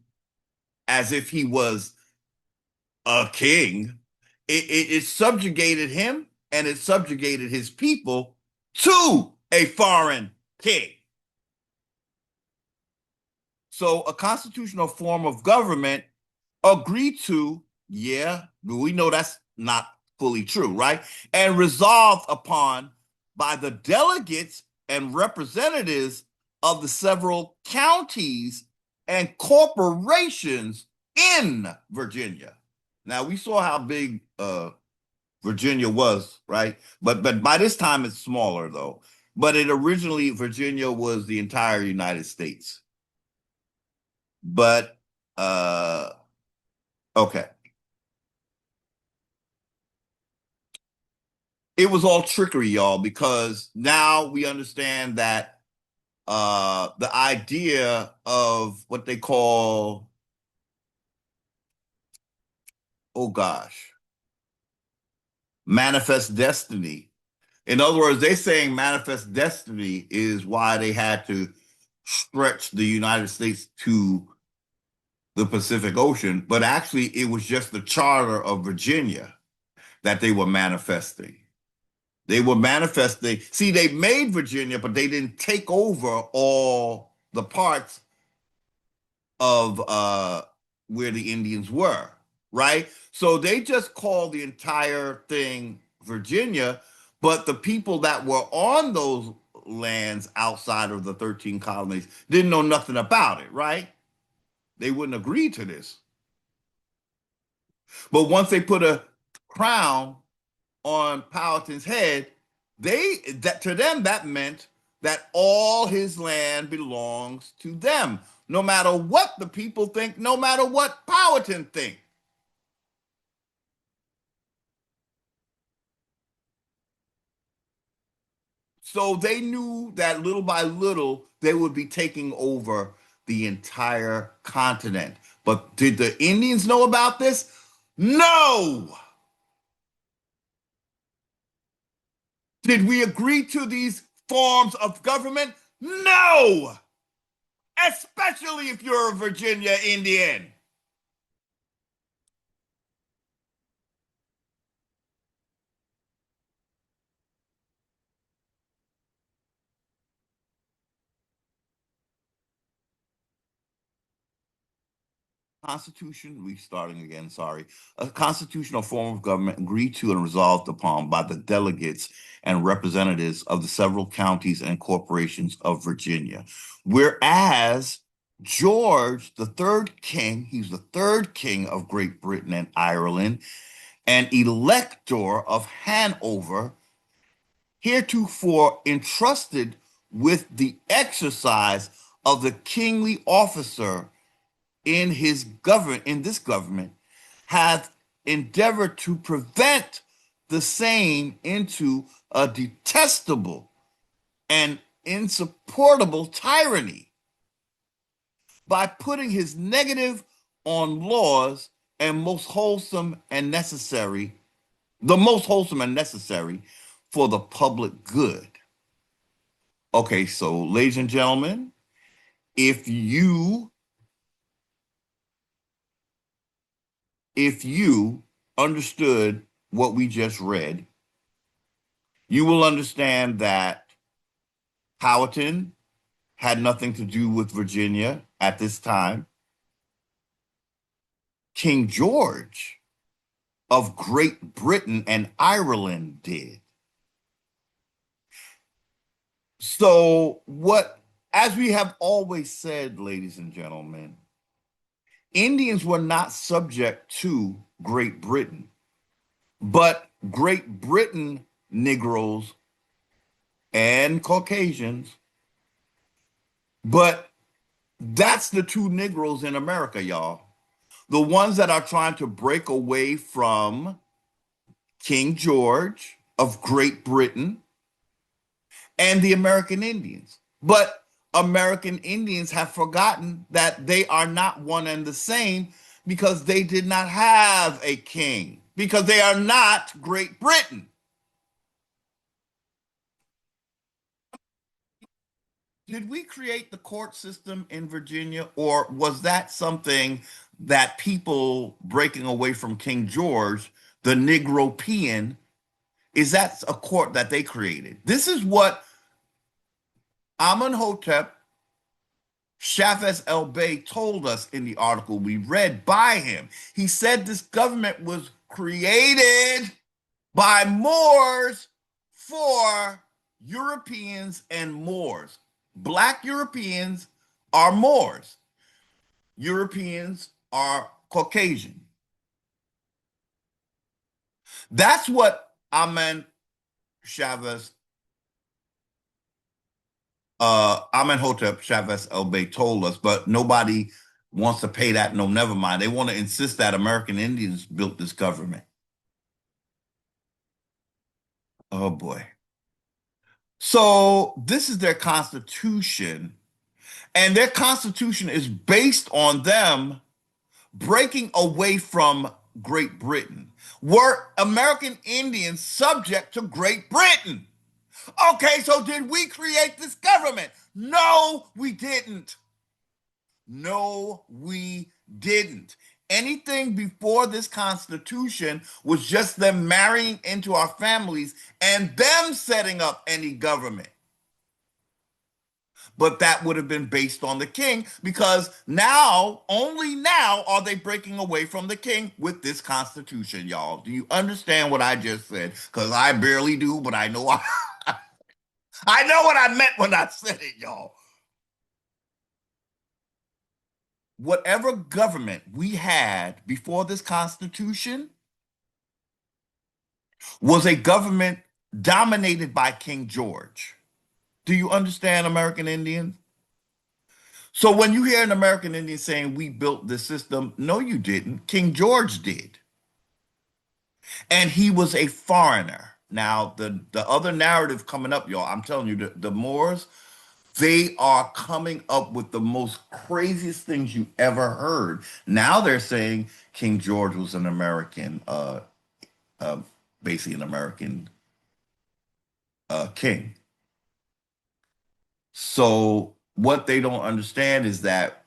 Speaker 1: as if he was a king. It subjugated him and it subjugated his people to a foreign king. So a constitutional form of government agreed to, yeah, we know that's not fully true, right? And resolved upon by the delegates and representatives of the several counties and corporations in Virginia. Now we saw how big Virginia was, right? But by this time it's smaller though. But it originally Virginia was the entire United States. But okay. It was all trickery, y'all, because now we understand that the idea of what they call, oh gosh, manifest destiny. In other words, they're saying manifest destiny is why they had to stretch the United States to the Pacific Ocean, but actually it was just the charter of Virginia that they were manifesting. They were manifesting. See, they made Virginia, but they didn't take over all the parts of where the Indians were, right? So they just called the entire thing Virginia, but the people that were on those lands outside of the 13 colonies didn't know nothing about it, right? They wouldn't agree to this. But once they put a crown on Powhatan's head, that to them that meant that all his land belongs to them, no matter what the people think, no matter what Powhatan think. So they knew that little by little they would be taking over the entire continent. But did the Indians know about this? No. Did we agree to these forms of government? No. Especially if you're a Virginia Indian. Constitution, restarting again, sorry. A constitutional form of government agreed to and resolved upon by the delegates and representatives of the several counties and corporations of Virginia. Whereas George, the third king, he's the third king of Great Britain and Ireland, and elector of Hanover, heretofore entrusted with the exercise of the kingly officer in this government hath endeavored to prevent the same into a detestable and insupportable tyranny by putting his negative on laws and most wholesome and necessary, the most wholesome and necessary for the public good. Okay, so ladies and gentlemen, if you if you understood what we just read, you will understand that Powhatan had nothing to do with Virginia at this time. King George of Great Britain and Ireland did. So, as we have always said, ladies and gentlemen, Indians were not subject to Great Britain, but Great Britain Negroes and Caucasians, but that's the two Negroes in America, y'all. The ones that are trying to break away from King George of Great Britain and the American Indians. But American Indians have forgotten that they are not one and the same because they did not have a king, because they are not Great Britain. Did we create the court system in Virginia, or was that something that people breaking away from King George, the Negropean, is that a court that they created? This is what Amenhotep Shafes El Bey told us in the article we read by him. He said this government was created by Moors for Europeans and Moors. Black Europeans are Moors. Europeans are Caucasian. That's what Amen Chavez, Amenhotep Chavez El Bey told us, but nobody wants to pay that. No, never mind. They want to insist that American Indians built this government. Oh boy. So this is their constitution, and their constitution is based on them breaking away from Great Britain. Were American Indians subject to Great Britain? Okay, so did we create this government? No, we didn't. No, we didn't. Anything before this Constitution was just them marrying into our families and them setting up any government. But that would have been based on the king, because now, only now, are they breaking away from the king with this Constitution, y'all. Do you understand what I just said? Because I barely do, but I know I know what I meant when I said it, y'all. Whatever government we had before this Constitution was a government dominated by King George. Do you understand, American Indians? So when you hear an American Indian saying we built this system, no, you didn't. King George did. And he was a foreigner. Now, the other narrative coming up, y'all, I'm telling you, the Moors, they are coming up with the most craziest things you ever heard. Now they're saying King George was an American, uh, basically an American king. So what they don't understand is that,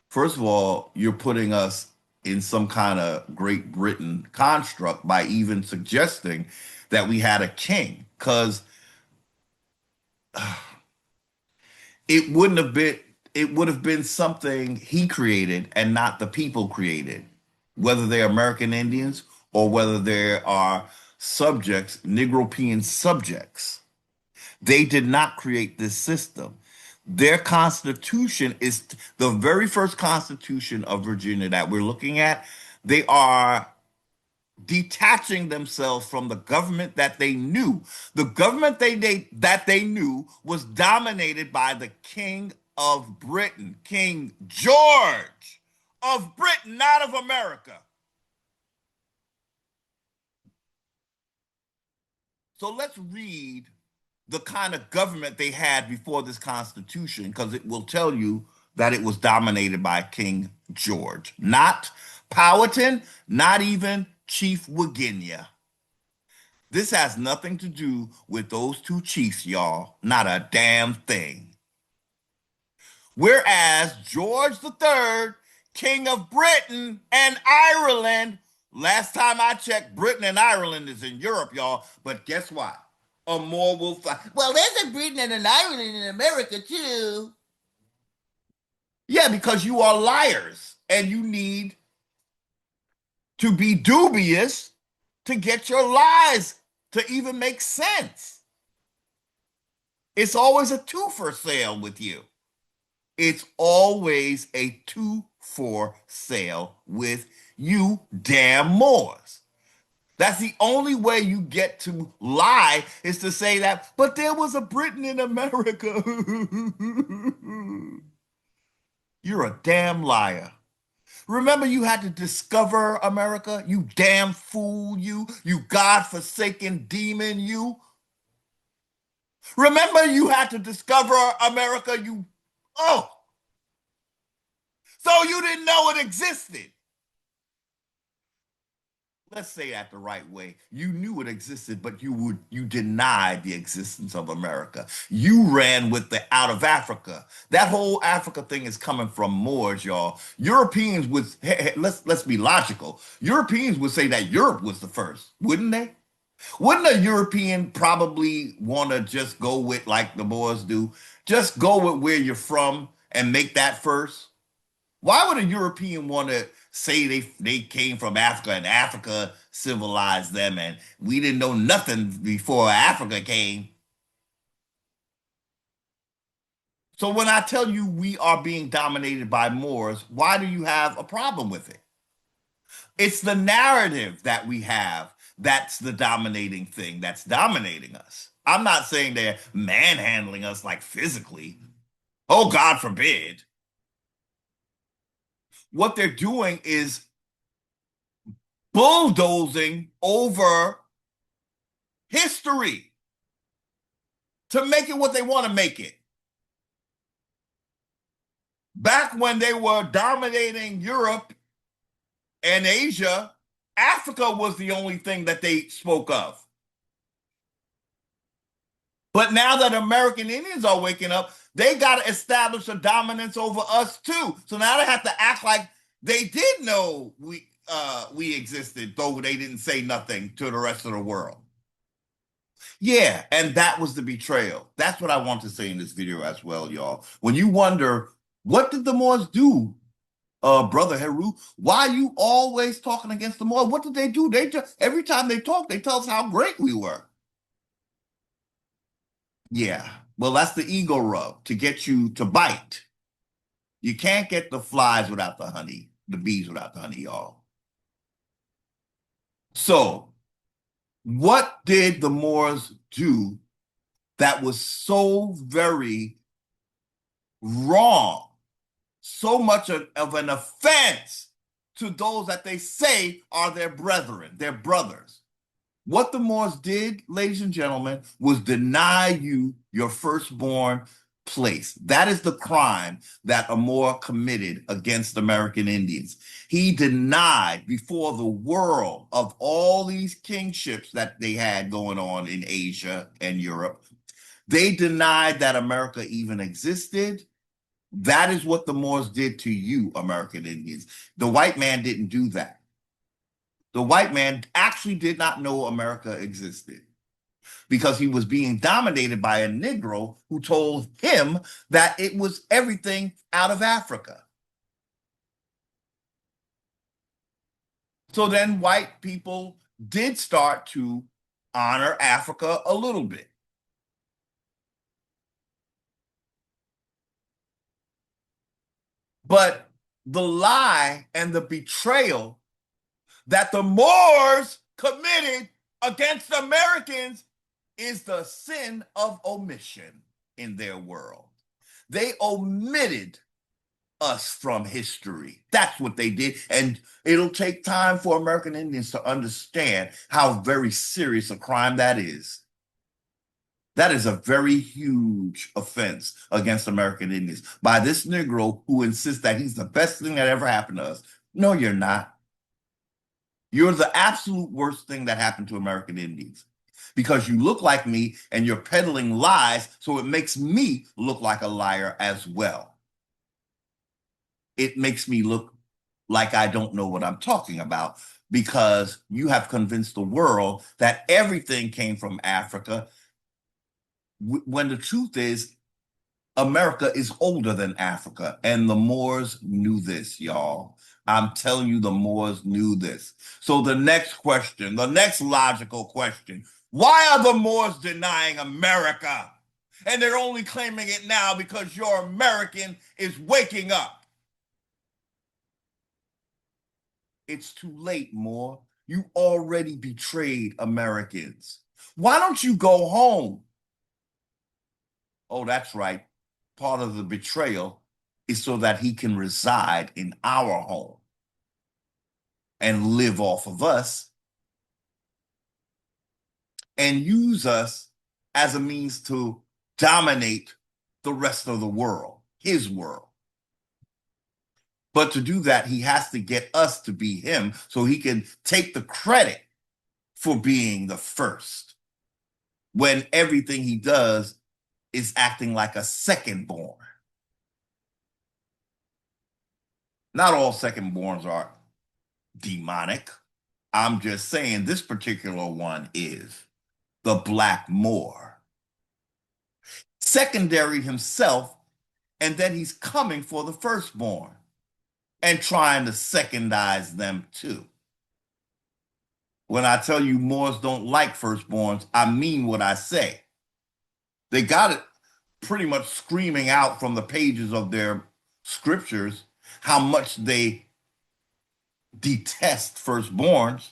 Speaker 1: first of all, you're putting us in some kind of Great Britain construct by even suggesting that we had a king, because it wouldn't have been it would have been something he created and not the people created, whether they're American Indians or whether they are subjects, Negropean subjects. They did not create this system. Their constitution is the very first constitution of Virginia that we're looking at. They are detaching themselves from the government that they knew. The government that they knew was dominated by the King of Britain, King George of Britain, not of America. So let's read the kind of government they had before this Constitution, because it will tell you that it was dominated by King George, not Powhatan, not even Chief Virginia. This has nothing to do with those two chiefs, y'all. Not a damn thing. Whereas George III, King of Britain and Ireland, last time I checked, Britain and Ireland is in Europe, y'all. But guess what? A more will fight. Well, there's a Britain and an Ireland in America, too. Yeah, because you are liars and you need to be dubious to get your lies to even make sense. It's always a two for sale with you. It's always a two for sale with you damn Moors. That's the only way you get to lie, is to say that, but there was a Britain in America. You're a damn liar. Remember, you had to discover America, you damn fool, you God-forsaken demon, you. Remember, you had to discover America, you. Oh, so you didn't know it existed. let's say that the right way. You knew it existed, but you denied the existence of America. You ran with the out of Africa. That whole Africa thing is coming from Moors, y'all. Europeans would let's be logical. Europeans would say that Europe was the first, wouldn't they? Wouldn't a European probably want to just go with like the Moors do? Just go with where you're from and make that first? Why would a European want to say they came from Africa and Africa civilized them and we didn't know nothing before Africa came? So when I tell you we are being dominated by Moors, why do you have a problem with it? It's the narrative that we have that's the dominating thing that's dominating us. I'm not saying they're manhandling us like physically. Oh, God forbid. What they're doing is bulldozing over history to make it what they want to make it. Back when they were dominating Europe and Asia, Africa was the only thing that they spoke of. But now that American Indians are waking up, they got to establish a dominance over us too. So now they have to act like they did know we existed, though they didn't say nothing to the rest of the world. Yeah, and that was the betrayal. That's what I want to say in this video as well, y'all. When you wonder, what did the Moors do, brother Heru? Why are you always talking against the Moors? What did they do? They just every time they talk, they tell us how great we were. Yeah, well, that's the ego rub to get you to bite. You can't get the flies without the honey, the bees without the honey, y'all. So, what did the Moors do that was so very wrong, so much of an offense to those that they say are their brethren, their brothers? What the Moors did, ladies and gentlemen, was deny you your firstborn place. That is the crime that a Moor committed against American Indians. He denied before the world of all these kingships that they had going on in Asia and Europe. They denied that America even existed. That is what the Moors did to you, American Indians. The white man didn't do that. The white man actually did not know America existed because he was being dominated by a Negro who told him that it was everything out of Africa. So then white people did start to honor Africa a little bit. But the lie and the betrayal that the Moors committed against Americans is the sin of omission in their world. They omitted us from history. That's what they did. And it'll take time for American Indians to understand how very serious a crime that is. That is a very huge offense against American Indians by this Negro who insists that he's the best thing that ever happened to us. No, you're not. You're the absolute worst thing that happened to American Indians because you look like me and you're peddling lies, so it makes me look like a liar as well. It makes me look like I don't know what I'm talking about because you have convinced the world that everything came from Africa when the truth is America is older than Africa, and the Moors knew this, y'all. I'm telling you, the Moors knew this. So the next question, the next logical question, why are the Moors denying America? And they're only claiming it now because your American is waking up. It's too late, Moor. You already betrayed Americans. Why don't you go home? Oh, that's right. Part of the betrayal is so that he can reside in our home and live off of us and use us as a means to dominate the rest of the world, his world. But to do that, he has to get us to be him so he can take the credit for being the first when everything he does is acting like a second born. Not all second borns are demonic. I'm just saying this particular one is the Black Moor. Secondary himself, and then he's coming for the firstborn and trying to secondize them too. When I tell you Moors don't like firstborns, I mean what I say. They got it pretty much screaming out from the pages of their scriptures how much they detest firstborns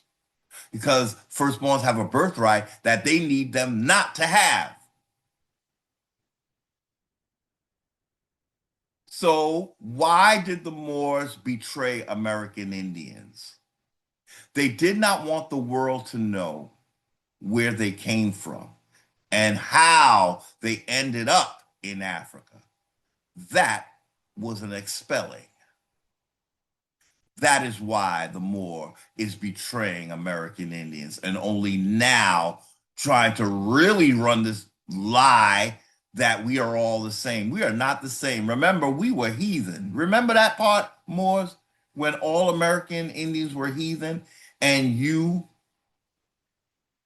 Speaker 1: because firstborns have a birthright that they need them not to have. So, why did the Moors betray American Indians? They did not want the world to know where they came from and how they ended up in Africa. That was an expelling. That is why the Moor is betraying American Indians and only now trying to really run this lie that we are all the same. We are not the same. Remember, we were heathen. Remember that part, Moors, when all American Indians were heathen and you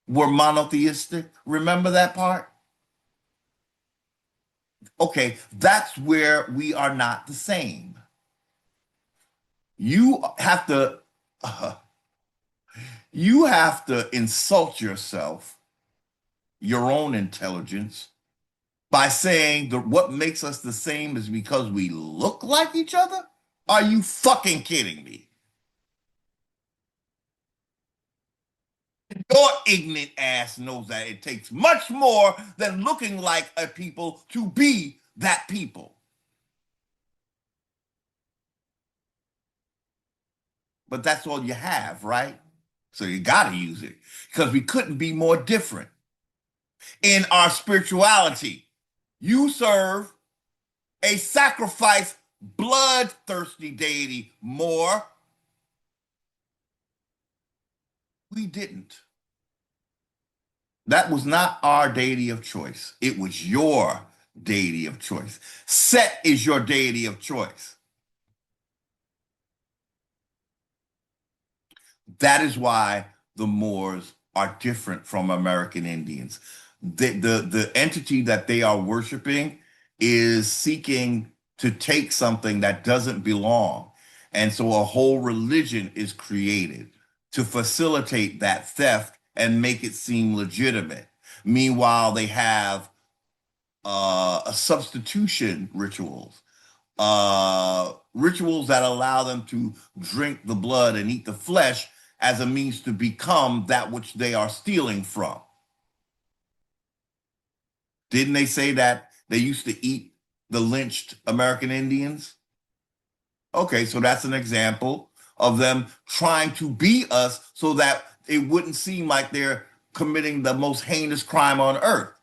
Speaker 1: were monotheistic? Remember that part? Okay, that's where we are not the same. You have to uh, you have to insult yourself, your own intelligence, by saying that what makes us the same is because we look like each other? Are you fucking kidding me? Your ignorant ass knows that it takes much more than looking like a people to be that people. But that's all you have, right? So you got to use it because we couldn't be more different in our spirituality. You serve a sacrifice, bloodthirsty deity more. We didn't. That was not our deity of choice. It was your deity of choice. Set is your deity of choice. That is why the Moors are different from American Indians. The entity that they are worshiping is seeking to take something that doesn't belong. And so a whole religion is created to facilitate that theft and make it seem legitimate. Meanwhile, they have a substitution rituals that allow them to drink the blood and eat the flesh as a means to become that which they are stealing from. Didn't they say that they used to eat the lynched American Indians? Okay, so that's an example of them trying to be us so that it wouldn't seem like they're committing the most heinous crime on earth.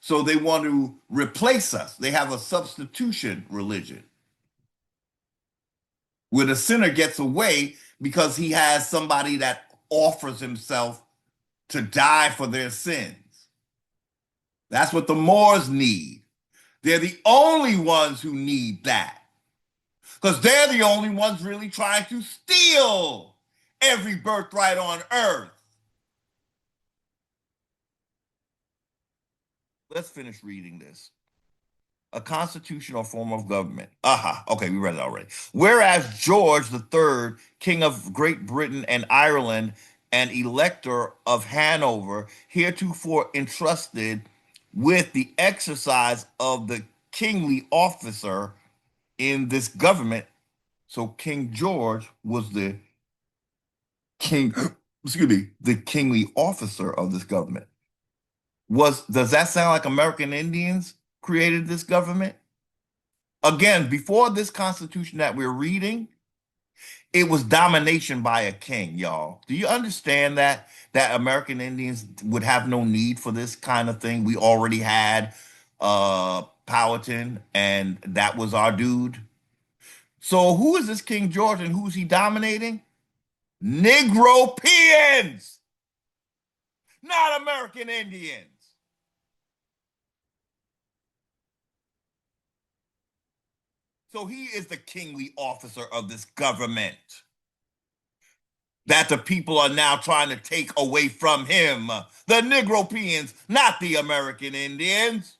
Speaker 1: So they want to replace us. They have a substitution religion where the sinner gets away because he has somebody that offers himself to die for their sins. That's what the Moors need. They're the only ones who need that because they're the only ones really trying to steal every birthright on earth. Let's finish reading this. A constitutional form of government. Aha. Okay, we read it already. Whereas George the Third, King of Great Britain and Ireland, and Elector of Hanover, heretofore entrusted with the exercise of the kingly officer in this government. So King George was the king, excuse me, the kingly officer of this government. Does that sound like American Indians created this government? Again, before this constitution that we're reading, it was domination by a king, y'all. Do you understand that American Indians would have no need for this kind of thing? We already had Powhatan, and that was our dude. So who is this King George and who's he dominating? Negropeans, not American Indians. So he is the kingly officer of this government that the people are now trying to take away from him. The Negropeans, not the American Indians.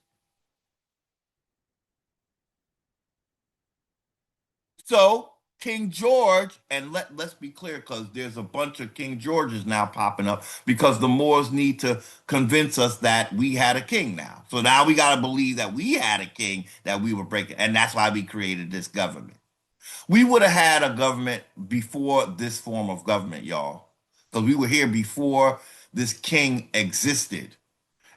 Speaker 1: So King George, and let's be clear, because there's a bunch of King Georges now popping up because the Moors need to convince us that we had a king now. So now we got to believe that we had a king that we were breaking, and that's why we created this government. We would have had a government before this form of government, y'all, because we were here before this king existed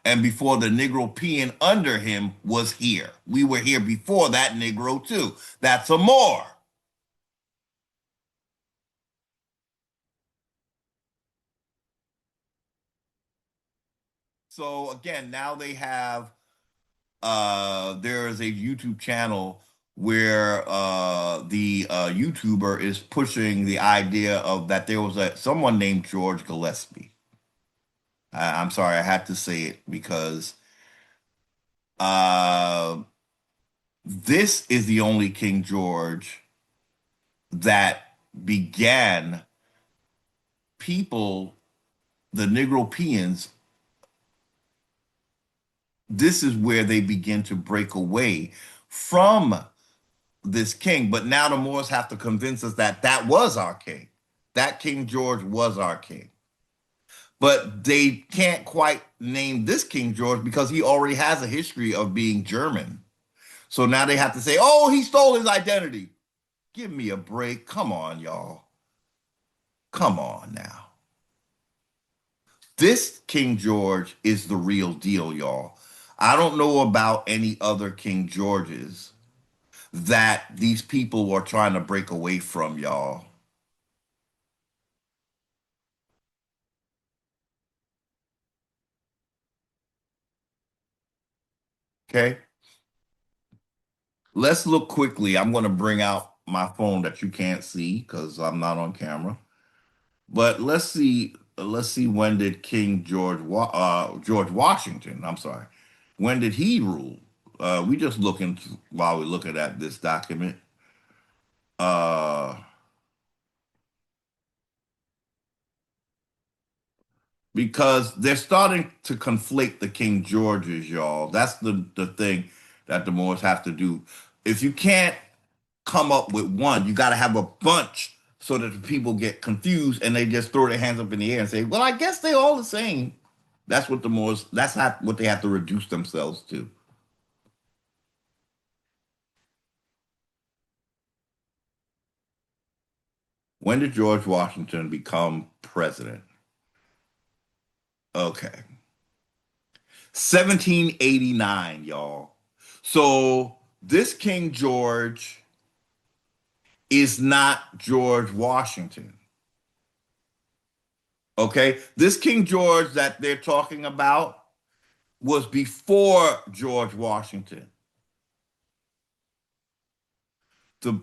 Speaker 1: and before the Negro peon under him was here. We were here before that Negro too. That's a Moor. So again, now they have there is a YouTube channel where the YouTuber is pushing the idea of that there was a someone named George Gillespie. I'm sorry, I had to say it because uh, this is the only King George that began people, the Negro peons. This is where they begin to break away from this king. But now the Moors have to convince us that that was our king. That King George was our king. But they can't quite name this King George because he already has a history of being German. So now they have to say, oh, he stole his identity. Give me a break. Come on, y'all. Come on now. This King George is the real deal, y'all. I don't know about any other King Georges that these people were trying to break away from, y'all. Okay? Let's look quickly. I'm going to bring out my phone that you can't see because I'm not on camera. But let's see. Let's see, when did George Washington? I'm sorry. When did he rule? We just looking while we're looking at this document. Uh, because they're starting to conflate the King Georges, y'all. That's the thing that the Moors have to do. If you can't come up with one, you got to have a bunch so that the people get confused and they just throw their hands up in the air and say, "Well, I guess they're all the same." That's what the Moors. That's not what they have to reduce themselves to. When did George Washington become president? Okay, 1789, y'all. So this King George is not George Washington. Okay, this King George that they're talking about was before George Washington. The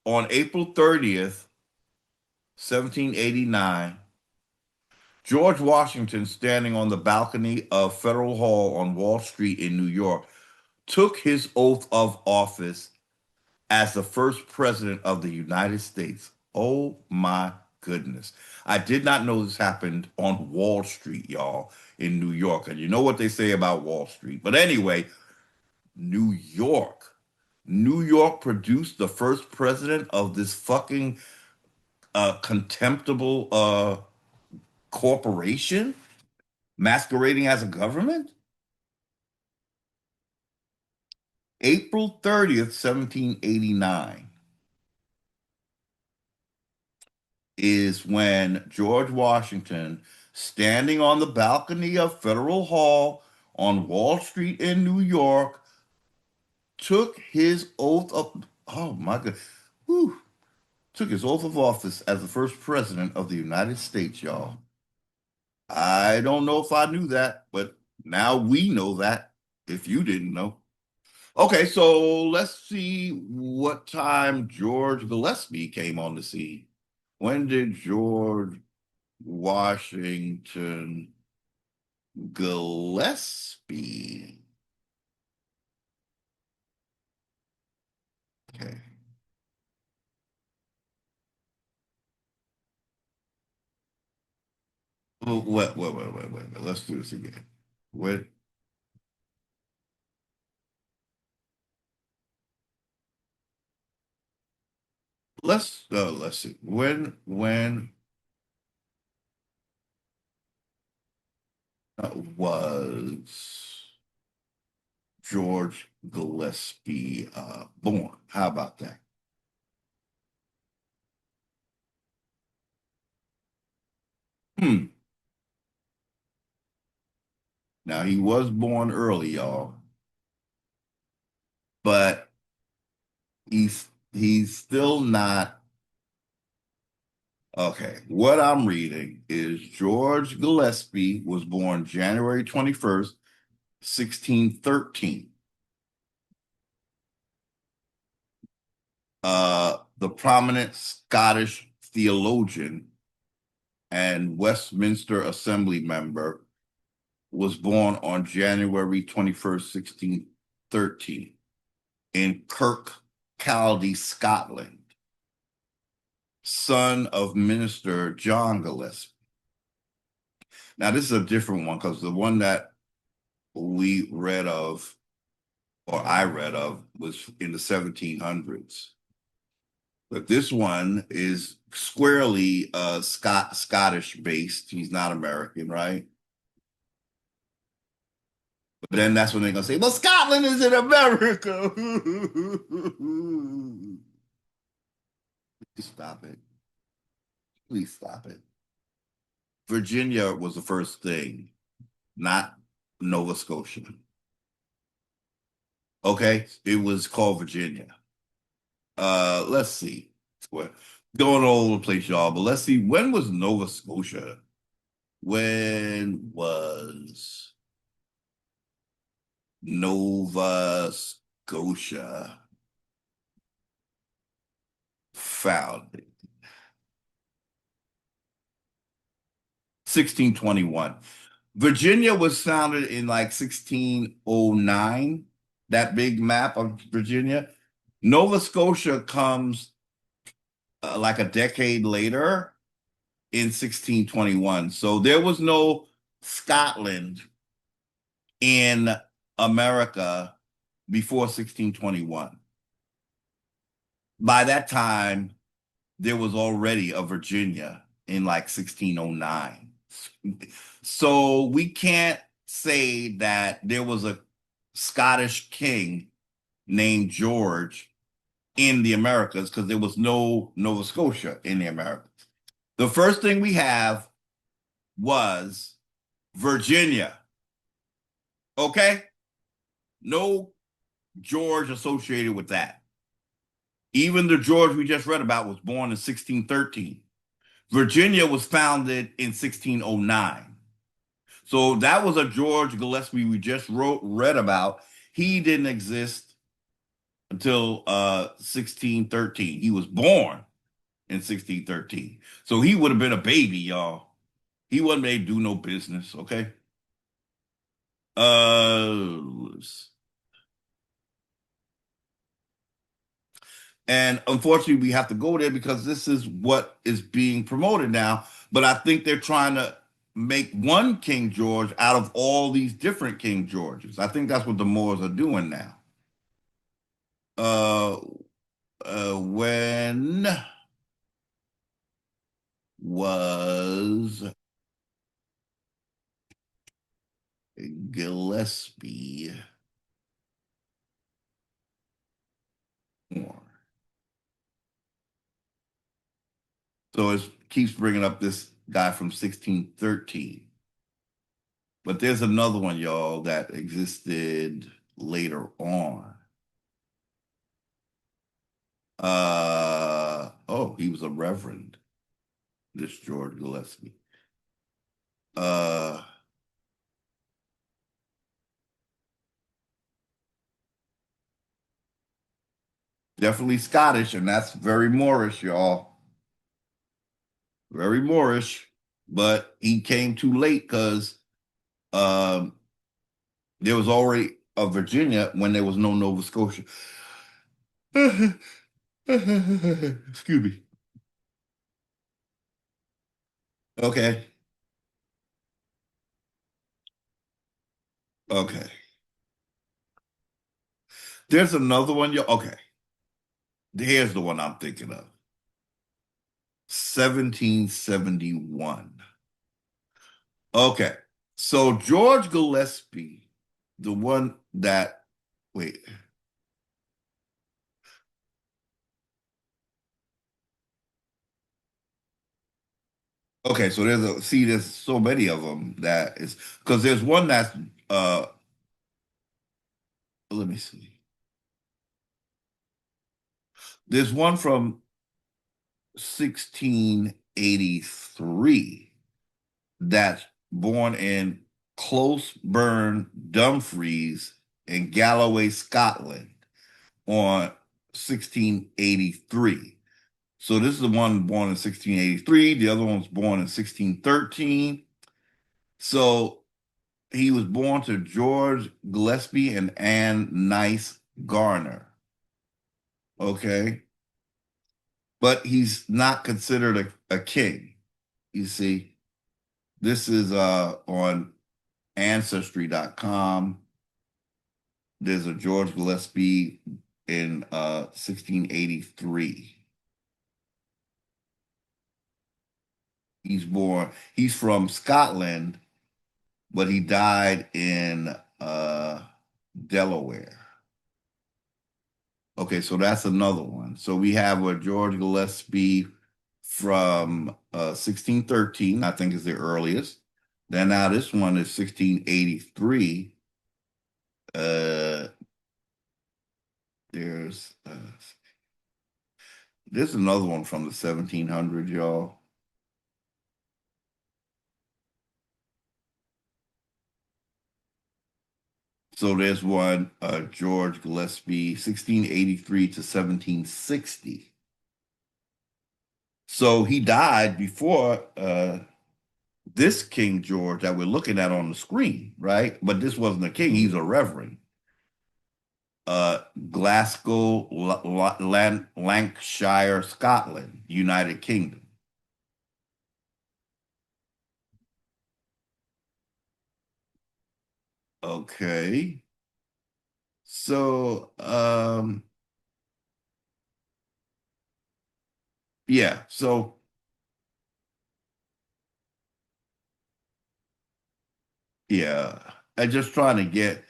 Speaker 1: On April 30th, 1789, George Washington, standing on the balcony of Federal Hall on Wall Street in New York, took his oath of office as the first president of the United States. Oh my goodness. I did not know this happened on Wall Street, y'all, in New York. And you know what they say about Wall Street. But anyway, New York. New York produced the first president of this fucking contemptible corporation masquerading as a government. April 30th, 1789 is when George Washington, standing on the balcony of Federal Hall on Wall Street in New York, took his oath of, oh my God, whew, took his oath of office as the first president of the United States, y'all. I don't know if I knew that, but now we know that if you didn't know. Okay, so let's see what time George Gillespie came on the scene. When did George Washington Gillespie? Okay. Oh, wait. Let's do this again. When, let's see. When was George Gillespie born? How about that? Hmm. Now he was born early, y'all, but he's still not okay. What I'm reading is George Gillespie was born January 21st, 1613. The prominent Scottish theologian and Westminster Assembly member was born on January 21st, 1613 in Kirkcaldy, Scotland, son of minister John Gillespie. Now, this is a different one because the one that we read of, or I read of, was in the 1700s. But this one is squarely Scottish based. He's not American, right? But then that's when they're gonna say, "Well, Scotland is in America." Please stop it. Please stop it. Virginia was the first thing, not Nova Scotia. Okay, it was called Virginia. Let's see. We're going all over the place, y'all. But let's see. When was Nova Scotia? When was Nova Scotia founded? 1621. Virginia was founded in like 1609. That big map of Virginia. Nova Scotia comes like a decade later in 1621. So there was no Scotland in America before 1621. By that time, there was already a Virginia in like 1609. So we can't say that there was a Scottish king named George in the Americas because there was no Nova Scotia in the Americas. The first thing we have was Virginia. Okay? No George associated with that. Even the George we just read about was born in 1613. Virginia was founded in 1609. So that was a George Gillespie we just read about. He didn't exist until 1613. He was born in 1613. So he would have been a baby, y'all. He wasn't able to do no business, okay? Uh and unfortunately we have to go there because this is what is being promoted now. But I think they're trying to make one King George out of all these different King Georges. I think that's what the Moors are doing now. Uh, when was Gillespie born? So it keeps bringing up this guy from 1613. But there's another one, y'all, that existed later on. Oh, he was a reverend, this George Gillespie. Uh, Definitely Scottish, and that's very Moorish, y'all. Very Moorish. But he came too late because um, there was already a Virginia when there was no Nova Scotia. Excuse me. Okay. Okay. There's another one. Okay. Here's the one I'm thinking of. 1771. Okay. So George Gillespie, the one that, wait, okay, so there's so many of them that is, because there's one that's, uh, let me see. There's one from 1683 that's born in Close Burn, Dumfries, in Galloway, Scotland on 1683. So this is the one born in 1683. The other one was born in 1613. So he was born to George Gillespie and Anne Nice Garner. Okay. But he's not considered a king. You see, this is on ancestry.com. There's a George Gillespie in 1683. He's from Scotland, but he died in Delaware. Okay, so that's another one. So we have a George Gillespie from 1613, I think is the earliest. Then now this one is 1683. Uh, there's there's another one from the 1700s, y'all. So there's one, George Gillespie, 1683 to 1760. So he died before this King George that we're looking at on the screen, right? But this wasn't a king, he's a reverend. Glasgow, Lancashire, Scotland, United Kingdom. Okay. So, yeah, so yeah, I'm just trying to get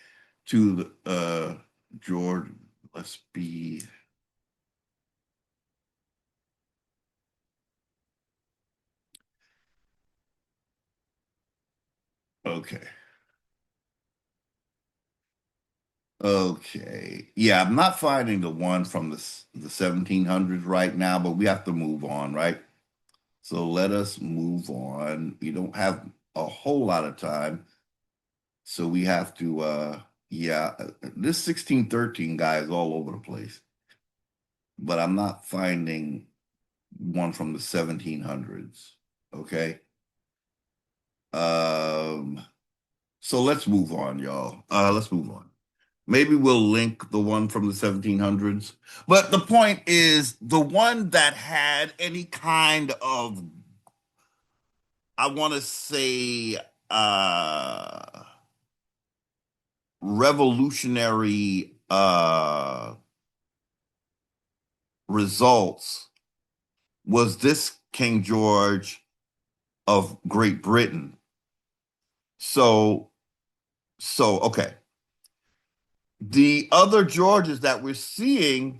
Speaker 1: to the George. Let's be okay. Okay. Yeah, I'm not finding the one from the 1700s right now, but we have to move on, right? So let us move on. We don't have a whole lot of time, so we have to yeah, this 1613 guy is all over the place, but I'm not finding one from the 1700s. Okay. Um so let's move on, y'all. Let's move on. Maybe we'll link the one from the 1700s. But the point is the one that had any kind of, I want to say, revolutionary results was this King George of Great Britain. So, okay. The other Georges that we're seeing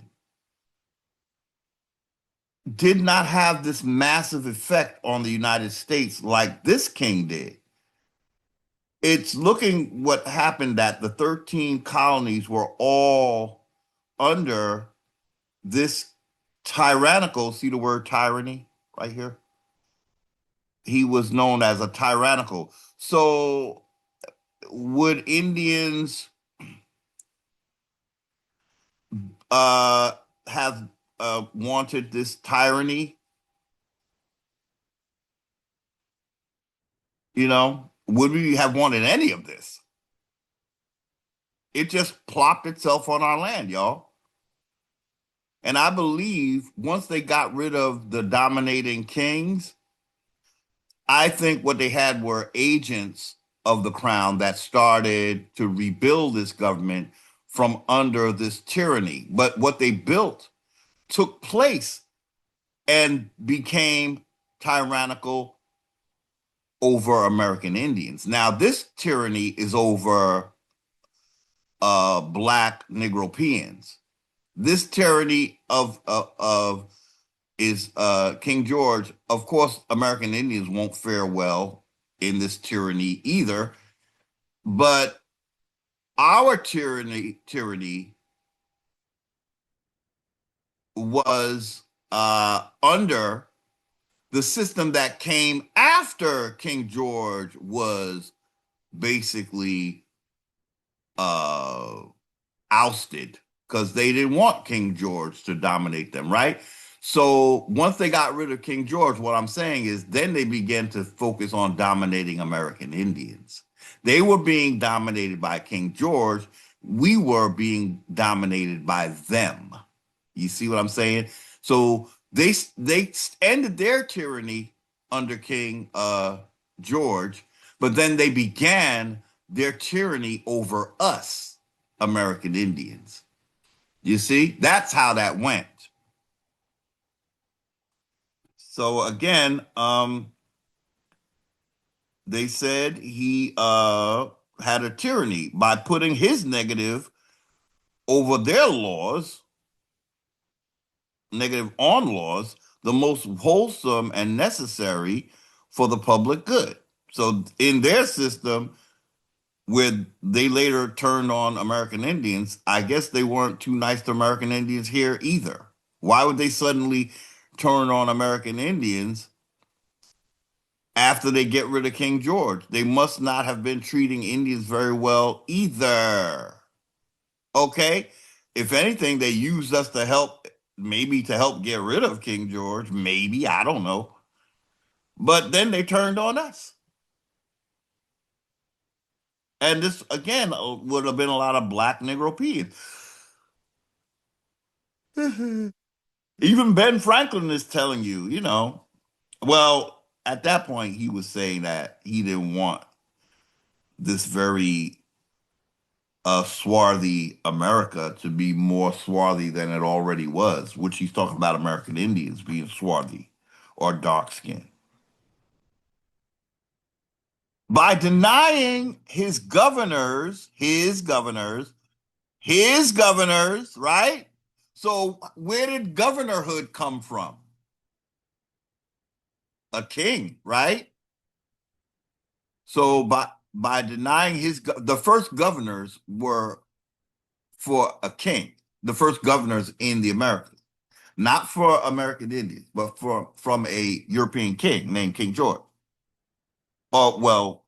Speaker 1: did not have this massive effect on the United States like this king did. It's looking what happened that the 13 colonies were all under this tyrannical, see the word tyranny right here? He was known as a tyrannical. So would Indians uh have wanted this tyranny? Would we have wanted any of this? It just plopped itself on our land, y'all. And I believe once they got rid of the dominating kings, I think what they had were agents of the crown that started to rebuild this government from under this tyranny. But what they built took place and became tyrannical over American Indians. Now, this tyranny is over black Negropeans. This tyranny of is King George. Of course, American Indians won't fare well in this tyranny either. But our tyranny was under the system that came after King George was basically uh, ousted because they didn't want King George to dominate them, right? So once they got rid of King George, what I'm saying is then they began to focus on dominating American Indians. They were being dominated by King George. We were being dominated by them. You see what I'm saying? So they ended their tyranny under King George, but then they began their tyranny over us, American Indians. You see, that's how that went. So again, they said he had a tyranny by putting his negative over their laws, negative on laws, the most wholesome and necessary for the public good. So in their system, where they later turned on American Indians, I guess they weren't too nice to American Indians here either. Why would they suddenly turn on American Indians after they get rid of King George? They must not have been treating Indians very well either. Okay? If anything, they used us to help, maybe to help get rid of King George. Maybe, I don't know. But then they turned on us. And this, again, would have been a lot of black Negropeans. Even Ben Franklin is telling you, well, at that point, he was saying that he didn't want this very swarthy America to be more swarthy than it already was, which he's talking about American Indians being swarthy or dark skinned. By denying his governors, right? So where did governorhood come from? A king, right? So by denying the first governors were for a king, the first governors in the Americas, not for American Indians, but from a European king named King George. Oh well,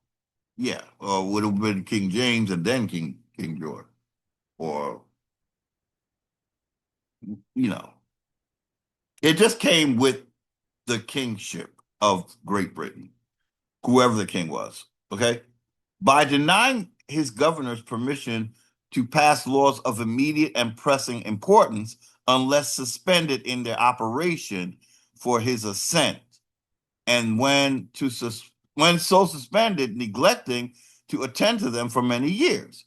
Speaker 1: yeah, would have been King James and then King George, or you know, it just came with the kingship of Great Britain, whoever the king was. Okay, by denying his governors permission to pass laws of immediate and pressing importance unless suspended in their operation for his assent, and when so suspended, neglecting to attend to them for many years.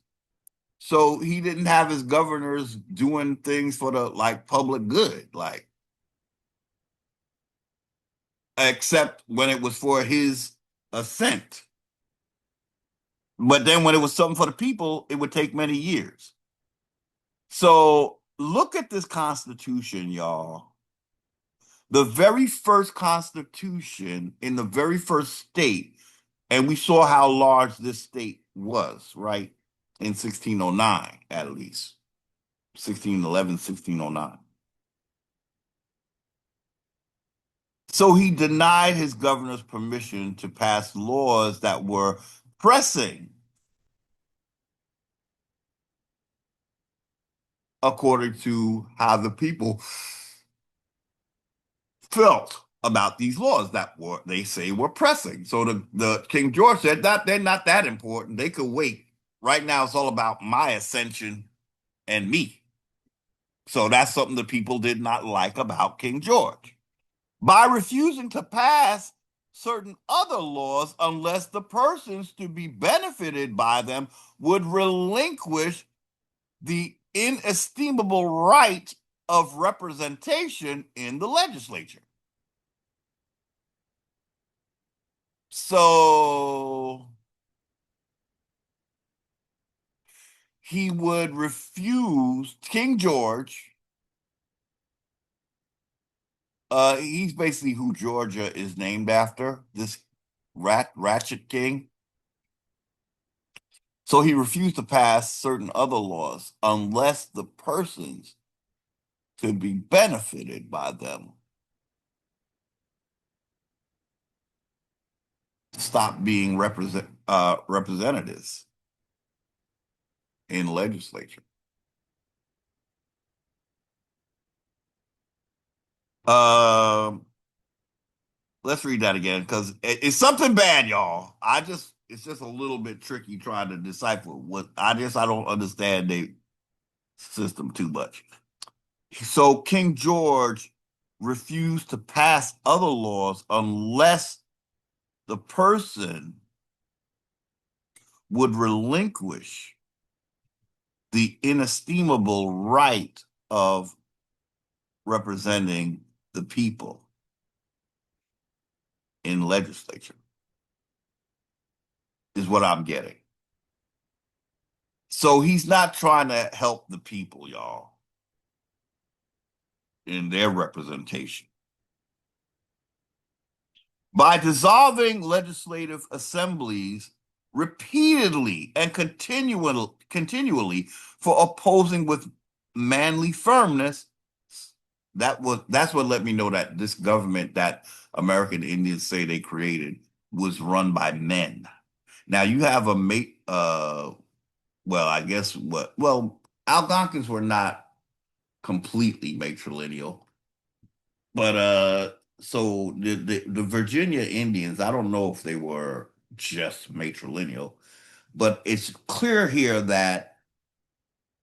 Speaker 1: So he didn't have his governors doing things for the like public good, like except when it was for his assent. But then when it was something for the people, it would take many years. So look at this Constitution, y'all. The very first Constitution in the very first state, and we saw how large this state was, right? In 1609, at least. 1611, 1609. So he denied his governors permission to pass laws that were pressing. according to how the people felt about these laws that were they say were pressing. So the King George said that they're not that important. They could wait. Right now, it's all about my ascension and me. So that's something the people did not like about King George. By refusing to pass certain other laws unless the persons to be benefited by them would relinquish the inestimable right of representation in the legislature. So he would refuse King George. He's basically who Georgia is named after, this Ratchet King. So he refused to pass certain other laws unless the persons could be benefited by them. Stop being representatives in legislature. Um, let's read that again because it's something bad, y'all. It's just a little bit tricky trying to decipher what I don't understand the system too much. So King George refused to pass other laws unless the person would relinquish the inestimable right of representing the people in legislature, is what I'm getting. So he's not trying to help the people, y'all, in their representation. By dissolving legislative assemblies repeatedly and continually for opposing with manly firmness, that's what let me know that this government that American Indians say they created was run by men. Now you have a mate well, I guess what well, Algonquins were not completely matrilineal, but so the Virginia Indians, I don't know if they were just matrilineal, but it's clear here that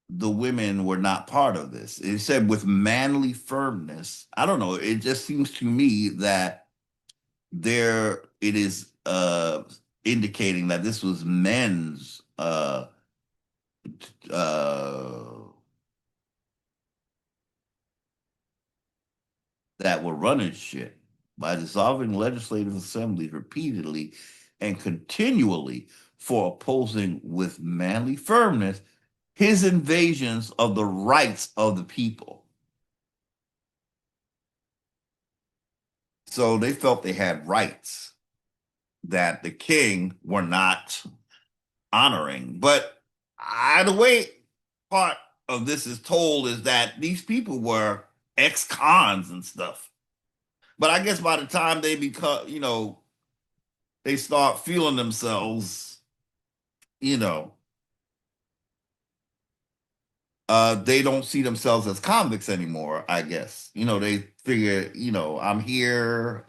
Speaker 1: the women were not part of this. It said with manly firmness. I don't know. It just seems to me that there it is indicating that this was men's uh that were running shit by dissolving legislative assemblies repeatedly and continually for opposing with manly firmness his invasions of the rights of the people. So they felt they had rights that the king were not honoring. But the way part of this is told is that these people were ex-cons and stuff. But I guess by the time they become, they start feeling themselves, you know, they don't see themselves as convicts anymore, I guess. They figure, I'm here,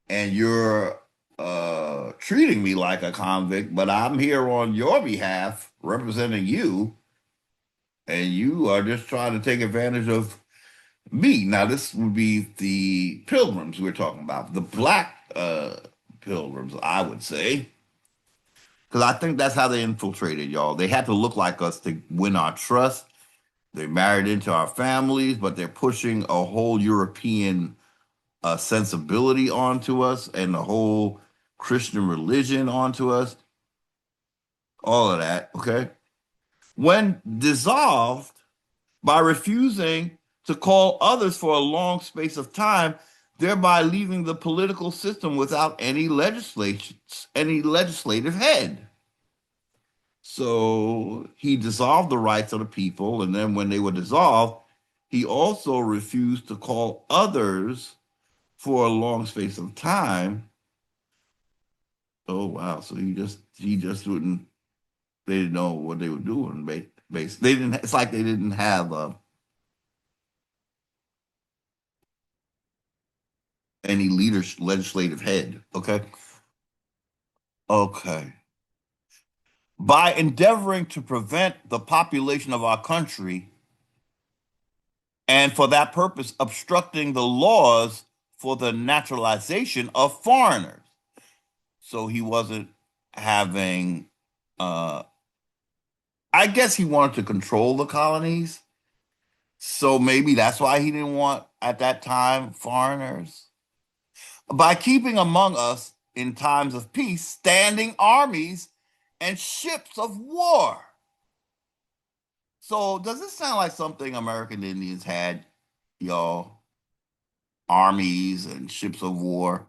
Speaker 1: and you're treating me like a convict, but I'm here on your behalf representing you, and you are just trying to take advantage of me. Now, this would be the pilgrims we're talking about, the black pilgrims, I would say. Because I think that's how they infiltrated, y'all. They had to look like us to win our trust. They married into our families, but they're pushing a whole European sensibility onto us and the whole Christian religion onto us. All of that, okay? When dissolved by refusing to call others for a long space of time, thereby leaving the political system without any legislative head. So he dissolved the rights of the people, and then when they were dissolved, he also refused to call others for a long space of time. Oh wow! So he just wouldn't. They didn't know what they were doing, They didn't. It's like they didn't have any leadership, legislative head. Okay. Okay. By endeavoring to prevent the population of our country, and for that purpose, obstructing the laws for the naturalization of foreigners. So he wasn't having, uh, I guess he wanted to control the colonies. So maybe that's why he didn't want, at that time, foreigners. By keeping among us in times of peace standing armies and ships of war. So does this sound like something American Indians had, y'all? Armies and ships of war,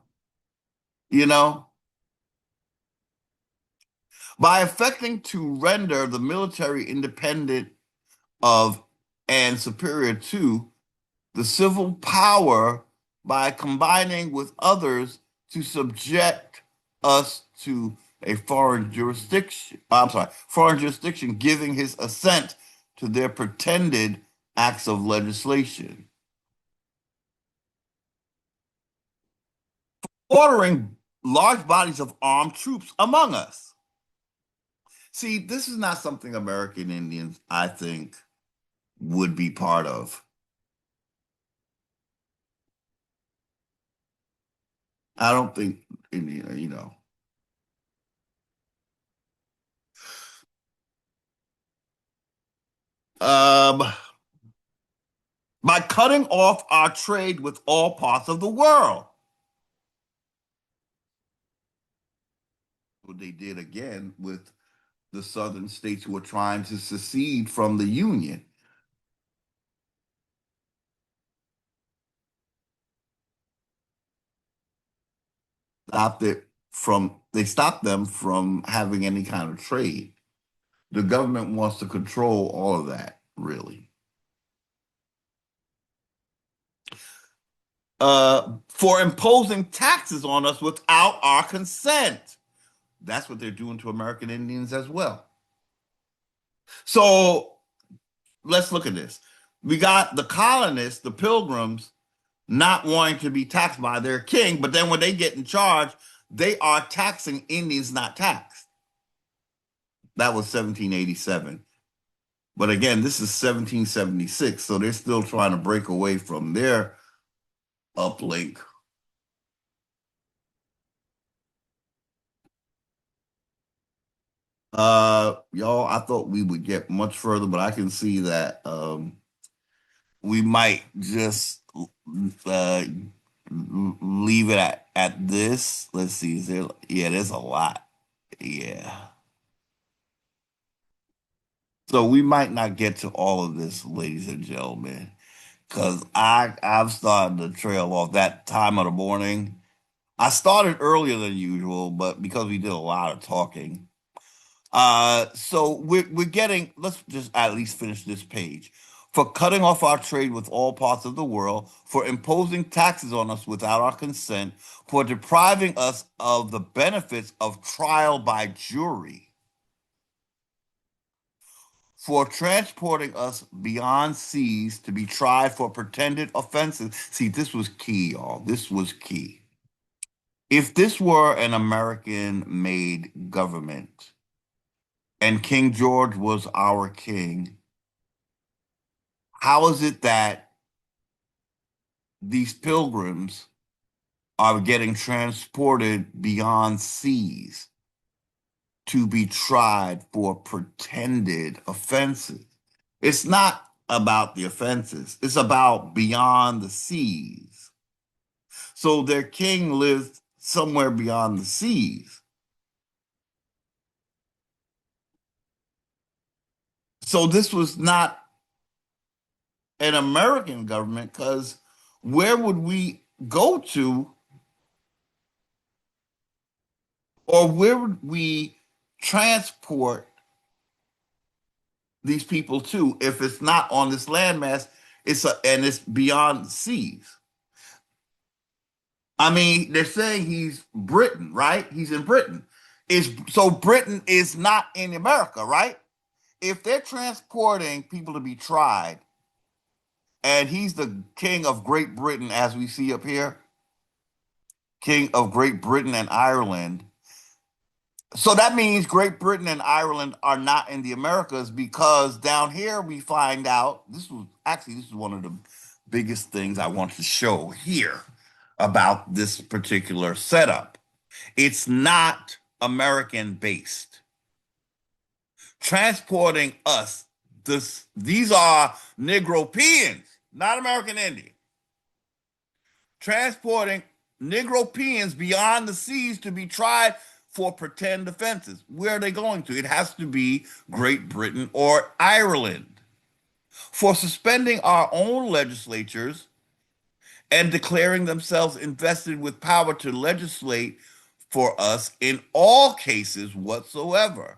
Speaker 1: you know? By effecting to render the military independent of and superior to the civil power by combining with others to subject us to a foreign jurisdiction. I'm sorry, foreign jurisdiction giving his assent to their pretended acts of legislation. Ordering large bodies of armed troops among us. See, this is not something American Indians, I think, would be part of. I don't think Indian, Um, by cutting off our trade with all parts of the world. What they did again with the southern states who were trying to secede from the Union. They stopped them from having any kind of trade. The government wants to control all of that, really. For imposing taxes on us without our consent. That's what they're doing to American Indians as well. So let's look at this. We got the colonists, the pilgrims, not wanting to be taxed by their king, but then when they get in charge, they are taxing Indians not taxed. That was 1787. But again, this is 1776, so they're still trying to break away from their uplink. Y'all, I thought we would get much further, but I can see that we might just uh, leave it at this. Let's see. Is there? Yeah, there's a lot. Yeah. So we might not get to all of this, ladies and gentlemen, because I've started to trail off that time of the morning. I started earlier than usual, but because we did a lot of talking. So we're getting. Let's just at least finish this page. For cutting off our trade with all parts of the world, for imposing taxes on us without our consent, for depriving us of the benefits of trial by jury, for transporting us beyond seas to be tried for pretended offenses. See, this was key, y'all. This was key. If this were an American made government and King George was our king, how is it that these pilgrims are getting transported beyond seas to be tried for pretended offenses? It's not about the offenses, it's about beyond the seas. So their king lived somewhere beyond the seas. So this was not an American government because where would we go to or where would we transport these people to if it's not on this landmass? And it's beyond seas. I mean, they're saying he's Britain, right? He's in Britain. Is so Britain is not in America, right? if they're transporting people to be tried, and he's the king of Great Britain, as we see up here, king of Great Britain and Ireland. So that means Great Britain and Ireland are not in the Americas, because down here we find out this is one of the biggest things I want to show here about this particular setup. It's not American based. Transporting us, these are Negropeans, not American Indians. Transporting Negropeans beyond the seas to be tried for pretend offenses. Where are they going to? It has to be Great Britain or Ireland. For suspending our own legislatures and declaring themselves invested with power to legislate for us in all cases whatsoever,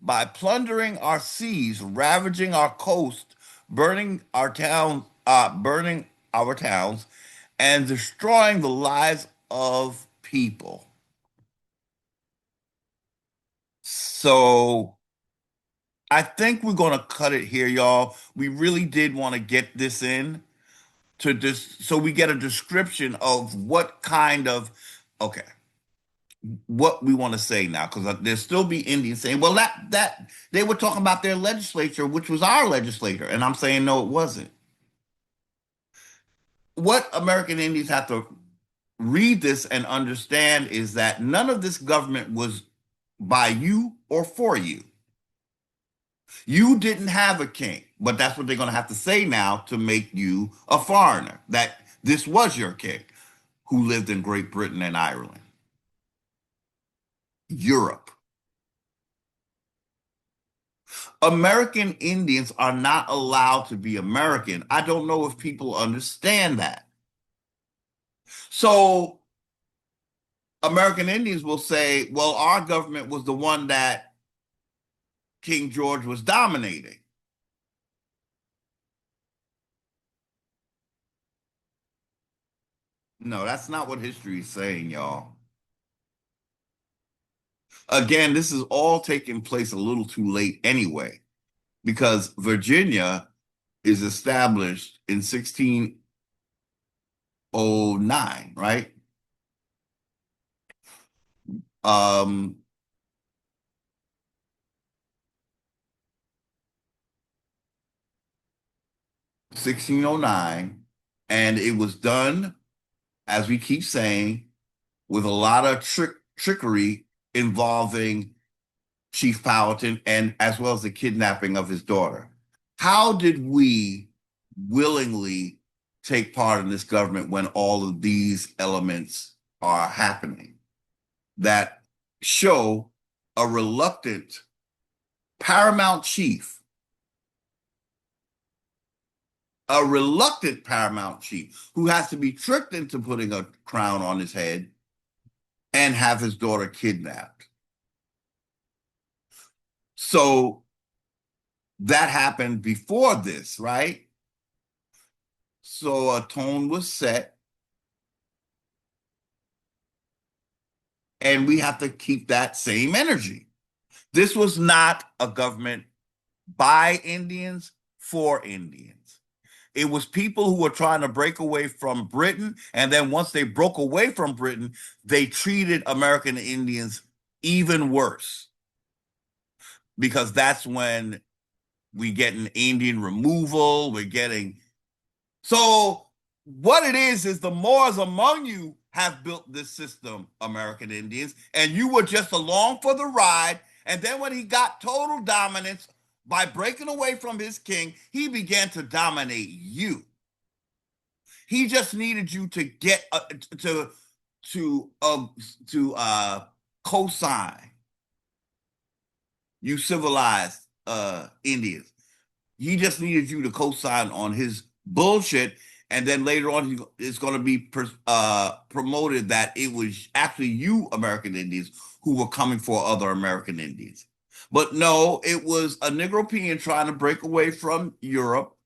Speaker 1: by plundering our seas, ravaging our coast, burning our towns, and destroying the lives of people. So I think we're going to cut it here, y'all. We really did want to get this in to this, so we get a description of what kind of, okay, what we want to say now, because there'll still be Indians saying, well, that they were talking about their legislature, which was our legislator, and I'm saying no, it wasn't. What American Indians have to read this and understand is that none of this government was by you or for you. You didn't have a king, but that's what they're going to have to say now to make you a foreigner, that this was your king who lived in Great Britain and Ireland, Europe. American Indians are not allowed to be American. I don't know if people understand that. So American Indians will say, well, our government was the one that King George was dominating. No, that's not what history is saying, y'all. Again, this is all taking place a little too late anyway, because Virginia is established in 1609, right? Um, 1609, and it was done, as we keep saying, with a lot of trickery involving Chief Powhatan, and as well as the kidnapping of his daughter. How did we willingly take part in this government when all of these elements are happening that show a reluctant paramount chief, who has to be tricked into putting a crown on his head and have his daughter kidnapped? So that happened before this, right? So a tone was set, and we have to keep that same energy. This was not a government by Indians for Indians. It was people who were trying to break away from Britain, and then once they broke away from Britain, they treated American Indians even worse, because that's when we get an Indian removal. We're getting, so what it is the Moors among you have built this system, American Indians, and you were just along for the ride. And then when he got total dominance by breaking away from his king, he began to dominate you. He just needed you to get to co-sign, you civilized Indians. He just needed you to co-sign on his bullshit, and then later on it's going to be promoted that it was actually you American Indians who were coming for other American Indians. But no, it was a Negropean trying to break away from Europe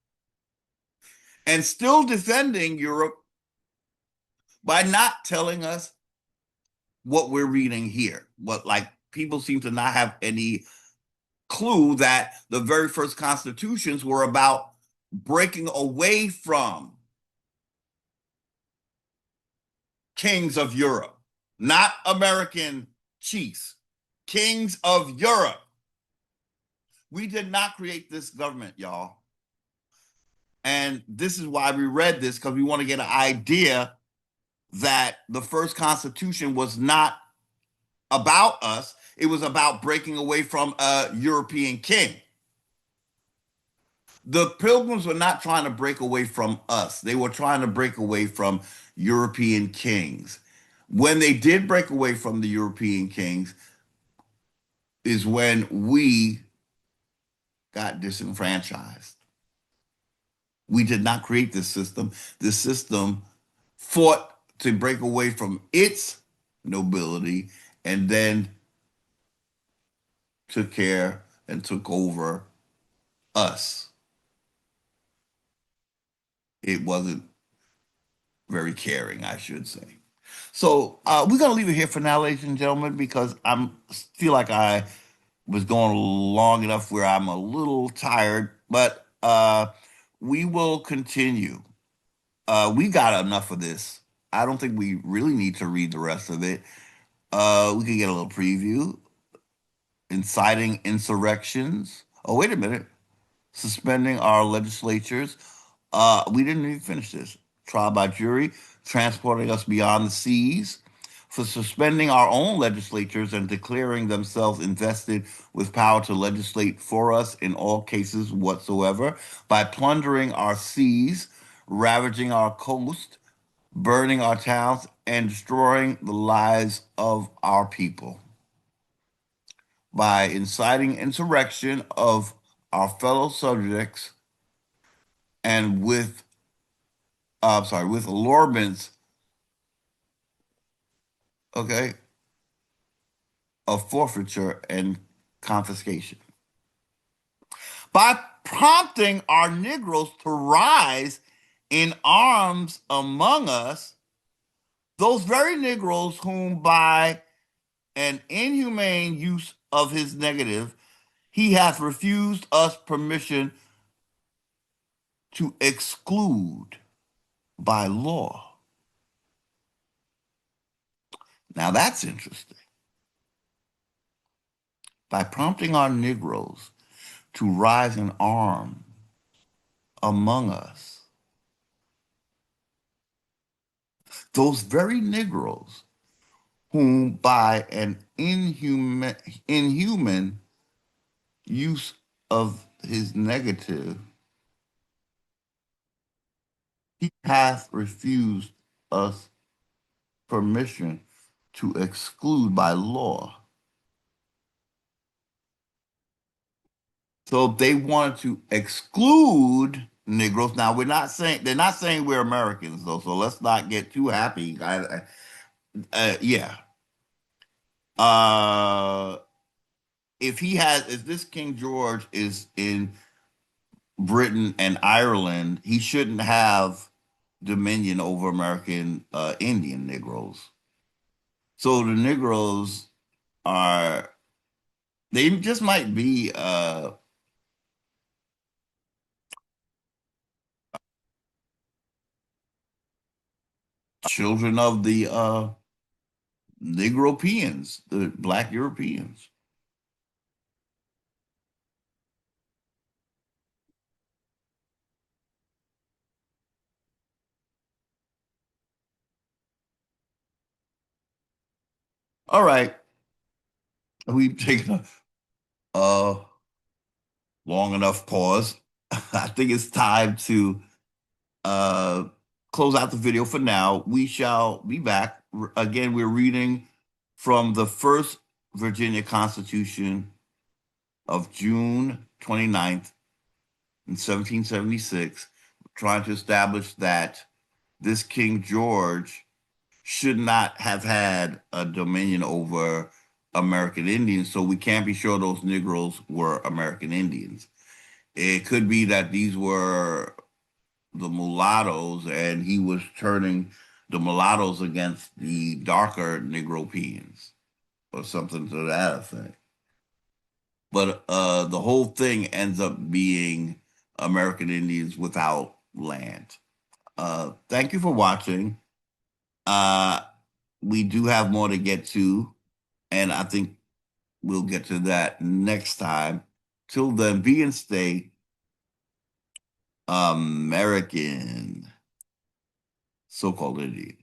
Speaker 1: and still defending Europe by not telling us what we're reading here. What, like, people seem to not have any clue that the very first constitutions were about breaking away from kings of Europe, not American chiefs, kings of Europe. We did not create this government, y'all. And this is why we read this, because we want to get an idea that the first constitution was not about us. It was about breaking away from a European king. The pilgrims were not trying to break away from us. They were trying to break away from European kings. When they did break away from the European kings is when we got disenfranchised. We did not create this system. This system fought to break away from its nobility and then took care and took over us. It wasn't very caring, I should say. So we're gonna leave it here for now, ladies and gentlemen, because I feel like I was going long enough where I'm a little tired, but we will continue. We got enough of this. I don't think we really need to read the rest of it. We can get a little preview. Inciting insurrections. Oh, wait a minute. Suspending our legislatures. We didn't even finish this. Trial by jury, transporting us beyond the seas, for suspending our own legislatures and declaring themselves invested with power to legislate for us in all cases whatsoever, by plundering our seas, ravaging our coast, burning our towns, and destroying the lives of our people, by inciting insurrection of our fellow subjects and with sorry, with allurements, okay, of forfeiture and confiscation. By prompting our Negroes to rise in arms among us, those very Negroes whom by an inhumane use of his negative, he hath refused us permission to exclude by law. Now that's interesting. By prompting our Negroes to rise in arms among us, those very Negroes whom by an inhuman use of his negative, he hath refused us permission to exclude by law. So they wanted to exclude Negroes. Now they're not saying we're Americans though. So let's not get too happy. Yeah. Uh, if this King George is in Britain and Ireland, he shouldn't have dominion over American Indian Negroes. So the Negroes are, they just might be children of the Negropeans, the Black Europeans. All right, we've taken a long enough pause. I think it's time to uh, close out the video for now. We shall be back. Again, we're reading from the first Virginia Constitution of June 29th in 1776, trying to establish that this King George should not have had a dominion over American Indians, so we can't be sure those Negroes were American Indians. It could be that these were the mulattoes, and he was turning the mulattoes against the darker Negropeans, or something to that effect. but the whole thing ends up being American Indians without land. Thank you for watching. Uh, we do have more to get to, and I think we'll get to that next time. Till then, be and stay American, so-called Indian.